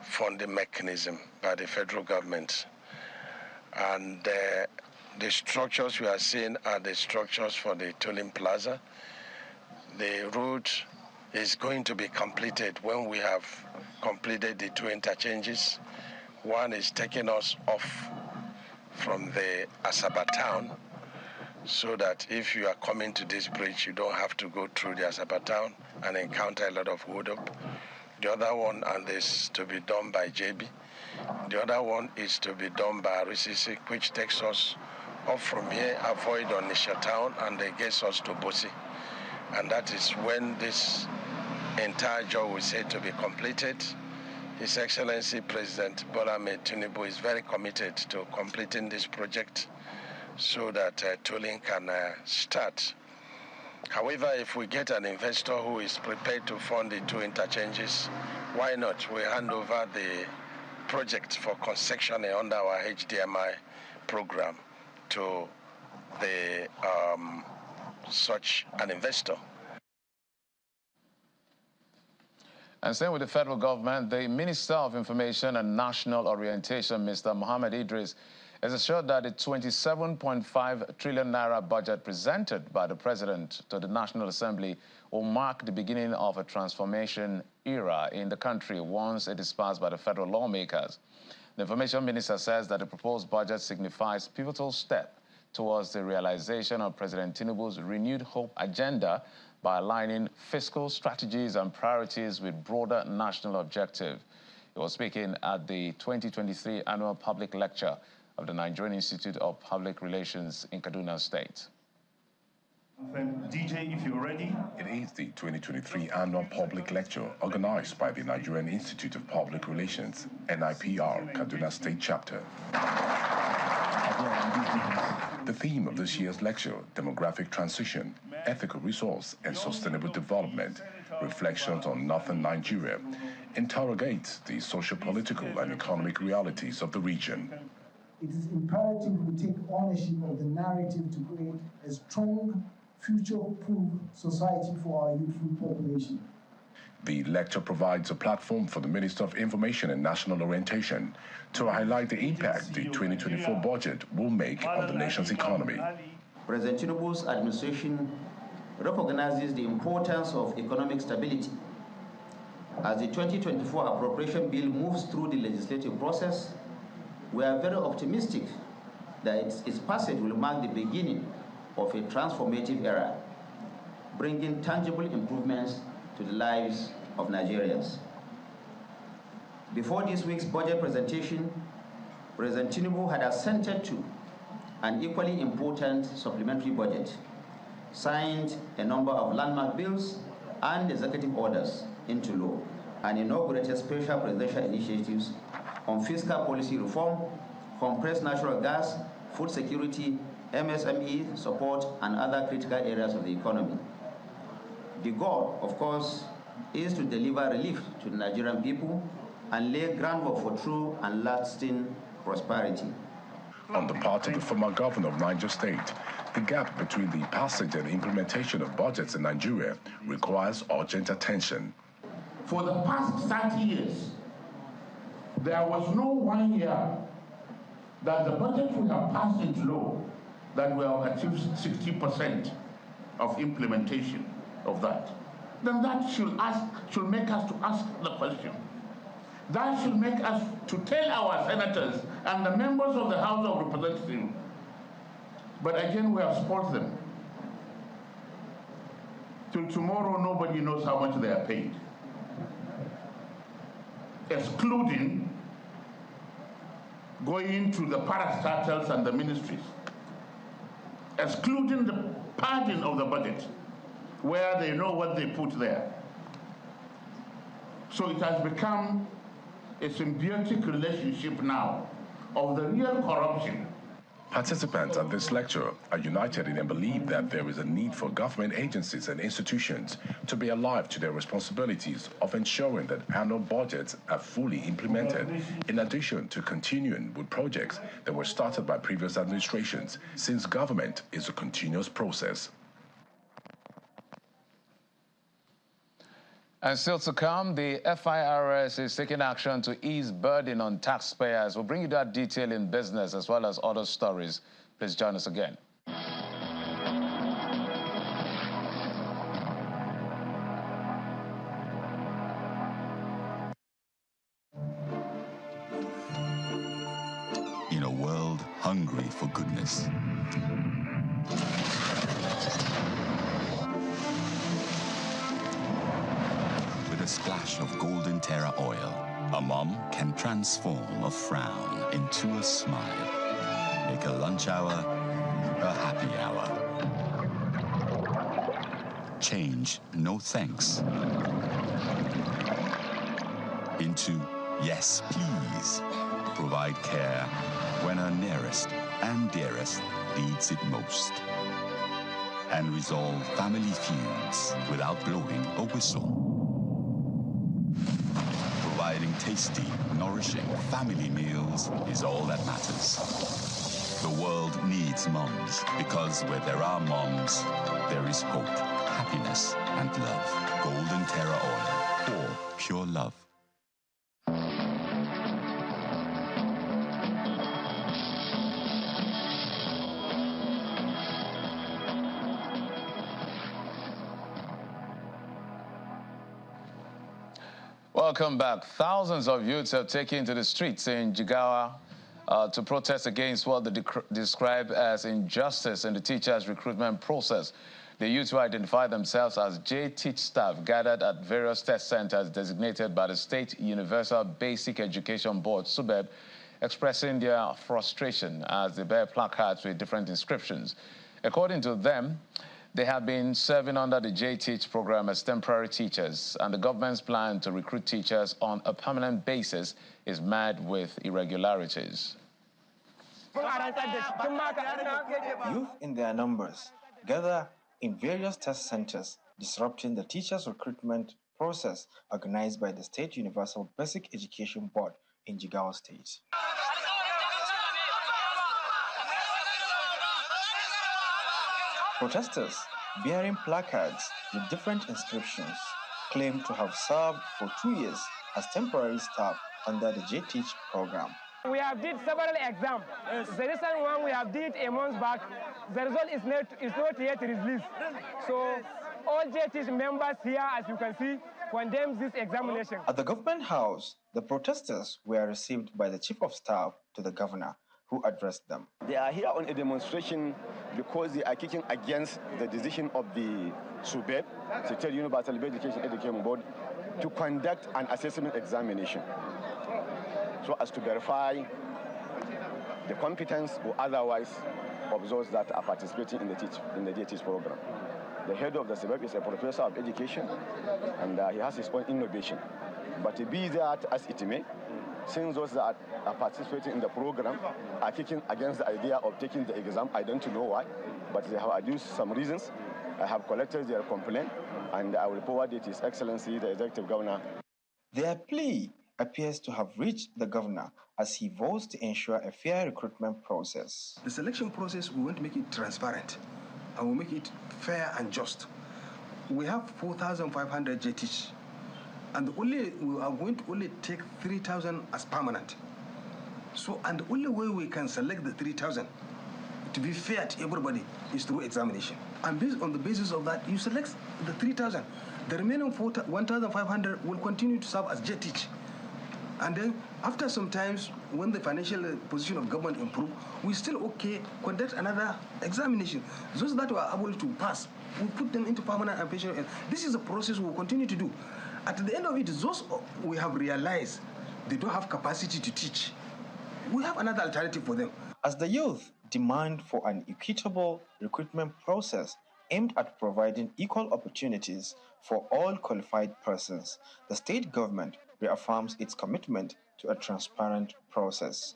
funding mechanism by the federal government. And the structures we are seeing are the structures for the tolling plaza. The route is going to be completed when we have completed the two interchanges. One is taking us off from the Asaba town, so that if you are coming to this bridge, you don't have to go through the Asaba town and encounter a lot of hold up. The other one, and this to be done by JB. The other one is to be done by RCC, which takes us off from here, avoid Onisha town, and it gets us to Bosi. And that is when this entire job we say to be completed. His Excellency President Bola Ahmed Tinubu is very committed to completing this project so that tolling can start. However, if we get an investor who is prepared to fund the two interchanges, why not? We hand over the project for concession under our HDMI program to the such an investor. And staying with the federal government, the Minister of Information and National Orientation, Mr. Mohammed Idris, has assured that the 27.5 trillion naira budget presented by the President to the National Assembly will mark the beginning of a transformation era in the country once it is passed by the federal lawmakers. The Information Minister says that the proposed budget signifies a pivotal step towards the realization of President Tinubu's renewed hope agenda by aligning fiscal strategies and priorities with broader national objectives. He was speaking at the 2023 Annual Public Lecture of the Nigerian Institute of Public Relations in Kaduna State. DJ, if you're ready. It is the 2023 Annual Public Lecture organized by the Nigerian Institute of Public Relations, NIPR, Kaduna State Chapter. The theme of this year's lecture, Demographic Transition, Ethical Resource and Sustainable Development, Reflections on Northern Nigeria, interrogates the socio-political and economic realities of the region. It is imperative we take ownership of the narrative to create a strong, future-proof society for our youthful population. The lecture provides a platform for the Minister of Information and National Orientation to highlight the impact the 2024 budget will make on the nation's economy. President Tinubu's administration recognizes the importance of economic stability. As the 2024 appropriation bill moves through the legislative process, we are very optimistic that its passage will mark the beginning of a transformative era, bringing tangible improvements to the lives of Nigerians. Before this week's budget presentation, President Tinubu had assented to an equally important supplementary budget, signed a number of landmark bills and executive orders into law, and inaugurated special presidential initiatives on fiscal policy reform, compressed natural gas, food security, MSME support, and other critical areas of the economy. The goal, of course, is to deliver relief to the Nigerian people and lay groundwork for true and lasting prosperity. On the part of the former governor of Niger State, the gap between the passage and implementation of budgets in Nigeria requires urgent attention. For the past 30 years, there was no 1 year that the budget we have passed into law that we have achieved 60% of implementation of that. Then that should make us to ask the question. That should make us to tell our senators and the members of the House of Representatives, but again we have spoiled them. Till tomorrow nobody knows how much they are paid, excluding going to the parastatals and the ministries, excluding the padding of the budget, where they know what they put there. So it has become a symbiotic relationship now of the real corruption. Participants at this lecture are united in a belief that there is a need for government agencies and institutions to be alive to their responsibilities of ensuring that annual budgets are fully implemented, in addition to continuing with projects that were started by previous administrations, since government is a continuous process. And still to come, the FIRS is taking action to ease burden on taxpayers. We'll bring you that detail in business as well as other stories. Please join us again. In a world hungry for goodness, a splash of golden Terra oil, a mom can transform a frown into a smile. Make a lunch hour a happy hour. Change no thanks into yes please. Provide care when our nearest and dearest needs it most. And resolve family feuds without blowing a whistle. Providing tasty, nourishing family meals is all that matters. The world needs moms, because where there are moms, there is hope, happiness, and love. Golden Terra Oil, for pure love. Welcome back. Thousands of youths have taken to the streets in Jigawa to protest against what they describe as injustice in the teachers' recruitment process. The youths who identify themselves as J-Teach staff gathered at various test centers designated by the State Universal Basic Education Board, SUBEB, expressing their frustration as they bear placards with different inscriptions. According to them, they have been serving under the J-Teach program as temporary teachers, and the government's plan to recruit teachers on a permanent basis is marred with irregularities. Youth in their numbers gather in various test centers, disrupting the teachers' recruitment process organized by the State Universal Basic Education Board in Jigawa State. Protesters bearing placards with different inscriptions claim to have served for 2 years as temporary staff under the J-Teach program. We have did several exams. The recent one we have did a month back, the result is not yet released. So all J-Teach members here, as you can see, condemn this examination. At the government house, the protesters were received by the chief of staff to the governor, who addressed them. They are here on a demonstration because they are kicking against the decision of the SUBEB, State Universal Basic Education Board, to conduct an assessment examination so as to verify the competence or otherwise of those that are participating in the J-Teach program. The head of the SUBEB is a professor of education, and he has his own innovation. But be that as it may, since those that are participating in the program are kicking against the idea of taking the exam, I don't know why, but they have adduced some reasons. I have collected their complaint, and I will forward it to His Excellency, the Executive Governor. Their plea appears to have reached the governor as he vows to ensure a fair recruitment process. The selection process, we want to make it transparent and we'll make it fair and just. We have 4,500 JTs, and we are going to only take 3,000 as permanent. So, and the only way we can select the 3,000 to be fair to everybody is through examination. And based on the basis of that, you select the 3,000. The remaining 1,500 will continue to serve as JTs. And then after some times, when the financial position of government improve, we still conduct another examination. Those that were able to pass, we put them into permanent and pension. This is a process we will continue to do. At the end of it, those we have realized they don't have capacity to teach, we have another alternative for them. As the youth demand for an equitable recruitment process aimed at providing equal opportunities for all qualified persons, the state government reaffirms its commitment to a transparent process.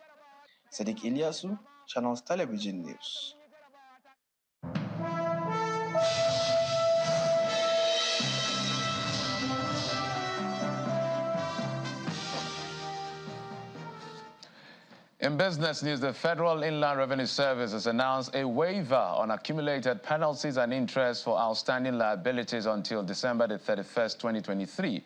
Sadiq Ilyasu, Channels Television News. In business news, the Federal Inland Revenue Service has announced a waiver on accumulated penalties and interest for outstanding liabilities until December the 31st, 2023.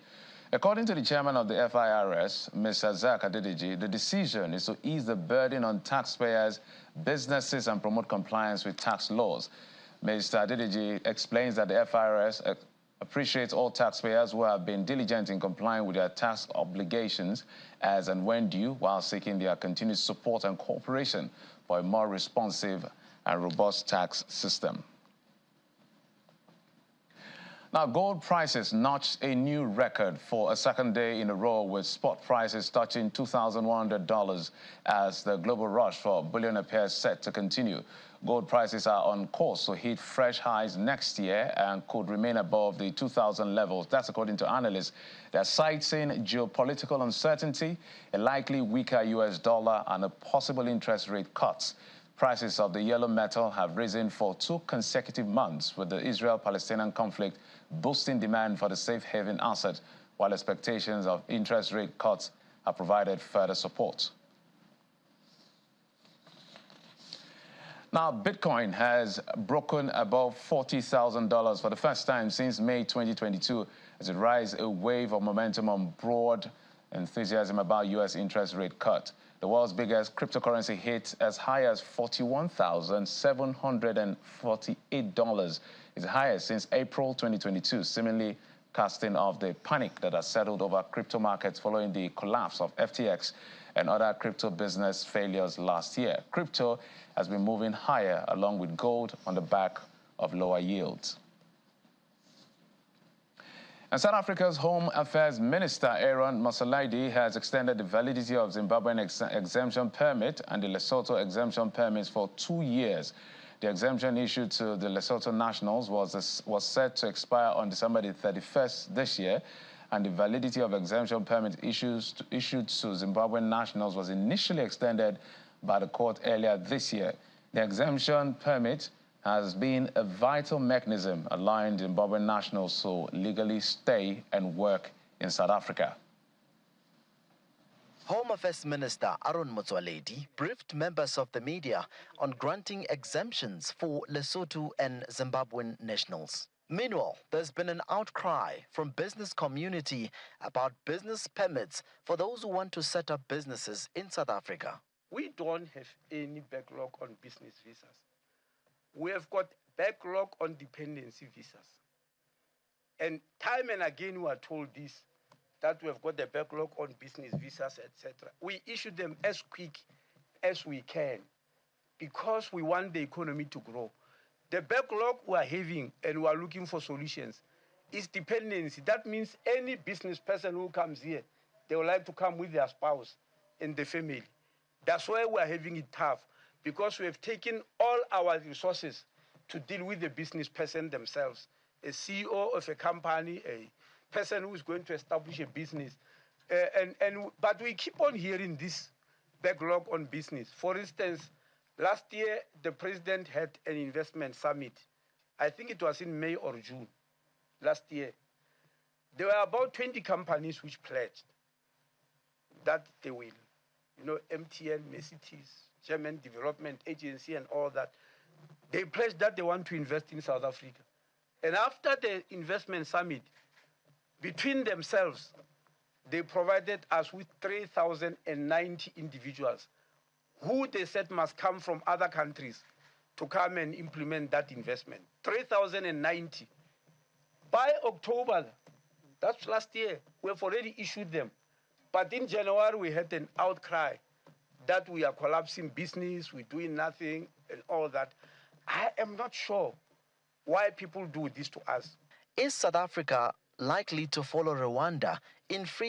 According to the chairman of the FIRS, Mr. Zak Adediji, the decision is to ease the burden on taxpayers, businesses, and promote compliance with tax laws. Mr. Adediji explains that the FIRS appreciates all taxpayers who have been diligent in complying with their tax obligations as and when due, while seeking their continued support and cooperation for a more responsive and robust tax system. Now, gold prices notched a new record for a second day in a row, with spot prices touching $2,100 as the global rush for bullion appears set to continue. Gold prices are on course to hit fresh highs next year and could remain above the 2,000 levels. That's according to analysts. They're citing geopolitical uncertainty, a likely weaker US dollar, and a possible interest rate cuts. Prices of the yellow metal have risen for 2 consecutive months, with the Israel-Palestinian conflict boosting demand for the safe haven asset, while expectations of interest rate cuts have provided further support. Now, Bitcoin has broken above $40,000 for the first time since May 2022 as it rides a wave of momentum on broad enthusiasm about U.S. interest rate cut. The world's biggest cryptocurrency hit as high as $41,748, its highest since April 2022, seemingly casting off the panic that has settled over crypto markets following the collapse of FTX and other crypto business failures last year. Crypto has been moving higher along with gold on the back of lower yields. And South Africa's Home Affairs Minister Aaron Motsoaledi has extended the validity of Zimbabwean exemption permit and the Lesotho exemption permits for 2 years. The exemption issued to the Lesotho nationals was set to expire on December the 31st this year, and the validity of exemption permit issued to Zimbabwean nationals was initially extended by the court earlier this year. The exemption permit has been a vital mechanism allowing Zimbabwean nationals to legally stay and work in South Africa. Home Affairs Minister Aaron Motsoaledi briefed members of the media on granting exemptions for Lesotho and Zimbabwean nationals. Meanwhile, there's been an outcry from business community about business permits for those who want to set up businesses in South Africa. We don't have any backlog on business visas. We have got backlog on dependency visas. And time and again we are told this, that we have got the backlog on business visas, etc. We issue them as quick as we can because we want the economy to grow. The backlog we are having and we are looking for solutions is dependency. That means any business person who comes here, they would like to come with their spouse and the family. That's why we are having it tough, because we have taken all our resources to deal with the business person themselves, a CEO of a company, a person who is going to establish a business. But we keep on hearing this backlog on business. For instance, last year, the president had an investment summit. I think it was in May or June last year. There were about 20 companies which pledged. that they will, MTN, Mercedes, German Development Agency and all that, they pledged that they want to invest in South Africa. And after the investment summit, between themselves, they provided us with 3,090 individuals who they said must come from other countries to come and implement that investment. 3,090. By October, that's last year, we've already issued them. But in January, we had an outcry that we are collapsing business, we're doing nothing, and all that. I am not sure why people do this to us. Is South Africa likely to follow Rwanda in free